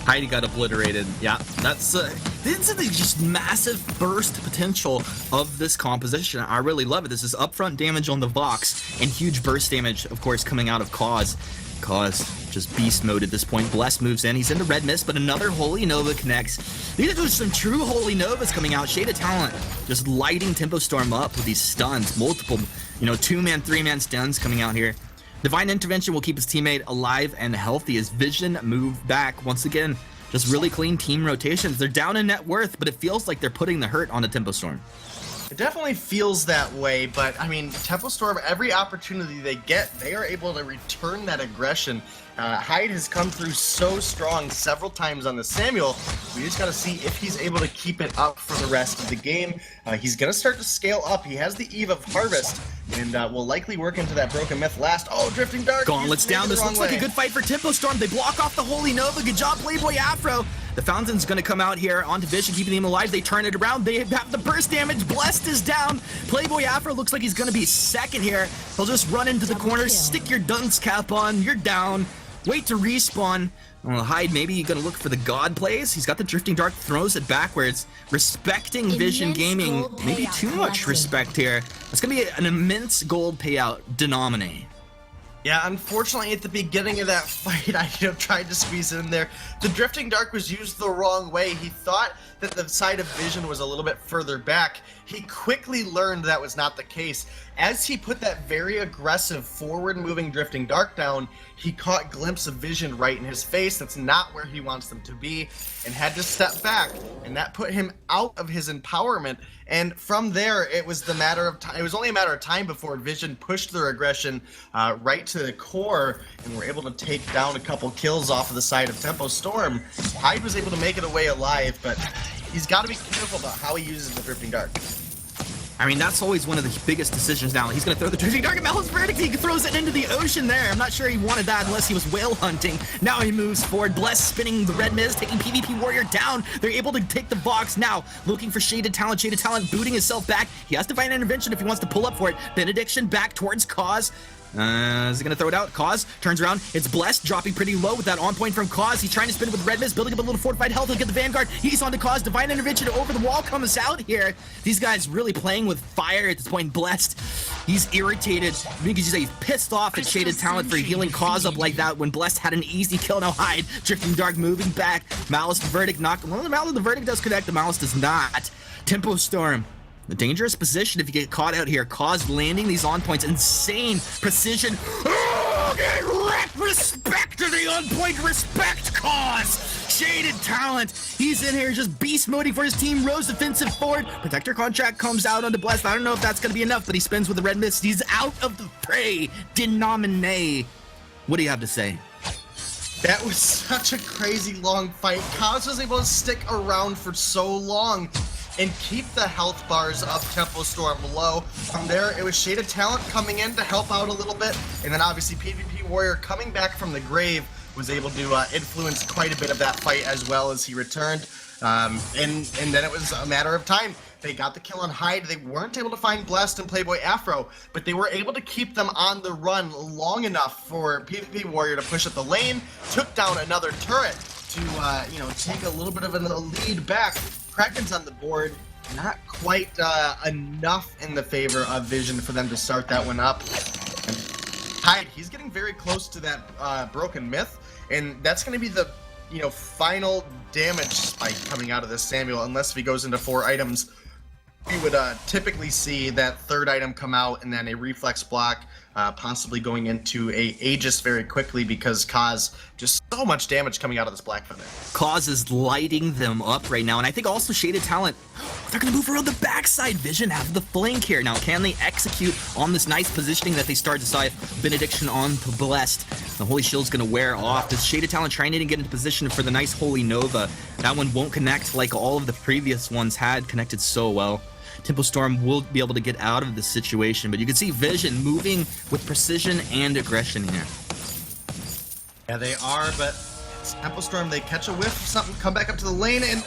Hyde got obliterated. Yeah, that's this is the just massive burst potential of this composition. I really love it. This is upfront damage on the Vox and huge burst damage, of course, coming out of Kaz. Kaz just beast mode at this point. Bless moves in. He's into Red Mist, but another Holy Nova connects. These are just some true Holy Novas coming out. Shaded Talent just lighting Tempo Storm up with these stuns. Multiple, you know, 2-man, 3-man stuns coming out here. Divine Intervention will keep his teammate alive and healthy as Vision move back. Once again, just really clean team rotations. They're down in net worth, but it feels like they're putting the hurt on a Tempo Storm. It definitely feels that way, but I mean, Tempo Storm, every opportunity they get, they are able to return that aggression. Hyde has come through so strong several times on the Samuel. We just got to see if he's able to keep it up for the rest of the game. He's going to start to scale up. He has the Eve of Harvest, and will likely work into that Broken Myth last. Oh, Drifting Dark! Gauntlets down. This looks like a good fight for Tempo Storm. They block off the Holy Nova. Good job, Playboy Afro. The Fountain's gonna come out here onto Vision, keeping him alive. They turn it around. They have the burst damage. Blessed is down. Playboy Afro looks like he's gonna be second here. He'll just run into the corner, stick your dunce cap on. You're down. Wait to respawn. Well, Hyde, maybe you're gonna look for the God plays. He's got the Drifting Dark, throws it backwards. Respecting Vision Gaming. Maybe too much respect here. It's gonna be an immense gold payout. Denominate. Yeah, unfortunately, at the beginning of that fight, I tried to squeeze it in there. The Drifting Dark was used the wrong way. He thought that the side of Vision was a little bit further back. He quickly learned that was not the case. As he put that very aggressive forward-moving Drifting Dark down, he caught a glimpse of Vision right in his face. That's not where he wants them to be, and had to step back, and that put him out of his empowerment. And from there, it was the matter of time. It was only a matter of time before Vision pushed their aggression right to the core, and were able to take down a couple kills off of the side of Tempo Storm. Hyde was able to make it away alive, but he's got to be careful about how he uses the Drifting Dark. I mean, that's always one of the biggest decisions now. He's going to throw the Drifting Dark at Malice Verdict. He throws it into the ocean there. I'm not sure he wanted that unless he was whale hunting. Now he moves forward. Bless spinning the Red Miz, taking PvP Warrior down. They're able to take the Vox now. Looking for Shaded Talent. Shaded Talent booting himself back. He has Divine Intervention if he wants to pull up for it. Benediction back towards Cause. Is he gonna throw it out? Cause turns around. It's Blessed, dropping pretty low with that on point from Cause. He's trying to spin with Red Mist, building up a little fortified health. He'll get the Vanguard. He's on to Cause. Divine Intervention over the wall comes out here. These guys really playing with fire at this point. Blessed, he's irritated. You can say he's pissed off at Shaded Talent for healing Cause up like that when Blessed had an easy kill. Now Hyde, Drifting Dark moving back. Malice the Verdict knocked. Well, the Verdict does connect. The Malice does not. Tempo Storm. The dangerous position if you get caught out here. Cause landing these on points. Insane precision. Oh, get wrecked. Respect to the on point. Respect Cause. Shaded Talent. He's in here just beast moding for his team. Rose defensive forward. Protector contract comes out onto Blessed. I don't know if that's going to be enough, but he spins with the Red Mist. He's out of the fray. Denominate. What do you have to say? That was such a crazy long fight. Cause was able to stick around for so long and keep the health bars of Tempo Storm low. From there, it was Shaded Talent coming in to help out a little bit, and then obviously PvP Warrior coming back from the grave was able to influence quite a bit of that fight as well as he returned. And then it was a matter of time. They got the kill on Hyde. They weren't able to find Blessed and Playboy Afro, but they were able to keep them on the run long enough for PvP Warrior to push up the lane, took down another turret to take a little bit of a lead back. Kraken's on the board, not quite enough in the favor of Vision for them to start that one up. And Hyde, he's getting very close to that Broken Myth, and that's going to be the final damage spike coming out of this Samuel, unless if he goes into 4 items. We would typically see that 3rd item come out and then a reflex block, possibly going into a Aegis very quickly because Cause just so much damage coming out of this Black Feather. Cause is lighting them up right now, and I think also Shaded Talent, they're going to move around the backside. Vision have the flank here. Now, can they execute on this nice positioning that they start to side? Benediction on to Blessed. The Holy Shield's going to wear off. Does Shaded Talent trying to get into position for the nice Holy Nova? That one won't connect like all of the previous ones had connected so well. Tempo Storm will be able to get out of this situation, but you can see Vision moving with precision and aggression here. Yeah, they are, but it's Tempo Storm. They catch a whiff of something, come back up to the lane, and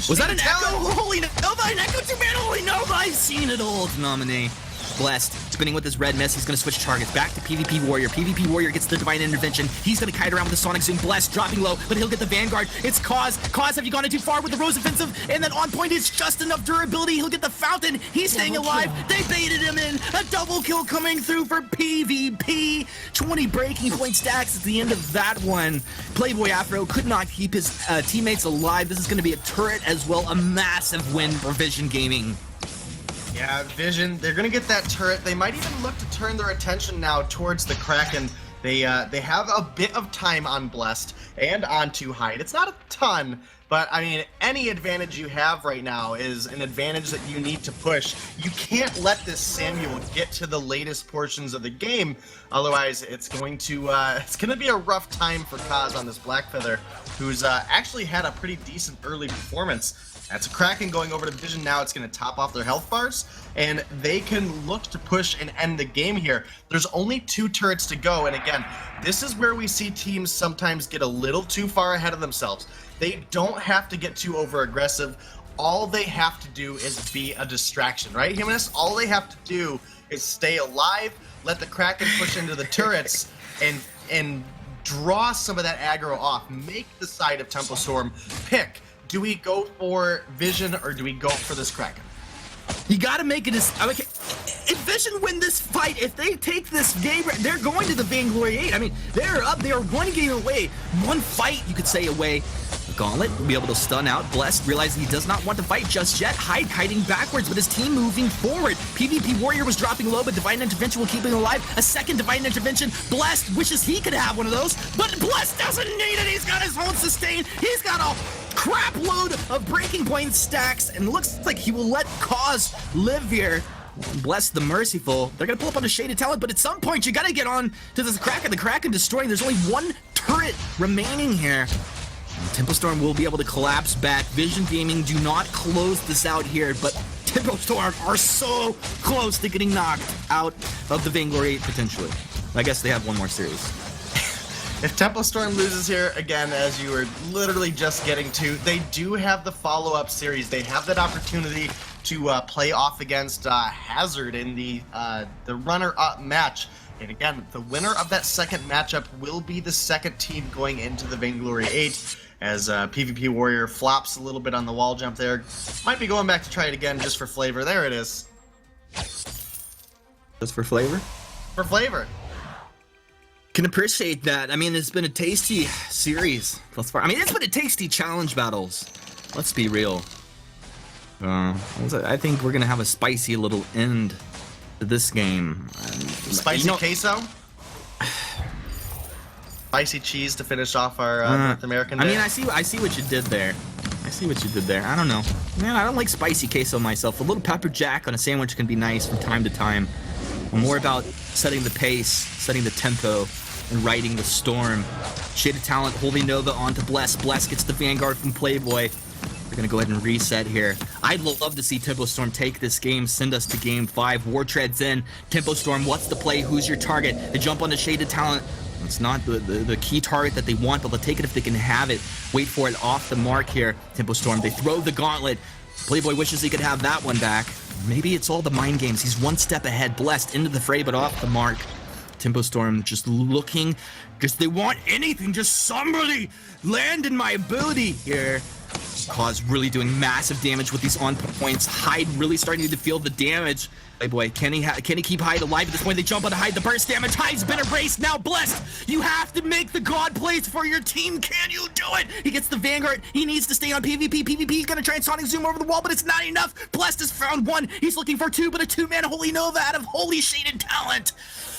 was that an Echo? Holy Nova, an Echo 2-man Holy Nova! I've seen it all. Nominee. Blessed, spinning with his Red Mist. He's going to switch targets back to PvP Warrior. PvP Warrior gets the Divine Intervention. He's going to kite around with the Sonic Zoom. Blessed, dropping low, but he'll get the Vanguard. It's Cause. Cause, have you gone too far with the Rose Offensive? And then on point is just enough durability. He'll get the Fountain. He's staying alive. They baited him in. A double kill coming through for PvP. 20 breaking point stacks at the end of that one. Playboy Afro could not keep his teammates alive. This is going to be a turret as well. A massive win for Vision Gaming. Yeah, Vision, they're going to get that turret. They might even look to turn their attention now towards the Kraken. They have a bit of time on Blessed and on 2 Hyde. It's not a ton, but I mean, any advantage you have right now is an advantage that you need to push. You can't let this Samuel get to the latest portions of the game, otherwise it's going to be a rough time for Cause on this Black Feather, who's actually had a pretty decent early performance. That's a Kraken going over to Vision now. It's going to top off their health bars, and they can look to push and end the game here. There's only 2 turrets to go, and again, this is where we see teams sometimes get a little too far ahead of themselves. They don't have to get too over-aggressive. All they have to do is be a distraction, right, Humanist? All they have to do is stay alive, let the Kraken push into the turrets, and draw some of that aggro off. Make the side of Tempo Storm pick. Do we go for Vision or do we go for this Kraken? You got to make it if Vision win this fight, if they take this game, they're going to the Vainglory8. I mean, they're up. They are one game away, one fight, you could say, away. Gauntlet will be able to stun out. Blessed, realizing he does not want to fight just yet. Hyde hiding backwards, but his team moving forward. PvP Warrior was dropping low, but Divine Intervention will keep him alive. A second Divine Intervention. Blessed wishes he could have one of those, but Blessed doesn't need it. He's got his own sustain. He's got a crap load of breaking point stacks, and looks like he will let Cause live here. Bless the Merciful. They're gonna pull up on a Shaded Talent, but at some point you gotta get on to this Kraken. The Kraken destroying. There's only 1 turret remaining here. Tempo Storm will be able to collapse back. Vision Gaming do not close this out here, but Tempo Storm are so close to getting knocked out of the Vainglory potentially. I guess they have one more series. If Tempo Storm loses here, again, as you were literally just getting to, they do have the follow-up series. They have that opportunity to play off against Hazard in the runner-up match. And again, the winner of that second matchup will be the second team going into the Vainglory8. As PvP Warrior flops a little bit on the wall jump there. Might be going back to try it again just for flavor. There it is. Just for flavor? For flavor. Can appreciate that. I mean, it's been a tasty series thus far. I mean, it's been a tasty challenge battles. Let's be real. I think we're going to have a spicy little end to this game. Spicy queso? Spicy cheese to finish off our North American day. I mean, I see what you did there. I see what you did there. I don't know. Man, I don't like spicy queso myself. A little pepper jack on a sandwich can be nice from time to time. I'm more about setting the pace, setting the tempo, and riding the storm. Shaded Talent holding Nova onto Bless. Bless gets the Vanguard from Playboy. We're gonna go ahead and reset here. I'd love to see Tempo Storm take this game, send us to game 5. War Treads in. Tempo Storm, what's the play? Who's your target? They jump on the Shaded Talent. It's not the key target that they want, but they'll take it if they can have it. Wait for it off the mark here. Tempo Storm, they throw the gauntlet. Playboy wishes he could have that one back. Maybe it's all the mind games. He's one step ahead. Blessed into the fray, but off the mark. Tempo Storm just looking, just they want anything, just somebody land in my booty here. Cause really doing massive damage with these on points. Hyde really starting to feel the damage. Playboy, can he keep Hyde alive at this point? They jump on to Hyde, the burst damage. Hyde's been erased, now Blessed. You have to make the god plays for your team. Can you do it? He gets the Vanguard. He needs to stay on PvP. PvP's gonna try and Sonic Zoom over the wall, but it's not enough. Blessed has found 1. He's looking for 2, but a 2-man Holy Nova out of Holy Shaded Talent.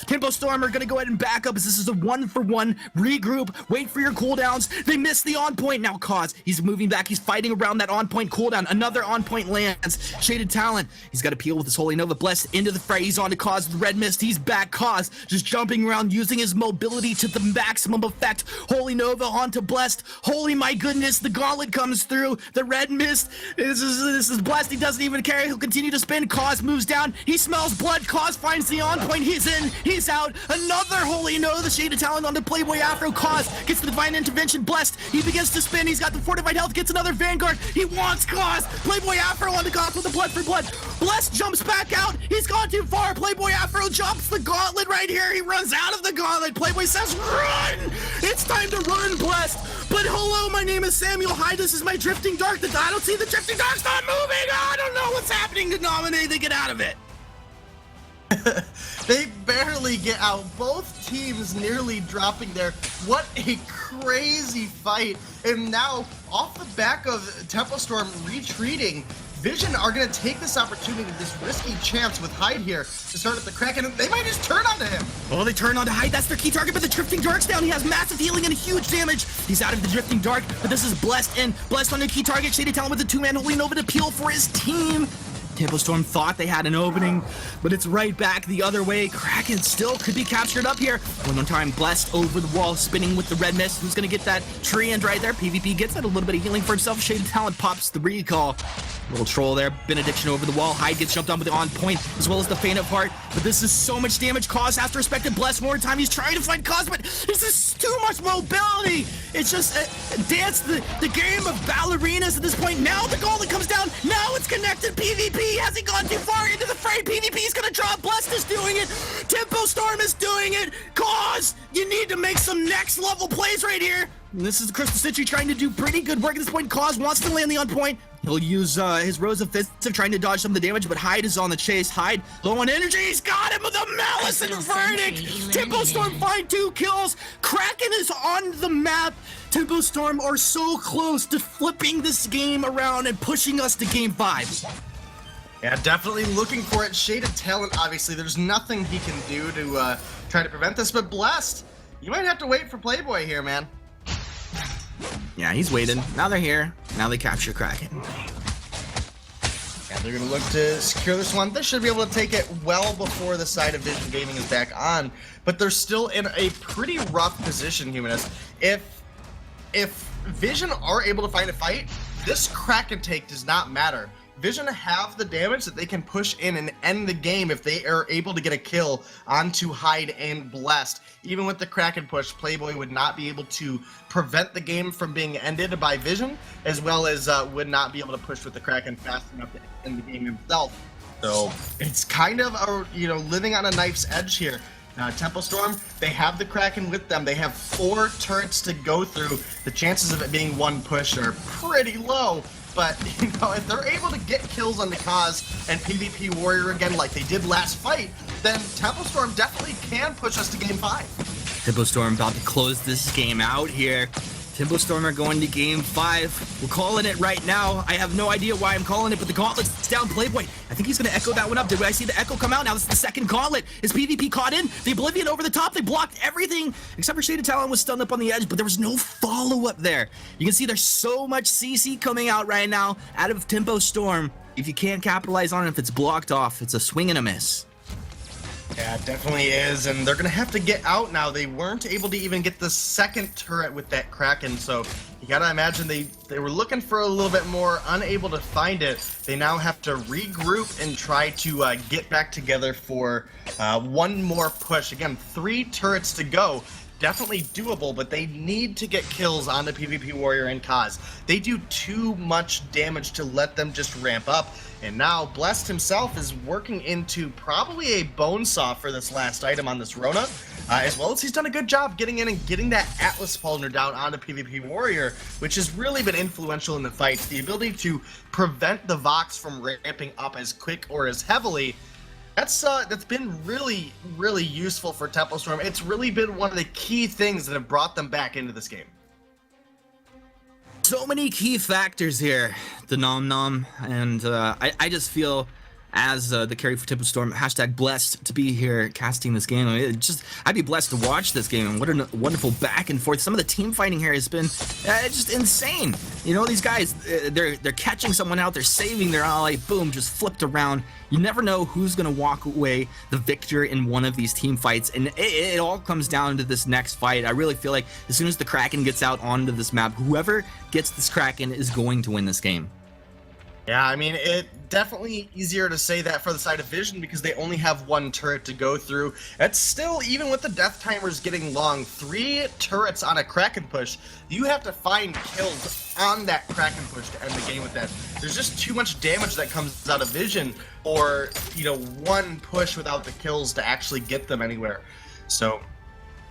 Tempo Storm are gonna go ahead and back up as this is a 1-for-1. Regroup, wait for your cooldowns. They miss the on point. Now Cause, he's moving back, he's fighting around that on point cooldown. Another on point lands. Shaded Talent, he's got to peel with his Holy Nova. Blessed into the fray, he's on to Cause with Red Mist. He's back. Cause just jumping around, using his mobility to the maximum effect. Holy Nova onto Blessed. Holy my goodness, the gauntlet comes through. The Red Mist, this is Blessed. He doesn't even care. He'll continue to spin. Cause moves down. He smells blood. Cause finds the on point. He's in. He's out. Another Holy Nova. The Shaded Talent onto Playboy Afro. Cause gets the Divine Intervention. Blessed. He begins to spin. He's got the fortified health. Gets another Vanguard. He wants Cause. Playboy Afro onto Cause with the blood for blood. Blessed jumps back out. He's gone too far. Playboy Afro jumps the gauntlet right here. He runs out of the gauntlet. Playboy says, run! It's time to run, Blessed. But hello, my name is Samuel. Hi, this is my Drifting Dark. I don't see the Drifting Dark's not moving. I don't know what's happening to nominate. They get out of it. They barely get out. Both teams nearly dropping there. What a crazy fight. And now, off the back of Tempo Storm retreating, Vision are going to take this opportunity, this risky chance with Hyde here to start up the Kraken, and they might just turn onto him. Oh, they turn onto Hyde. That's their key target, but the Drifting Dark's down. He has massive healing and huge damage. He's out of the Drifting Dark, but this is Blessed in. Blessed on their key target. Shaded Talent with the 2-man Holy Nova to peel for his team. Tempo Storm thought they had an opening, but it's right back the other way. Kraken still could be captured up here. One time, Blessed over the wall, spinning with the red mist. Who's going to get that tree end right there? PvP gets that, a little bit of healing for himself. Shaded Talent pops the recall. Little troll there. Benediction over the wall. Hyde gets jumped on with the on point, as well as the Faint of Heart. But this is so much damage. Cause has to respect it. Blessed more time. He's trying to find Cause, but this is too much mobility. It's just dance the game of ballerinas at this point. Now the gauntlet comes down. Now it's connected. PvP has he gone too far into the fray? PvP is gonna drop. Blessed is doing it. Tempo Storm is doing it. Cause, you need to make some next level plays right here. And this is the Crystal Sentry trying to do pretty good work at this point. Cause wants to land the on point. He'll use his Rose of Fists trying to dodge some of the damage, but Hyde is on the chase. Hyde low on energy. He's got him with a Malice and Verdict. Tempo Storm find 2 kills. Kraken is on the map. Tempo Storm are so close to flipping this game around and pushing us to game 5. Yeah, definitely looking for it. Shaded Talent, obviously, there's nothing he can do to try to prevent this, but Blessed, you might have to wait for Playboy here, man. Yeah, he's waiting. Now they're here. Now they capture Kraken. Yeah, they're going to look to secure this one. They should be able to take it well before the side of Vision Gaming is back on, but they're still in a pretty rough position, Humanist. If Vision are able to find a fight, this Kraken take does not matter. Vision have the damage that they can push in and end the game if they are able to get a kill onto Hyde and Blessed. Even with the Kraken push, Playboy would not be able to prevent the game from being ended by Vision, as well as would not be able to push with the Kraken fast enough to end the game himself. So it's kind of living on a knife's edge here. Tempo Storm, they have the Kraken with them. They have 4 turrets to go through. The chances of it being one push are pretty low. But, if they're able to get kills on the Cause and PvP Warrior again like they did last fight, then Tempo Storm definitely can push us to game 5. Tempo Storm about to close this game out here. Tempo Storm are going to game 5. We're calling it right now. I have no idea why I'm calling it, but the gauntlet's down. Playboy, I think he's going to echo that one up. Did I see the echo come out? Now this is the second gauntlet. Is PvP caught in? The Oblivion over the top. They blocked everything except for Shaded Talent was stunned up on the edge, but there was no follow-up there. You can see there's so much CC coming out right now out of Tempo Storm. If you can't capitalize on it, if it's blocked off, it's a swing and a miss. Yeah, it definitely is, and they're going to have to get out now. They weren't able to even get the second turret with that Kraken, so you got to imagine they were looking for a little bit more, unable to find it. They now have to regroup and try to get back together for one more push. Again, 3 turrets to go. Definitely doable, but they need to get kills on the PvP Warrior and Kaz. They do too much damage to let them just ramp up. And now Blessed himself is working into probably a Bonesaw for this last item on this Rona, as well as he's done a good job getting in and getting that Atlas Spawner down onto PvP Warrior, which has really been influential in the fights. The ability to prevent the Vox from ramping up as quick or as heavily, that's been really, really useful for Tempo Storm. It's really been one of the key things that have brought them back into this game. So many key factors here, the Nom Nom, and I just feel as the carry for Tempo Storm, #blessed to be here casting this game. I mean, I'd be blessed to watch this game, and what a wonderful back and forth. Some of the team fighting here has been just insane. These guys, they're catching someone out, they're saving their ally, boom, just flipped around. You never know who's going to walk away the victor in one of these team fights, and it all comes down to this next fight. I really feel like as soon as the Kraken gets out onto this map, whoever gets this Kraken is going to win this game. Yeah, I mean, it definitely easier to say that for the side of Vision because they only have 1 turret to go through. It's still, even with the death timers getting long, 3 turrets on a Kraken push, you have to find kills on that Kraken push to end the game with that. There's just too much damage that comes out of Vision, or, 1 push without the kills to actually get them anywhere. So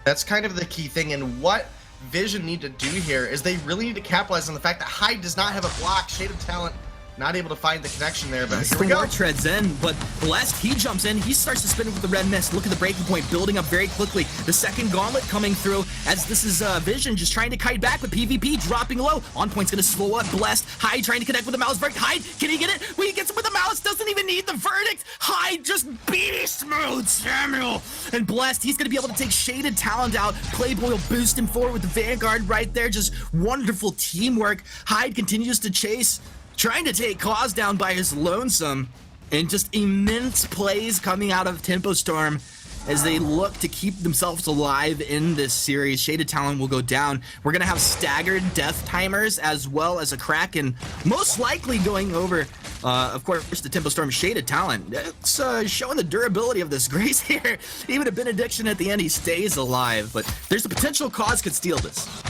that's kind of the key thing, and what Vision need to do here is they really need to capitalize on the fact that Hyde does not have a block. Shaded Talent not able to find the connection there, but here we go. Treads in, but Blessed, he jumps in, he starts to spin with the red mist. Look at the breaking point building up very quickly. The second gauntlet coming through as this is Vision just trying to kite back with PvP dropping low. On point's gonna slow up Blessed. Hyde trying to connect with the Malice Verdict. Hyde, can he get it? When he gets it with the Malice, doesn't even need the Verdict. Hyde just beast mode Samuel. And Blessed, he's gonna be able to take Shaded Talent out. Playboy will boost him forward with the Vanguard right there. Just wonderful teamwork. Hyde continues to chase, trying to take Cause down by his lonesome. and just immense plays coming out of Tempo Storm as they look to keep themselves alive in this series. Shaded Talon will go down. We're going to have staggered death timers as well as a Kraken, most likely going over, of course, the Tempo Storm Shaded Talon. It's showing the durability of this Grace here. Even a benediction at the end, he stays alive, but there's a potential Cause could steal this.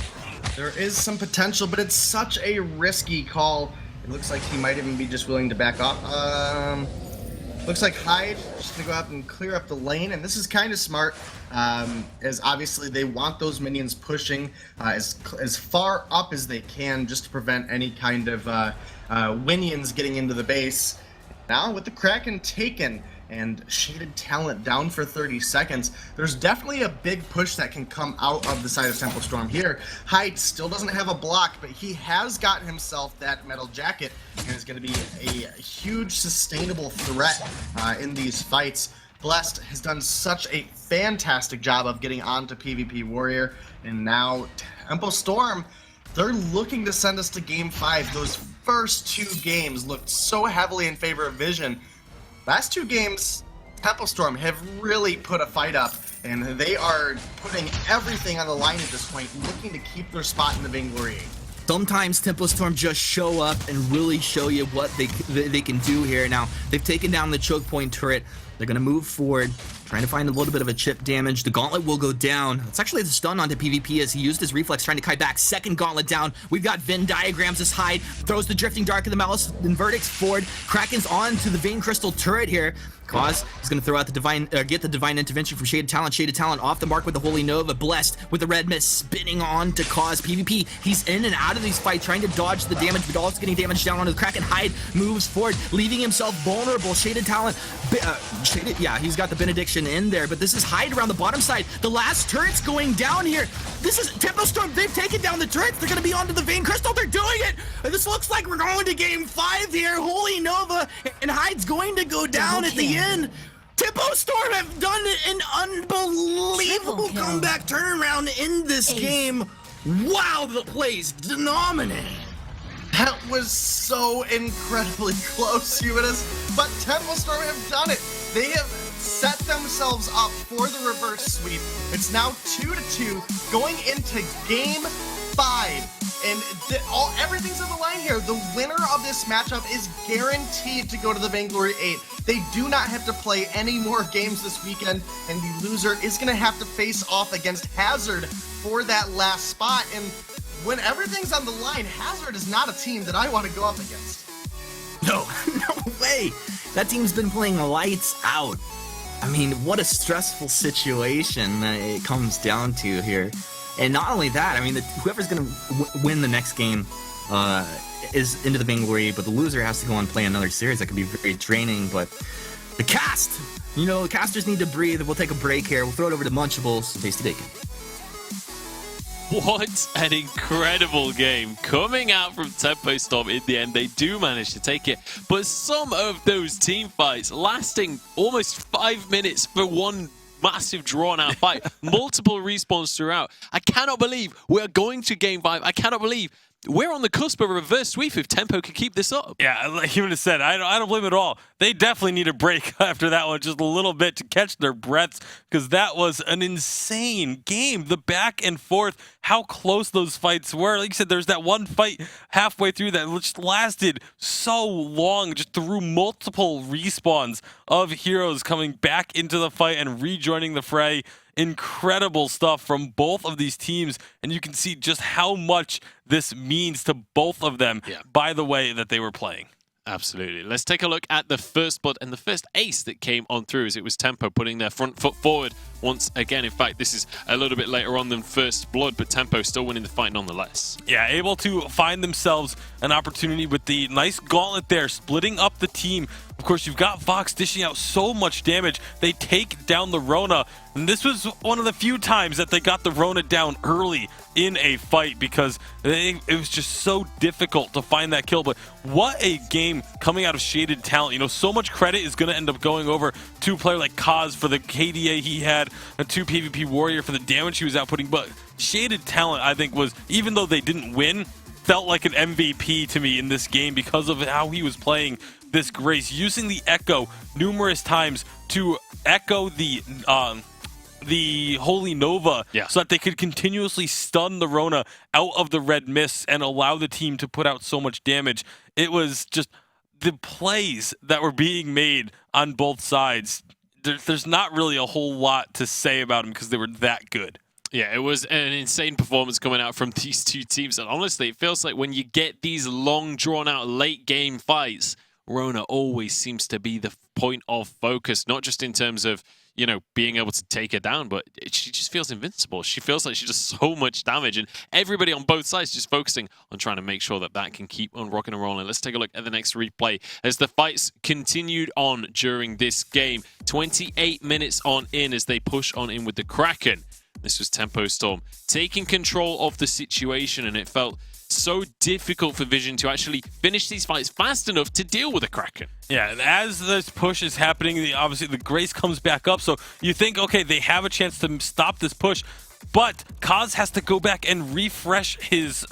There is some potential, but it's such a risky call. It looks like he might even be just willing to back off. Looks like Hyde just gonna go out and clear up the lane, and this is kind of smart, as obviously they want those minions pushing as far up as they can just to prevent any kind of Winions getting into the base. Now with the Kraken taken and Shaded Talent down for 30 seconds, there's definitely a big push that can come out of the side of Tempo Storm here. Hyde still doesn't have a block, but he has got himself that metal jacket and is going to be a huge sustainable threat in these fights. Blessed has done such a fantastic job of getting onto PvP Warrior, and now Tempo Storm, they're looking to send us to Game 5. Those first two games looked so heavily in favor of Vision. Last two games, Tempo Storm have really put a fight up, and they are putting everything on the line at this point, looking to keep their spot in the Vainglory 8. Sometimes Tempo Storm just show up and really show you what they can do here. Now, they've taken down the choke point turret. They're going to move forward, trying to find a little bit of a chip damage. The gauntlet will go down. It's actually the stun onto PvP as he used his reflex trying to kite back. Second gauntlet down. We've got Venn diagrams as Hyde throws the Drifting Dark of the Malice and Verdict's forward. Kraken's on to the Vein Crystal turret here. Cause is going to throw out the divine, get the divine intervention from Shaded Talent. Shaded Talent off the mark with the Holy Nova. Blessed with the red mist spinning on to Cause PvP. He's in and out of these fights, trying to dodge the damage, but also getting damage down onto the Kraken. Hyde moves forward, leaving himself vulnerable. Shaded Talent, yeah, he's got the benediction in there, but this is Hyde around the bottom side. The last turret's going down here. This is Tempo Storm. They've taken down the turrets. They're going to be onto the Vein Crystal. They're doing it. This looks like we're going to Game 5 here. Holy Nova, and Hyde's going to go down at the end. Tempo Storm have done an unbelievable comeback turnaround in this game. Wow, the plays dominating. That was so incredibly close, Humanist, but Tempo Storm have done it. They have set themselves up for the reverse sweep. It's now 2-2 going into Game 5. And everything's on the line here. The winner of this matchup is guaranteed to go to the Vainglory 8. They do not have to play any more games this weekend, and the loser is going to have to face off against Hazard for that last spot. And when everything's on the line, Hazard is not a team that I want to go up against. No way. That team's been playing lights out. I mean, what a stressful situation it comes down to here. And not only that, I mean, whoever's going to win the next game is into the Vainglory, but the loser has to go and play another series that could be very draining. But the cast, the casters need to breathe. We'll take a break here. We'll throw it over to Munchables. Tasty Bacon. What an incredible game coming out from Tempo Storm. In the end, they do manage to take it, but some of those team fights lasting almost 5 minutes for one massive drawn-out fight, multiple respawns throughout. I cannot believe we're going to Game 5. I cannot believe we're on the cusp of a reverse sweep if Tempo can keep this up. Yeah, like you just said, I don't blame it at all. They definitely need a break after that one, just a little bit to catch their breaths, because that was an insane game. The back and forth, how close those fights were. Like you said, there's that one fight halfway through that just lasted so long, just through multiple respawns of heroes coming back into the fight and rejoining the fray. Incredible stuff from both of these teams, and you can see just how much this means to both of them by the way that they were playing. Absolutely. Let's take a look at the first blood and the first ace that came on through, as it was Tempo putting their front foot forward once again. In fact, this is a little bit later on than first blood, but Tempo still winning the fight nonetheless. Yeah, able to find themselves an opportunity with the nice gauntlet there, splitting up the team. Of course, you've got Vox dishing out so much damage. They take down the Rona, and this was one of the few times that they got the Rona down early in a fight, because it was just so difficult to find that kill. But what a game coming out of Shaded Talent. So much credit is going to end up going over to a player like Kaz for the KDA he had, and to PvP Warrior for the damage he was outputting. But Shaded Talent, I think, was, even though they didn't win, felt like an MVP to me in this game because of how he was playing this Grace, using the Echo numerous times to echo the Holy Nova, so that they could continuously stun the Rona out of the red mists and allow the team to put out so much damage. It was just the plays that were being made on both sides. There's not really a whole lot to say about them because they were that good. Yeah, it was an insane performance coming out from these two teams. And honestly, it feels like when you get these long, drawn-out late-game fights, Rona always seems to be the point of focus, not just in terms of, you know, being able to take her down, but she just feels invincible. She feels like she does so much damage, and everybody on both sides just focusing on trying to make sure that that can keep on rocking and rolling. Let's take a look at the next replay as the fights continued on during this game. 28 minutes on in as they push on in with the Kraken. This was Tempo Storm taking control of the situation, and it felt so difficult for Vision to actually finish these fights fast enough to deal with the Kraken. Yeah, and as this push is happening, obviously the Grace comes back up, so you think, okay, they have a chance to stop this push, but Kaz has to go back and refresh his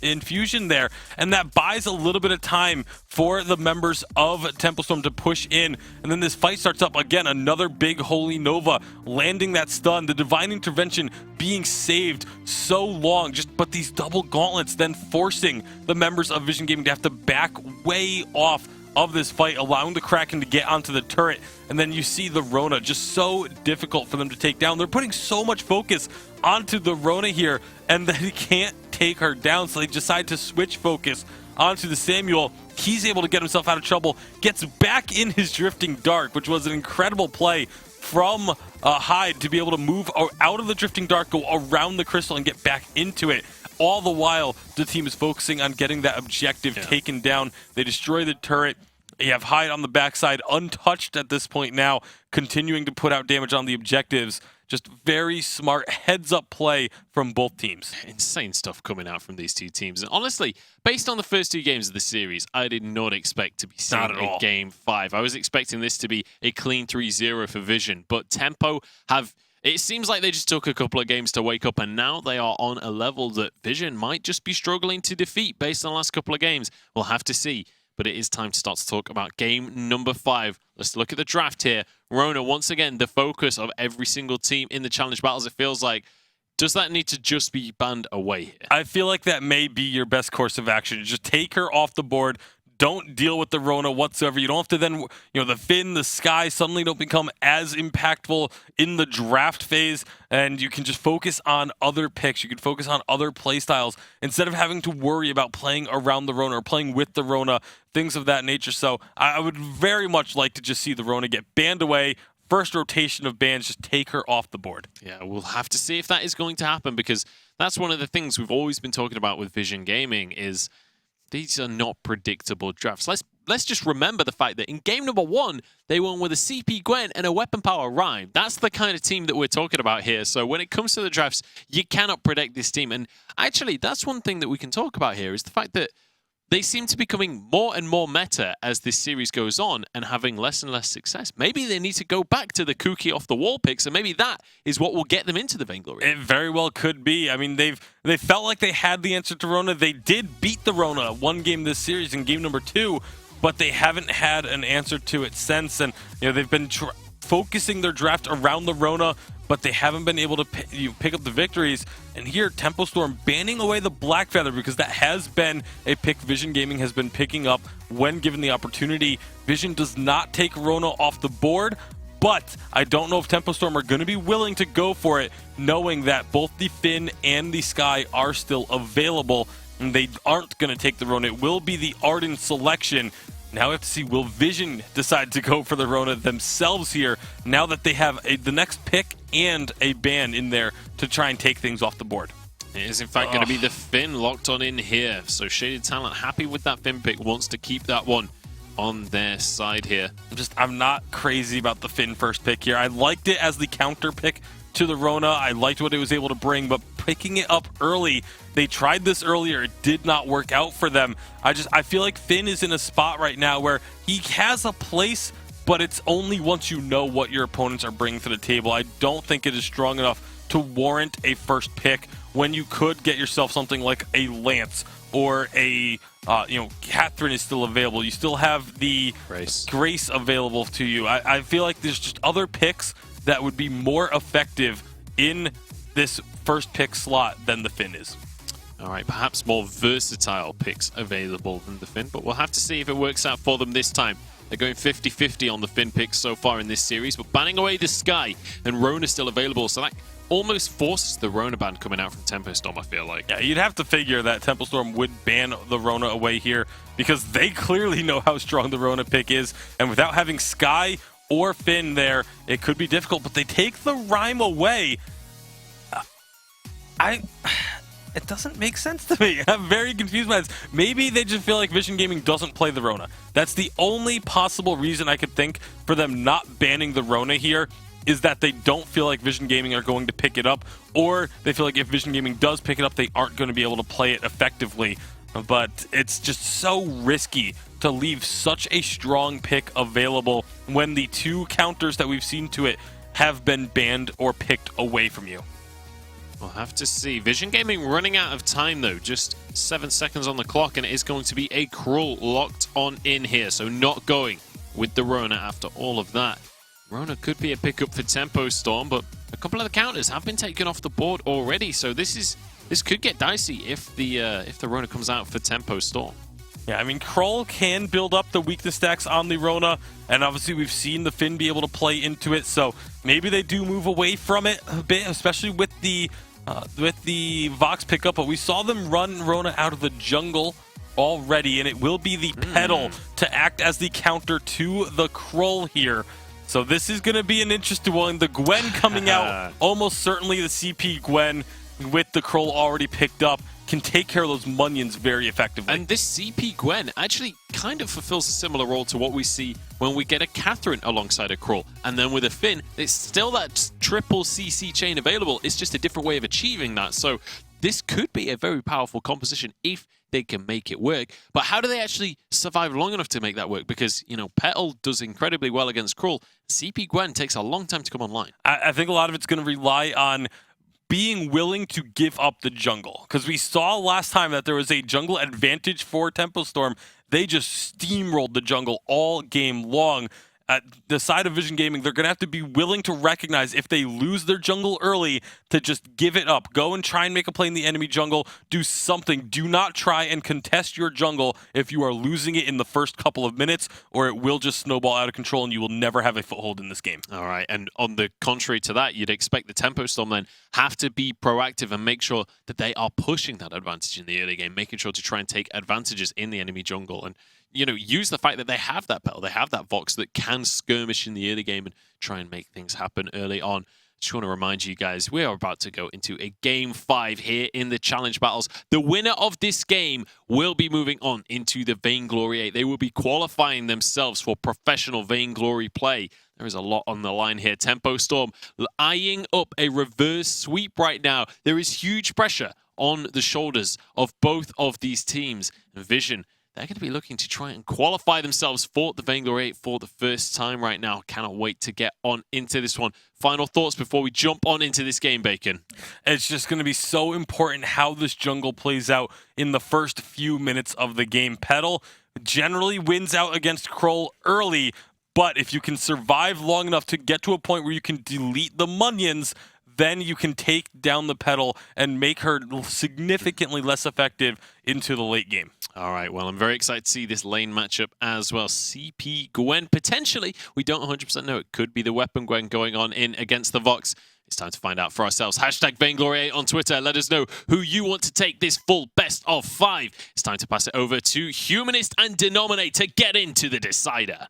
infusion there, and that buys a little bit of time for the members of Tempo Storm to push in, and then this fight starts up again. Another big Holy Nova landing that stun, the Divine Intervention being saved so long, but these double gauntlets then forcing the members of Vision Gaming to have to back way off of this fight, allowing the Kraken to get onto the turret. And then you see the Rona, just so difficult for them to take down. They're putting so much focus onto the Rona here, and that he can't take her down, so they decide to switch focus onto the Samuel. He's able to get himself out of trouble, gets back in his Drifting Dark, which was an incredible play from Hyde to be able to move out of the Drifting Dark, go around the crystal, and get back into it. All the while, the team is focusing on getting that objective taken down. They destroy the turret. You have Hyde on the backside, untouched at this point now, continuing to put out damage on the objectives. Just very smart heads-up play from both teams. Insane stuff coming out from these two teams. And honestly, based on the first two games of the series, I did not expect to be seeing a Game 5. I was expecting this to be a clean 3-0 for Vision, but Tempo have... It seems like they just took a couple of games to wake up, and now they are on a level that Vision might just be struggling to defeat based on the last couple of games. We'll have to see. But it is time to start to talk about game number 5. Let's look at the draft here. Rona, once again, the focus of every single team in the challenge battles, it feels like. Does that need to just be banned away here? I feel like that may be your best course of action. Just take her off the board. Don't deal with the Rona whatsoever. You don't have to then, the Finn, the Sky suddenly don't become as impactful in the draft phase, and you can just focus on other picks. You can focus on other play styles instead of having to worry about playing around the Rona or playing with the Rona, things of that nature. So I would very much like to just see the Rona get banned away. First rotation of bans, just take her off the board. Yeah, we'll have to see if that is going to happen, because that's one of the things we've always been talking about with Vision Gaming is these are not predictable drafts. Let's just remember the fact that in game number 1, they won with a CP Gwen and a weapon power Rhyme. That's the kind of team that we're talking about here. So when it comes to the drafts, you cannot predict this team. And actually, that's one thing that we can talk about here is the fact that they seem to be becoming more and more meta as this series goes on and having less and less success. Maybe they need to go back to the kooky off-the-wall picks, and maybe that is what will get them into the Vainglory. It very well could be. I mean, they felt like they had the answer to Rona. They did beat the Rona one game this series in game number 2, but they haven't had an answer to it since. And they've been focusing their draft around the Rona, but they haven't been able to pick up the victories. And here, Tempo Storm banning away the Black Feather, because that has been a pick Vision Gaming has been picking up when given the opportunity. Vision does not take Rona off the board, but I don't know if Tempo Storm are going to be willing to go for it, knowing that both the Finn and the Sky are still available, and they aren't going to take the Rona. It will be the Arden selection. Now we have to see, will Vision decide to go for the Rona themselves here, now that they have the next pick and a ban in there to try and take things off the board. It is, in fact, going to be the Finn locked on in here. So Shaded Talent happy with that Finn pick, wants to keep that one on their side here. I'm not crazy about the Finn first pick here. I liked it as the counter pick to the Rona. I liked what it was able to bring, but picking it up early, they tried this earlier, it did not work out for them. I feel like Finn is in a spot right now where he has a place, but it's only once you know what your opponents are bringing to the table. I don't think it is strong enough to warrant a first pick when you could get yourself something like a Lance or a Catherine is still available. You still have the Grace available to you. I feel like there's just other picks that would be more effective in this first pick slot than the Finn is. All right, perhaps more versatile picks available than the Finn, but we'll have to see if it works out for them this time. They're going 50-50 on the Finn picks so far in this series, but banning away the Sky and Rona still available, so that almost forces the Rona ban coming out from Tempo Storm, I feel like. Yeah, you'd have to figure that Tempo Storm would ban the Rona away here because they clearly know how strong the Rona pick is, and without having Sky or Finn there, it could be difficult, but they take the Rhyme away. It doesn't make sense to me. I'm very confused by this. Maybe they just feel like Vision Gaming doesn't play the Rona. That's the only possible reason I could think for them not banning the Rona here, is that they don't feel like Vision Gaming are going to pick it up, or they feel like if Vision Gaming does pick it up, they aren't going to be able to play it effectively. But it's just so risky to leave such a strong pick available when the two counters that we've seen to it have been banned or picked away from you. We'll have to see. Vision Gaming running out of time, though. Just 7 seconds on the clock, and it is going to be a Cruel locked on in here. So not going with the Rona after all of that. Rona could be a pickup for Tempo Storm, but a couple of the counters have been taken off the board already. So this could get dicey if the Rona comes out for Tempo Storm. Yeah, I mean, Krull can build up the weakness stacks on the Rona, and obviously we've seen the Finn be able to play into it, so maybe they do move away from it a bit, especially with the Vox pickup, but we saw them run Rona out of the jungle already, and it will be the Petal to act as the counter to the Krull here. So this is going to be an interesting one. The Gwen coming out, almost certainly the CP Gwen with the Krull already picked up, can take care of those Munions very effectively. And this CP Gwen actually kind of fulfills a similar role to what we see when we get a Catherine alongside a Krull. And then with a Finn, it's still that triple CC chain available. It's just a different way of achieving that. So this could be a very powerful composition if they can make it work. But how do they actually survive long enough to make that work? Because, you know, Petal does incredibly well against Krull. CP Gwen takes a long time to come online. I think a lot of it's going to rely on being willing to give up the jungle, because we saw last time that there was a jungle advantage for Tempo Storm. They just steamrolled the jungle all game long. At the side of Vision Gaming, they're going to have to be willing to recognize if they lose their jungle early to just give it up. Go and try and make a play in the enemy jungle. Do something. Do not try and contest your jungle if you are losing it in the first couple of minutes, or it will just snowball out of control and you will never have a foothold in this game. All right, and on the contrary to that, you'd expect the Tempo Storm then have to be proactive and make sure that they are pushing that advantage in the early game, making sure to try and take advantages in the enemy jungle. And you know, use the fact that they have that Petal, they have that Vox that can skirmish in the early game and try and make things happen early on. Just want to remind you guys, we are about to go into a Game 5 here in the Challenge Battles. The winner of this game will be moving on into the Vainglory8. They will be qualifying themselves for professional Vainglory play. There is a lot on the line here. Tempo Storm eyeing up a reverse sweep right now. There is huge pressure on the shoulders of both of these teams. And Vision, they're going to be looking to try and qualify themselves for the Vainglory8 for the first time right now. Cannot wait to get on into this one. Final thoughts before we jump on into this game, Bacon? It's just going to be so important how this jungle plays out in the first few minutes of the game. Petal generally wins out against Krull early, but if you can survive long enough to get to a point where you can delete the Munions, then you can take down the Petal and make her significantly less effective into the late game. All right, well, I'm very excited to see this lane matchup as well. CP Gwen, potentially, we don't 100% know. It could be the weapon Gwen going on in against the Vox. It's time to find out for ourselves. Hashtag Vainglory8 on Twitter. Let us know who you want to take this full best of 5. It's time to pass it over to Humanist and Denominate to get into the decider.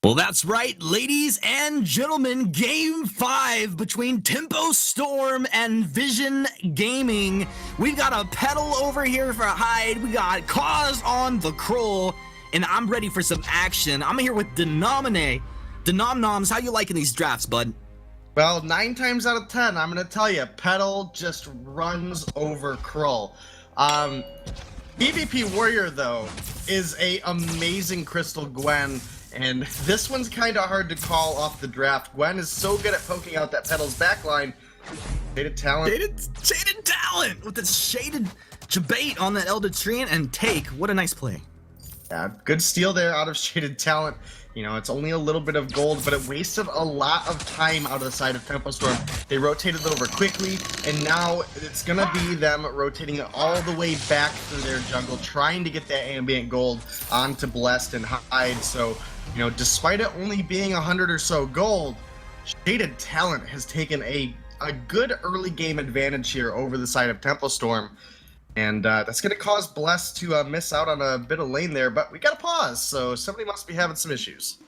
Well, that's right, ladies and gentlemen. Game 5 between Tempo Storm and Vision Gaming. We've got a Petal over here for a hide. We got Cause on the Krull. And I'm ready for some action. I'm here with Denominate. Denomnoms, how you liking these drafts, bud? Well, 9 times out of 10, I'm going to tell you, Petal just runs over Krull. PvP Warrior, though, is a amazing Crystal Gwen. And this one's kind of hard to call off the draft. Gwen is so good at poking out that Petal's backline. Shaded talent. Shaded talent with the shaded Debate on that Elder Tree and take. What a nice play. Yeah, good steal there out of Shaded Talent. You know, it's only a little bit of gold, but it wasted a lot of time out of the side of Tempo Storm. They rotated it over quickly, and now it's going to be them rotating it all the way back through their jungle, trying to get that ambient gold onto Blessed and Hyde. So, you know, despite it only being 100 or so gold, Shaded Talent has taken a good early game advantage here over the side of Tempo Storm. And that's going to cause Bless to miss out on a bit of lane there, but we got to pause, so somebody must be having some issues.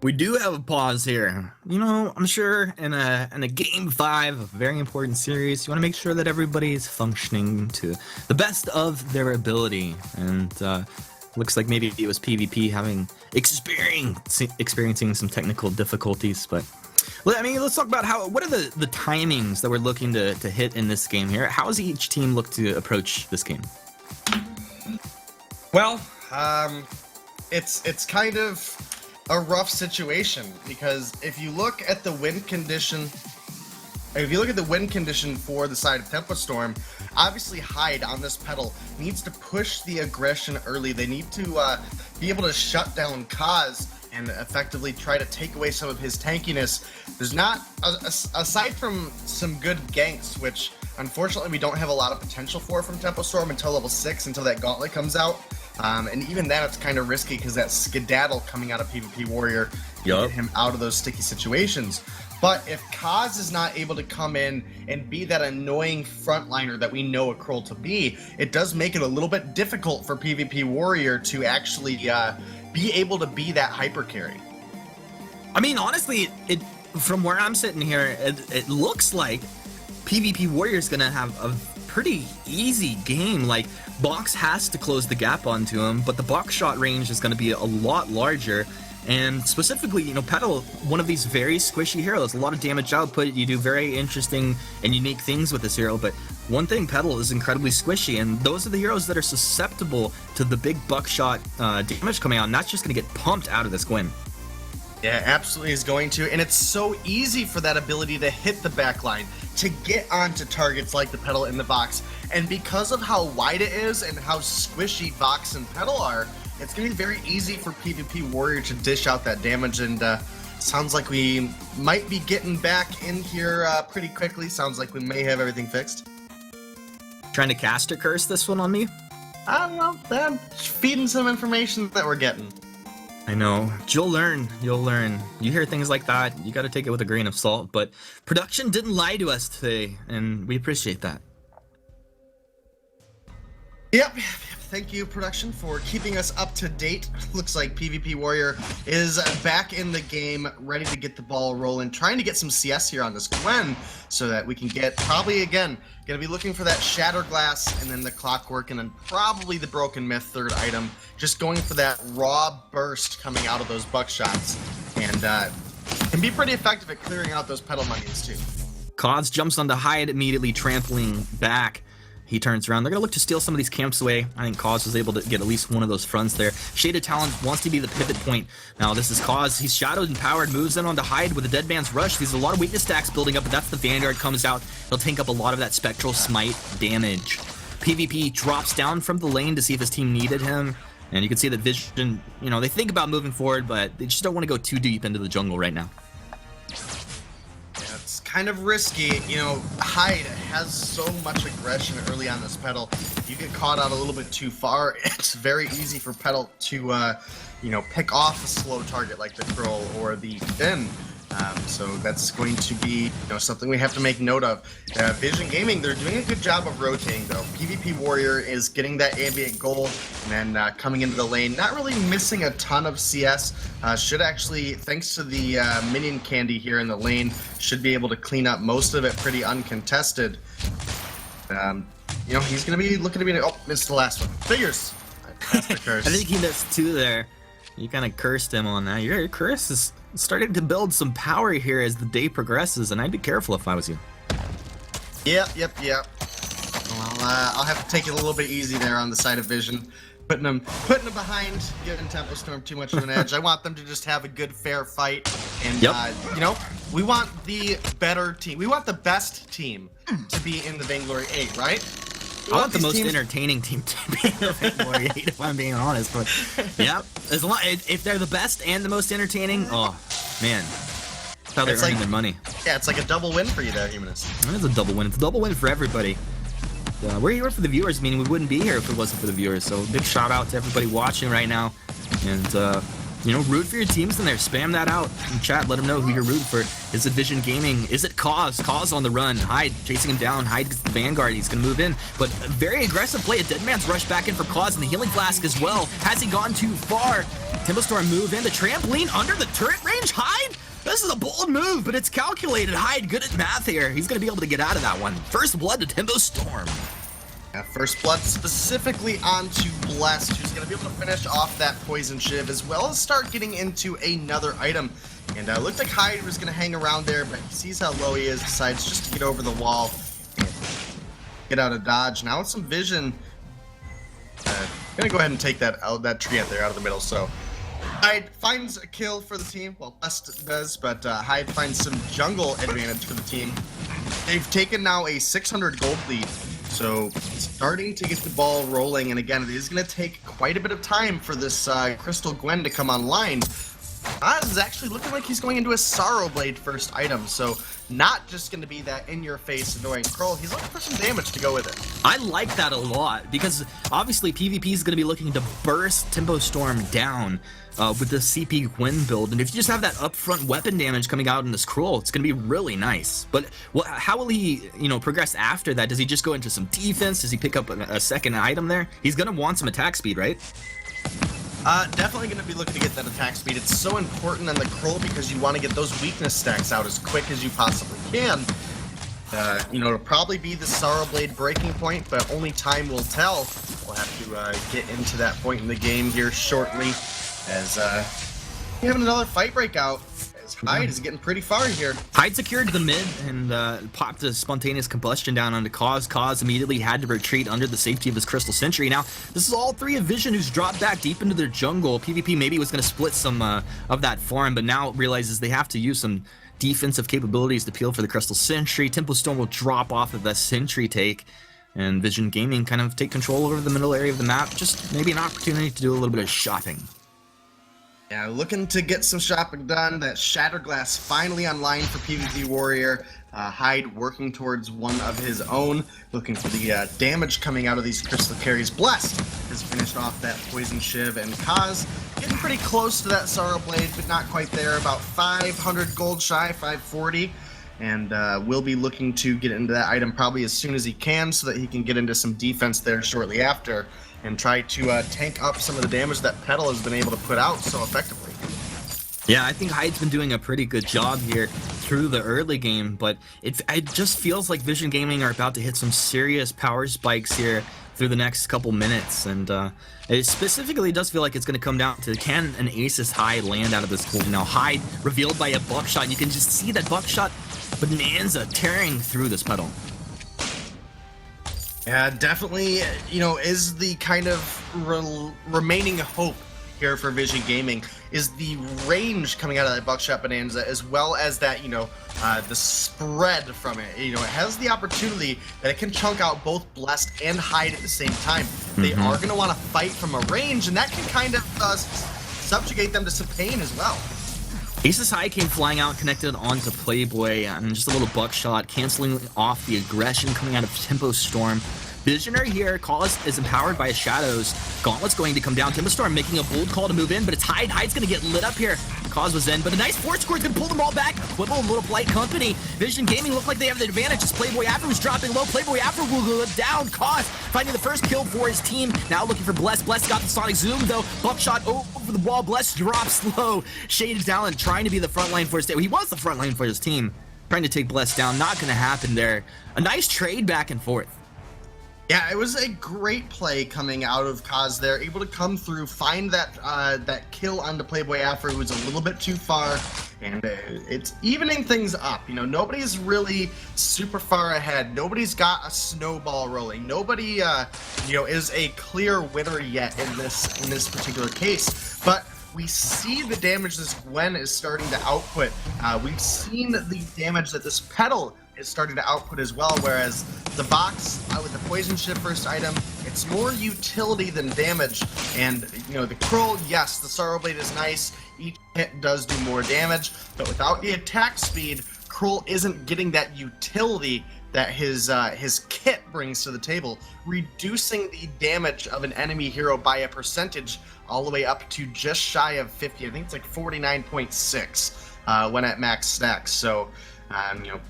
We do have a pause here. You know, I'm sure in a game 5, a very important series, you want to make sure that everybody's functioning to the best of their ability. And looks like maybe it was PvP experiencing some technical difficulties, but I mean, let's talk about what are the timings that we're looking to hit in this game here. How does each team look to approach this game? Well, it's kind of a rough situation, because if you look at the win condition, for the side of Tempo Storm, obviously Hyde on this pedal needs to push the aggression early. They need to be able to shut down Kaz and effectively try to take away some of his tankiness. There's not, aside from some good ganks, which unfortunately we don't have a lot of potential for from Tempo Storm until level 6, until that gauntlet comes out. And even then it's kind of risky because that skedaddle coming out of PvP Warrior can get him out of those sticky situations. But if Kaz is not able to come in and be that annoying frontliner that we know a Kroll to be, it does make it a little bit difficult for PvP Warrior to actually be able to be that hyper carry. I mean, honestly, from where I'm sitting here, it looks like PvP Warrior is gonna have a pretty easy game. Like, Box has to close the gap onto him, but the box shot range is gonna be a lot larger. And specifically, you know, Petal, one of these very squishy heroes, a lot of damage output, you do very interesting and unique things with this hero, but one thing, Petal is incredibly squishy, and those are the heroes that are susceptible to the big buckshot damage coming out, and that's just going to get pumped out of this Gwyn. Yeah, absolutely is going to, and it's so easy for that ability to hit the backline, to get onto targets like the Petal in the Vox, and because of how wide it is and how squishy Vox and Petal are, it's going to be very easy for PvP Warrior to dish out that damage, and sounds like we might be getting back in here pretty quickly. Sounds like we may have everything fixed. Trying to caster curse this one on me? I don't know. I'm feeding some information that we're getting. I know. You'll learn. You'll learn. You hear things like that, you got to take it with a grain of salt, but production didn't lie to us today, and we appreciate that. Yep. Thank you, production, for keeping us up to date. Looks like PvP Warrior is back in the game, ready to get the ball rolling, trying to get some CS here on this Gwen, so that we can get, probably, again, going to be looking for that Shattered Glass, and then the Clockwork, and then probably the Broken Myth third item, just going for that raw burst coming out of those buckshots, and can be pretty effective at clearing out those Petal minions, too. Kaz jumps onto Hyde, immediately trampling back. He turns around. They're going to look to steal some of these camps away. I think Kaz was able to get at least one of those fronts there. Shaded Talent wants to be the pivot point. Now, this is Kaz. He's shadowed and powered, moves in onto Hyde with a Dead Man's Rush. There's a lot of weakness stacks building up, but that's the Vanguard comes out. He'll tank up a lot of that Spectral Smite damage. PvP drops down from the lane to see if his team needed him. And you can see that Vision, you know, they think about moving forward, but they just don't want to go too deep into the jungle right now. It's kind of risky. You know, Hyde has so much aggression early on this Petal. If you get caught out a little bit too far, it's very easy for Petal to, you know, pick off a slow target like the Kroll or the Finn. So that's going to be, you know, something we have to make note of. Vision Gaming, they're doing a good job of rotating, though. PvP Warrior is getting that ambient gold and then coming into the lane. Not really missing a ton of CS. Should actually, thanks to the minion candy here in the lane, should be able to clean up most of it pretty uncontested. You know, he's going to be looking to be... Oh, missed the last one. Figures. That's the curse. I think he missed two there. You kind of cursed him on that. Your curse is starting to build some power here as the day progresses, and I'd be careful if I was you. Yep. Well, I'll have to take it a little bit easy there on the side of Vision. Putting them behind, giving Tempo Storm too much of an edge. I want them to just have a good, fair fight. And, you know, we want the better team. We want the best team to be in the Vainglory 8, right? I want the most entertaining team to be Vainglory8, if I'm being honest. But yeah, if they're the best and the most entertaining, oh man, that's how they're earning their money. Yeah, it's like a double win for you there, Humanist. It's a double win. It's a double win for everybody. We're here for the viewers, meaning we wouldn't be here if it wasn't for the viewers. So big shout out to everybody watching right now, and you know, root for your teams in there. Spam that out in chat. Let them know who you're rooting for. Is it Vision Gaming? Is it Cause? Cause on the run. Hyde chasing him down. Hyde gets the Vanguard. He's going to move in. But a very aggressive play. A dead man's rush back in for Cause and the Healing Flask as well. Has he gone too far? Tempestorm move in. The trampoline under the turret range. Hyde? This is a bold move, but it's calculated. Hyde good at math here. He's going to be able to get out of that one. First blood to Tempestorm. Yeah, first blood specifically onto Blessed, who's going to be able to finish off that Poison Shiv, as well as start getting into another item. And looked like Hyde was going to hang around there, but he sees how low he is, decides just to get over the wall and get out of dodge. Now with some vision, going to go ahead and take that tree out there out of the middle. So Hyde finds a kill for the team. Well, Blessed does, but Hyde finds some jungle advantage for the team. They've taken now a 600 gold lead. So starting to get the ball rolling, and again, it is going to take quite a bit of time for this Crystal Gwen to come online. Oz is actually looking like he's going into a Sorrow Blade first item, so not just going to be that in-your-face annoying curl. He's looking for some damage to go with it. I like that a lot, because obviously PvP is going to be looking to burst Tempestorm down with the CP Gwen build, and if you just have that upfront weapon damage coming out in this Cruel, it's going to be really nice. But how will he, you know, progress after that? Does he just go into some defense? Does he pick up a second item there? He's going to want some attack speed, right? Definitely going to be looking to get that attack speed. It's so important on the Cruel because you want to get those weakness stacks out as quick as you possibly can. You know, it'll probably be the Sorrow Blade breaking point, but only time will tell. We'll have to get into that point in the game here shortly, as we have another fight breakout. As Hyde is getting pretty far here. Hyde secured the mid and popped a spontaneous combustion down onto Cause. Cause immediately had to retreat under the safety of his Crystal Sentry. Now, this is all three of Vision who's dropped back deep into their jungle. PvP maybe was going to split some of that farm, but now realizes they have to use some defensive capabilities to peel for the Crystal Sentry. Tempestorm will drop off of the Sentry take, and Vision Gaming kind of take control over the middle area of the map. Just maybe an opportunity to do a little bit of shopping. Yeah, looking to get some shopping done. That Shattered Glass finally online for PvP Warrior. Hyde working towards one of his own, looking for the damage coming out of these crystal carries. Blessed has finished off that Poison Shiv, and Kaz getting pretty close to that Sorrow Blade, but not quite there. About 500 gold shy, 540. And we'll be looking to get into that item probably as soon as he can, so that he can get into some defense there shortly after and try to tank up some of the damage that Petal has been able to put out so effectively. Yeah, I think Hyde's been doing a pretty good job here through the early game, but it just feels like Vision Gaming are about to hit some serious power spikes here through the next couple minutes, and it specifically does feel like it's going to come down to, can an Aces High land out of this pool? Now, Hyde revealed by a buckshot. You can just see that buckshot bonanza tearing through this Petal. Yeah, definitely, you know, is the kind of remaining hope here for Vision Gaming is the range coming out of that buckshot bonanza, as well as that, you know, the spread from it. You know, it has the opportunity that it can chunk out both Blessed and Hyde at the same time. They are going to want to fight from a range, and that can kind of subjugate them to some pain as well. Aces High came flying out, connected onto Playboy, and just a little buckshot, canceling off the aggression coming out of Tempestorm. Visionary here, Cause is empowered by Shadows. Gauntlet's going to come down. Tempestorm making a bold call to move in, but it's Hyde. Hyde's going to get lit up here. Cause was in, but a nice force score is going to pull them all back. Quibble and Little Blight Company. Vision Gaming look like they have the advantage as Playboy Afro was dropping low. Playboy Afro will go down. Cause finding the first kill for his team. Now looking for Bless. Bless got the Sonic Zoom, though. Buckshot over the wall. Bless drops low. Shaded down and trying to be the front line for his team. He was the front line for his team. Trying to take Bless down. Not going to happen there. A nice trade back and forth. Yeah, it was a great play coming out of Kaz there, able to come through, find that that kill onto Playboy Afro, who's a little bit too far, and it's evening things up. You know, nobody's really super far ahead. Nobody's got a snowball rolling. Nobody, you know, is a clear winner yet in this particular case. But we see the damage this Gwen is starting to output. We've seen the damage that this Petal is starting to output as well, whereas the Vox with the Poison Shift first item, it's more utility than damage. And, you know, the Krull, yes, the Sorrow Blade is nice. Each hit does do more damage, but without the attack speed, Krull isn't getting that utility that his kit brings to the table, reducing the damage of an enemy hero by a percentage all the way up to just shy of 50. I think it's like 49.6 when at max stacks. So, you know,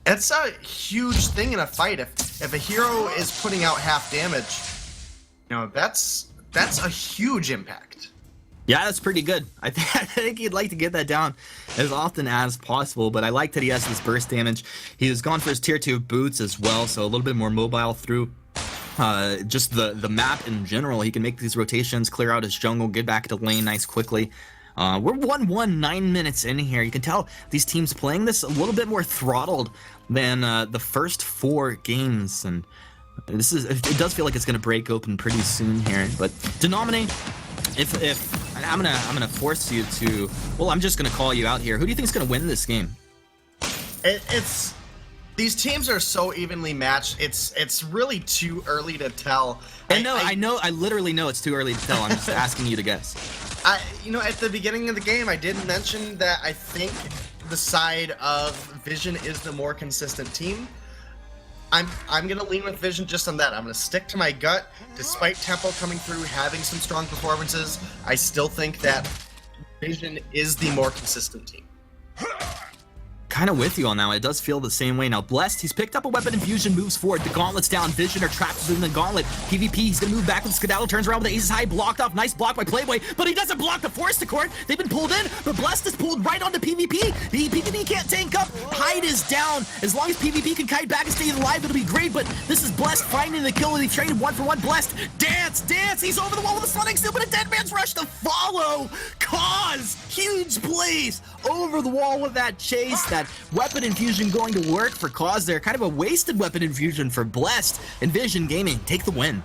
it's a huge thing in a fight. If a hero is putting out half damage, you know, that's a huge impact. Yeah, that's pretty good. I think he'd like to get that down as often as possible, but I like that he has this burst damage. He has gone for his tier 2 boots as well, so a little bit more mobile through just the map in general. He can make these rotations, clear out his jungle, get back to lane nice quickly. We're 1-1, 9 minutes in here. You can tell these teams playing this a little bit more throttled than the first 4 games, and it does feel like it's going to break open pretty soon here. But Denominate, if I'm gonna force you to, well, I'm just gonna call you out here. Who do you think is gonna win this game? It's these teams are so evenly matched. It's really too early to tell. I literally know it's too early to tell. I'm just asking you to guess. You know, at the beginning of the game, I did mention that I think the side of Vision is the more consistent team. I'm gonna lean with Vision just on that. I'm gonna stick to my gut. Despite Tempo coming through, having some strong performances, I still think that Vision is the more consistent team. Kind of with you on that one. It does feel the same way. Now, Blessed, he's picked up a weapon infusion, moves forward. The gauntlet's down. Vision are trapped within the gauntlet. PvP, he's going to move back with Skedaddle, turns around with the aces high, blocked off. Nice block by Playboy, but he doesn't block the Force to Court. They've been pulled in, but Blessed is pulled right onto PvP. The PvP can't tank up. Hyde is down. As long as PvP can kite back and stay alive, it'll be great, but this is Blessed finding the kill. They traded 1-for-1. Blessed, dance. He's over the wall with a Sonic Soup, but a dead man's rush to follow. Cause huge plays over the wall with that chase. That weapon infusion going to work for Cause there. Kind of a wasted weapon infusion for Blessed, and Vision Gaming take the win.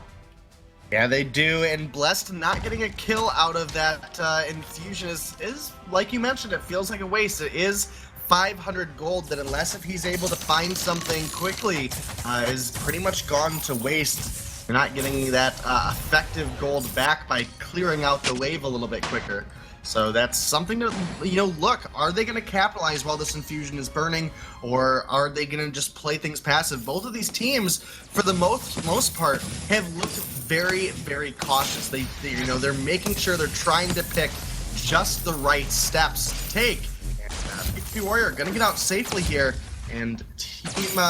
Yeah, they do, and Blessed not getting a kill out of that infusion is, like you mentioned, it feels like a waste. It is 500 gold that, unless if he's able to find something quickly, is pretty much gone to waste. You're not getting that effective gold back by clearing out the wave a little bit quicker. So that's something to, you know, look, are they going to capitalize while this infusion is burning, or are they going to just play things passive? Both of these teams, for the most part, have looked very, very cautious. They you know, they're making sure they're trying to pick just the right steps to take. And PvP Warrior going to get out safely here, and team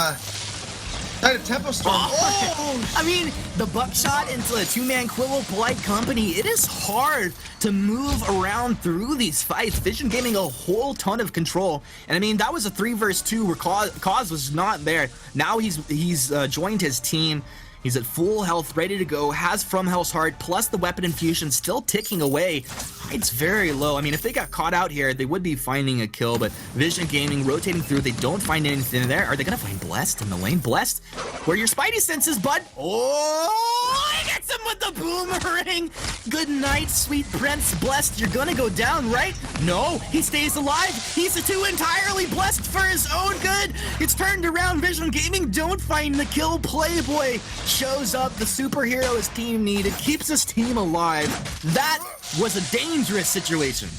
Tempo Storm. Oh! I mean, the buckshot into a 2-man Quillo Polite Company. It is hard to move around through these fights. Vision Gaming a whole ton of control, and I mean that was a 3 versus 2 where Cause was not there. Now he's joined his team. He's at full health, ready to go, has From Hell's Heart, plus the weapon infusion still ticking away. It's very low. I mean, if they got caught out here, they would be finding a kill, but Vision Gaming rotating through, they don't find anything there. Are they going to find Blessed in the lane? Blessed, where are your Spidey senses, bud? Oh, he gets him with the boomerang. Good night, sweet prince. Blessed, you're going to go down, right? No, he stays alive. He's a 2 entirely. Blessed for his own good. It's turned around. Vision Gaming don't find the kill. Playboy shows up, the superhero his team needed, keeps his team alive. That was a dangerous situation.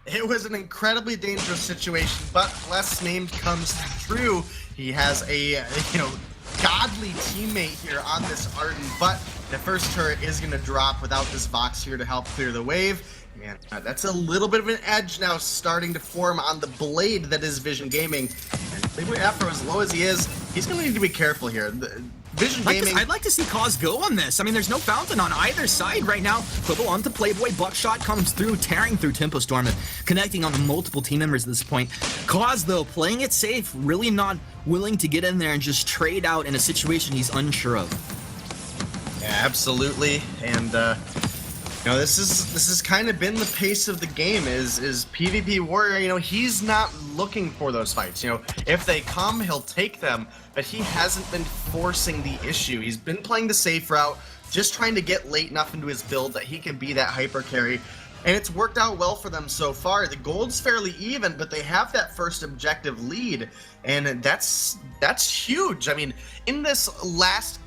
It was an incredibly dangerous situation, but Blessed name comes true. He has a, you know, godly teammate here on this Arden, but the first turret is going to drop without this Vox here to help clear the wave. And that's a little bit of an edge now starting to form on the blade that is Vision Gaming. And Playboy Afro, as low as he is, he's going to need to be careful here. Vision Gaming. I'd like to see Cause go on this. I mean, there's no fountain on either side right now. Quibble onto Playboy. Buckshot comes through, tearing through Tempo Storm and connecting on multiple team members at this point. Cause, though, playing it safe, really not willing to get in there and just trade out in a situation he's unsure of. Yeah, absolutely. And you know, this has kind of been the pace of the game. Is PvP Warrior? You know, he's not looking for those fights. You know, if they come, he'll take them. But he hasn't been forcing the issue. He's been playing the safe route, just trying to get late enough into his build that he can be that hyper carry. And it's worked out well for them so far. The gold's fairly even, but they have that first objective lead, and that's huge. I mean, in this last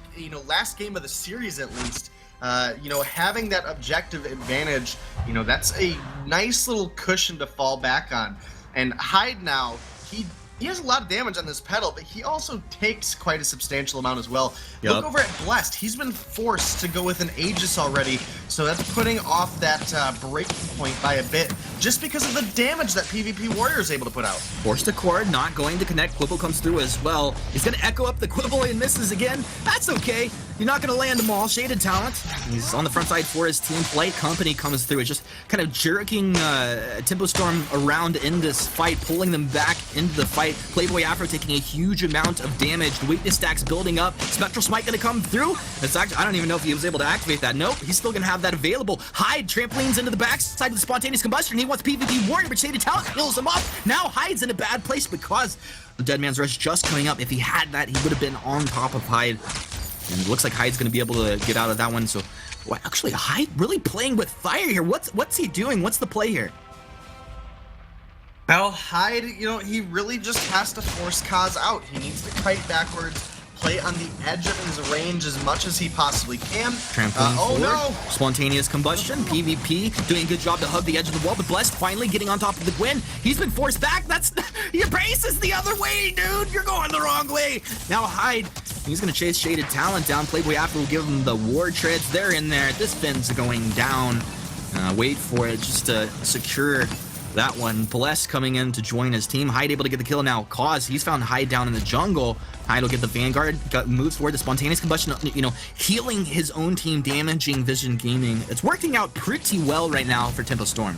game of the series at least, having that objective advantage, that's a nice little cushion to fall back on. And Hyde now, he has a lot of damage on this pedal, but he also takes quite a substantial amount as well. Yep. Look over at Blessed. He's been forced to go with an Aegis already, so that's putting off that breaking point by a bit, just because of the damage that PvP Warrior is able to put out. Forced to cord, not going to connect. Quibble comes through as well. He's going to echo up the Quibble and misses again. That's okay. You're not going to land them all. Shaded Talent. He's on the front side for his team. Polite Company comes through. It's just kind of jerking Tempo Storm around in this fight, pulling them back into the fight. Playboy Afro taking a huge amount of damage. The weakness stacks building up. Spectral Smite going to come through. It's actually, I don't even know if he was able to activate that. Nope, he's still going to have that available. Hyde trampolines into the backside with Spontaneous Combustion. He wants PvP Warrior, but Shaded Talent heals him up. Now Hyde's in a bad place because the Dead Man's Rush just coming up. If he had that, he would have been on top of Hyde. And it looks like Hyde's going to be able to get out of that one. So, well, actually, Hyde really playing with fire here. What's he doing? What's the play here? Well, Hyde, he really just has to force Kaz out. He needs to kite backwards, play on the edge of his range as much as he possibly can. Oh no! Spontaneous Combustion, PvP, doing a good job to hug the edge of the wall, but Blessed finally getting on top of the Gwen. He's been forced back. Your base is the other way, dude! You're going the wrong way! Now Hyde, he's gonna chase Shaded Talent down. Playboy After will give him the Ward Treads. They're in there. This Finn's going down. Wait for it just to secure that one. Bless coming in to join his team. Hyde able to get the kill now. Cause, he's found Hyde down in the jungle. Hyde will get the Vanguard, moves forward. The Spontaneous Combustion, healing his own team, damaging Vision Gaming. It's working out pretty well right now for Tempo Storm.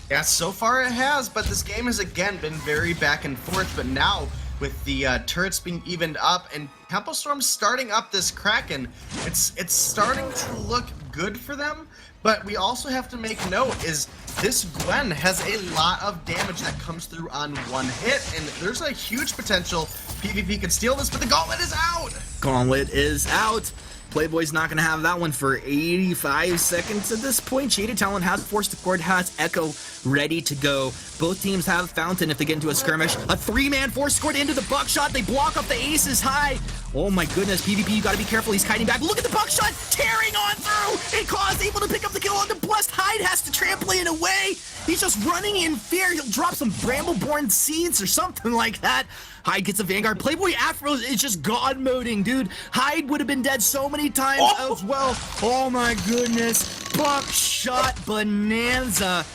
Yeah, so far it has, but this game has again been very back and forth. But now, with the turrets being evened up and Tempo Storm starting up this Kraken, it's starting to look good for them. But we also have to make note is this Gwen has a lot of damage that comes through on one hit, and there's a huge potential PvP could steal this, but the Gauntlet is out! Gauntlet is out. Playboy's not going to have that one for 85 seconds at this point. Shaded Talent has Force to Cord, has Echo ready to go. Both teams have Fountain if they get into a skirmish. A three-man Force to Cord into the Buckshot. They block up the Aces high. Oh my goodness, PvP, you got to be careful. He's kiting back. Look at the Buckshot tearing on through. And Cause able to pick up the kill on the Blessed. Hyde has to trampoline away. He's just running in fear. He'll drop some Brambleborn seeds or something like that. Hyde gets a Vanguard. Playboy Afro is just god moding, dude. Hyde would have been dead so many times as well. Oh my goodness. Buckshot bonanza.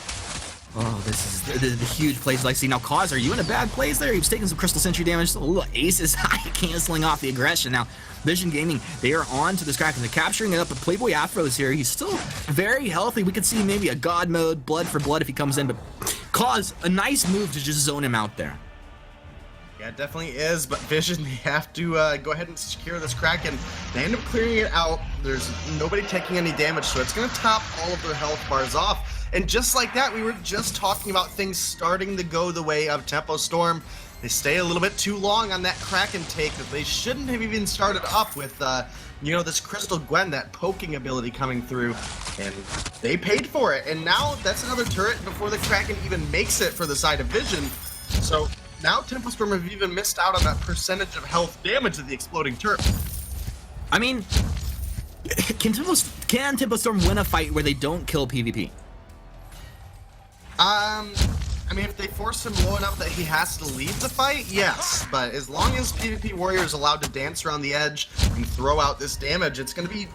Oh, this is the huge plays like see. Now, Cause, are you in a bad place there? He was taking some Crystal Sentry damage. A little Aces high, canceling off the aggression. Now, Vision Gaming, they are on to this Kraken. They're capturing it up, but Playboy Afro is here. He's still very healthy. We could see maybe a God mode, blood for blood if he comes in, but Cause, a nice move to just zone him out there. Yeah, it definitely is, but Vision, they have to go ahead and secure this Kraken. They end up clearing it out. There's nobody taking any damage, so it's going to top all of their health bars off. And just like that, we were just talking about things starting to go the way of Tempo Storm. They stay a little bit too long on that Kraken take that they shouldn't have even started up with, this Crystal Gwen, that poking ability coming through. And they paid for it. And now that's another turret before the Kraken even makes it for the side of Vision. So now Tempo Storm have even missed out on that percentage of health damage of the exploding turret. I mean, can Tempo Storm win a fight where they don't kill PvP? I mean, if they force him low enough that he has to leave the fight, yes. But as long as PvP Warrior is allowed to dance around the edge and throw out this damage, it's going to be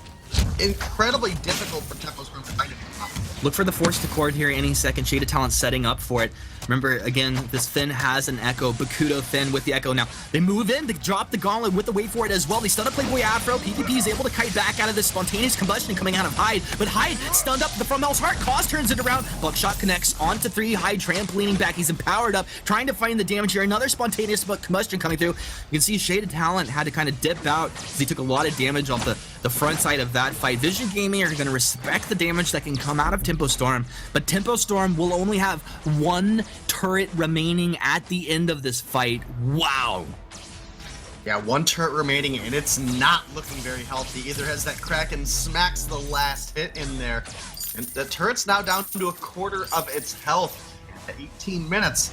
incredibly difficult for Tempo Storm to fight it. Look for the Force to Cord here any second. Shaded Talent setting up for it. Remember, again, this Finn has an Echo. Bakudo Finn with the Echo. Now, they move in. They drop the Gauntlet with the wait for it as well. They stun up Playboy Afro. PvP is able to kite back out of this Spontaneous Combustion coming out of Hyde. But Hyde stunned up the from Mel's Heart. Cause turns it around. Buckshot connects onto 3. Hyde trampolining back. He's empowered up. Trying to find the damage here. Another Spontaneous Combustion coming through. You can see Shaded Talent had to kind of dip out because he took a lot of damage off the front side of that fight. Vision Gaming are going to respect the damage that can come out of Tempo Storm. But Tempo Storm will only have one turret remaining at the end of this fight. Wow. Yeah, one turret remaining, and it's not looking very healthy either, as that Kraken smacks the last hit in there. And the turret's now down to a quarter of its health at 18 minutes.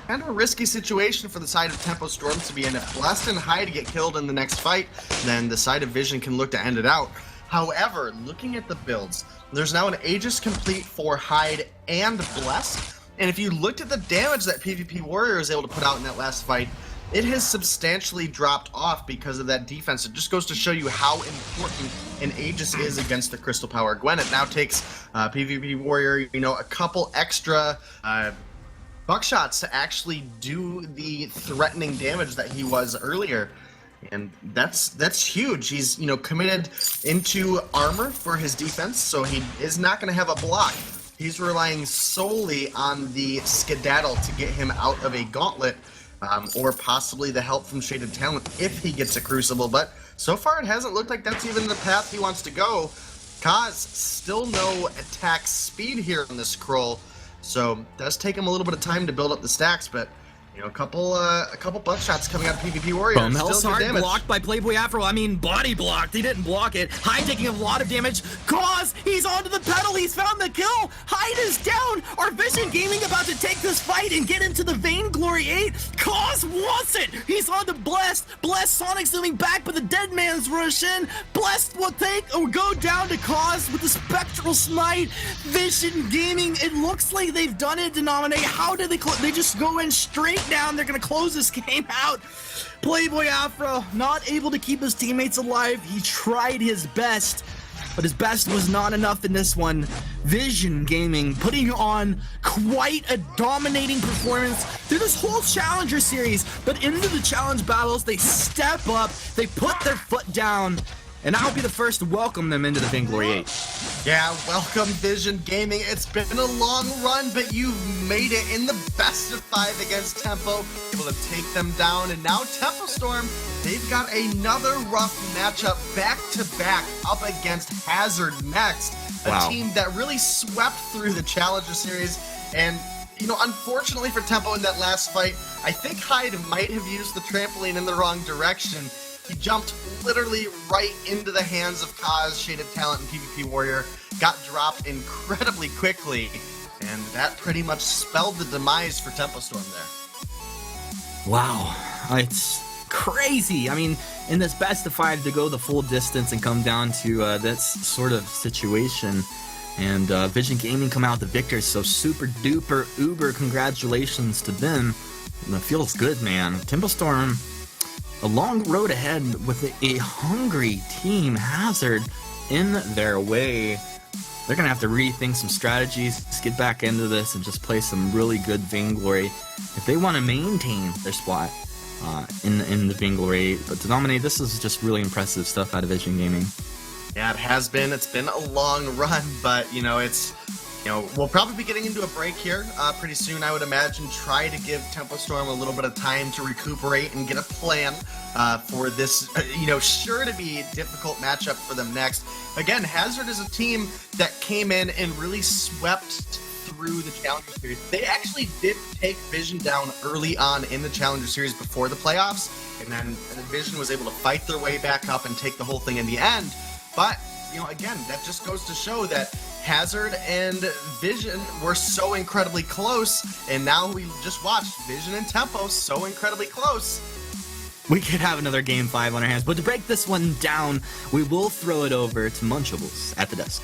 Kind of a risky situation for the side of Tempo Storm to be in. If Blessed and Hyde get killed in the next fight, then the side of Vision can look to end it out. However, looking at the builds, there's now an Aegis complete for Hyde and Blessed. And if you looked at the damage that PvP Warrior is able to put out in that last fight, it has substantially dropped off because of that defense. It just goes to show you how important an Aegis is against the Crystal Power Gwen. It now takes PvP Warrior, a couple extra buckshots to actually do the threatening damage that he was earlier. And that's huge. He's, committed into armor for his defense, so he is not going to have a block. He's relying solely on the skedaddle to get him out of a gauntlet, or possibly the help from Shaded Talent if he gets a Crucible. But so far it hasn't looked like that's even the path he wants to go. Kaz, still no attack speed here on this scroll, so it does take him a little bit of time to build up the stacks, but a couple buckshots coming out of PvP Warrior. Hard blocked by Playboy Afro. I mean, body blocked. He didn't block it. Hyde taking a lot of damage. Kaz, he's onto the pedal. He's found the kill. Hyde is down. Our Vision Gaming about to take this fight and get into the Vainglory8. Kaz wants it. He's on to Blessed. Blessed Sonic zooming back, but the dead man's rush in. Blessed will go down to Kaz with the Spectral Smite. Vision Gaming, it looks like they've done it, Denominate. How did they just go in straight down? They're gonna close this game out. Playboy Afro not able to keep his teammates alive. He tried his best, but his best was not enough in this one. Vision Gaming putting on quite a dominating performance through this whole Challenger series, but into the challenge battles they step up, they put their foot down, and I'll be the first to welcome them into the Vainglory8. Yeah, welcome Vision Gaming. It's been a long run, but you've made it in the best of 5 against Tempo, able to take them down. And now Tempo Storm, they've got another rough matchup back-to-back up against Hazard next. A team that really swept through the Challenger Series. And, unfortunately for Tempo in that last fight, I think Hyde might have used the trampoline in the wrong direction. He jumped literally right into the hands of Kaz, Shaded Talent, and PvP Warrior, got dropped incredibly quickly, and that pretty much spelled the demise for Tempo Storm there. Wow, it's crazy. I mean, in this best of 5 to go the full distance and come down to this sort of situation, and Vision Gaming come out the victors, so super duper uber congratulations to them. It feels good, man. Tempo Storm, a long road ahead with a hungry team Hazard in their way. They're going to have to rethink some strategies, get back into this, and just play some really good Vainglory if they want to maintain their spot in the Vainglory8. But to dominate, this is just really impressive stuff out of Vision Gaming. Yeah, it has been. It's been a long run, but, it's... we'll probably be getting into a break here pretty soon, I would imagine. Try to give Tempo Storm a little bit of time to recuperate and get a plan for this, sure to be difficult matchup for them next. Again, Hazard is a team that came in and really swept through the Challenger Series. They actually did take Vision down early on in the Challenger Series before the playoffs, and then Vision was able to fight their way back up and take the whole thing in the end. But again, that just goes to show that Hazard and Vision were so incredibly close, and now we just watched Vision and Tempo so incredibly close. We could have another Game 5 on our hands, but to break this one down, we will throw it over to Munchables at the desk.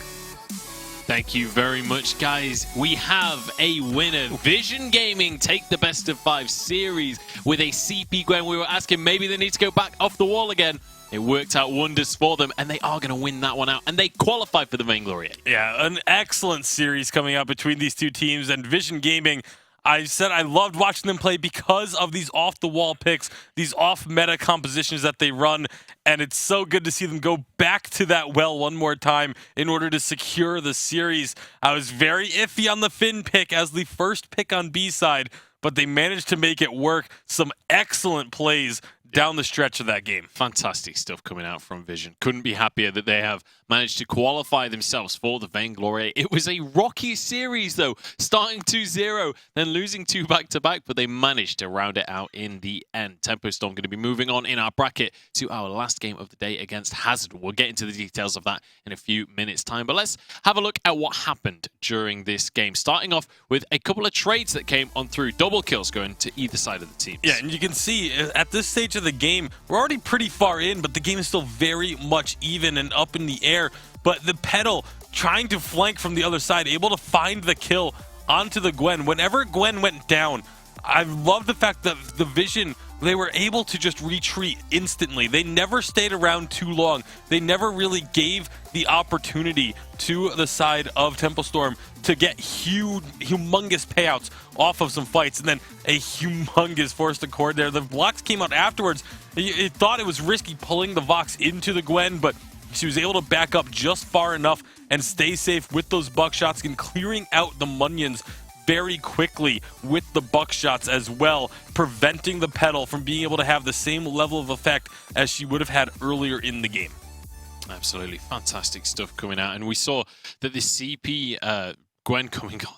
Thank you very much, guys. We have a winner. Vision Gaming take the best of 5 series with a CP Gwen. We were asking maybe they need to go back off the wall again. It worked out wonders for them, and they are going to win that one out, and they qualify for the Vainglory8. Yeah, an excellent series coming out between these two teams, and Vision Gaming, I said I loved watching them play because of these off-the-wall picks, these off-meta compositions that they run, and it's so good to see them go back to that well one more time in order to secure the series. I was very iffy on the Finn pick as the first pick on B-side, but they managed to make it work. Some excellent plays down the stretch of that game. Fantastic stuff coming out from Vision. Couldn't be happier that they have managed to qualify themselves for the Vainglory. It was a rocky series, though, starting 2-0, then losing 2 back-to-back, but they managed to round it out in the end. Tempo Storm going to be moving on in our bracket to our last game of the day against Hazard. We'll get into the details of that in a few minutes' time, but let's have a look at what happened during this game, starting off with a couple of trades that came on through, double kills going to either side of the teams. Yeah, and you can see at this stage of the game, we're already pretty far in, but the game is still very much even and up in the air. But the Petal trying to flank from the other side, able to find the kill onto the Gwen. Whenever Gwen went down, I love the fact that the Vision, they were able to just retreat instantly. They never stayed around too long. They never really gave the opportunity to the side of Tempo Storm to get humongous payouts off of some fights, and then a humongous forced accord there. The blocks came out afterwards. You thought it was risky pulling the Vox into the Gwen, but she was able to back up just far enough and stay safe with those buckshots and clearing out the Munions very quickly with the buckshots as well, preventing the Petal from being able to have the same level of effect as she would have had earlier in the game. Absolutely fantastic stuff coming out, and we saw that the CP Gwen coming on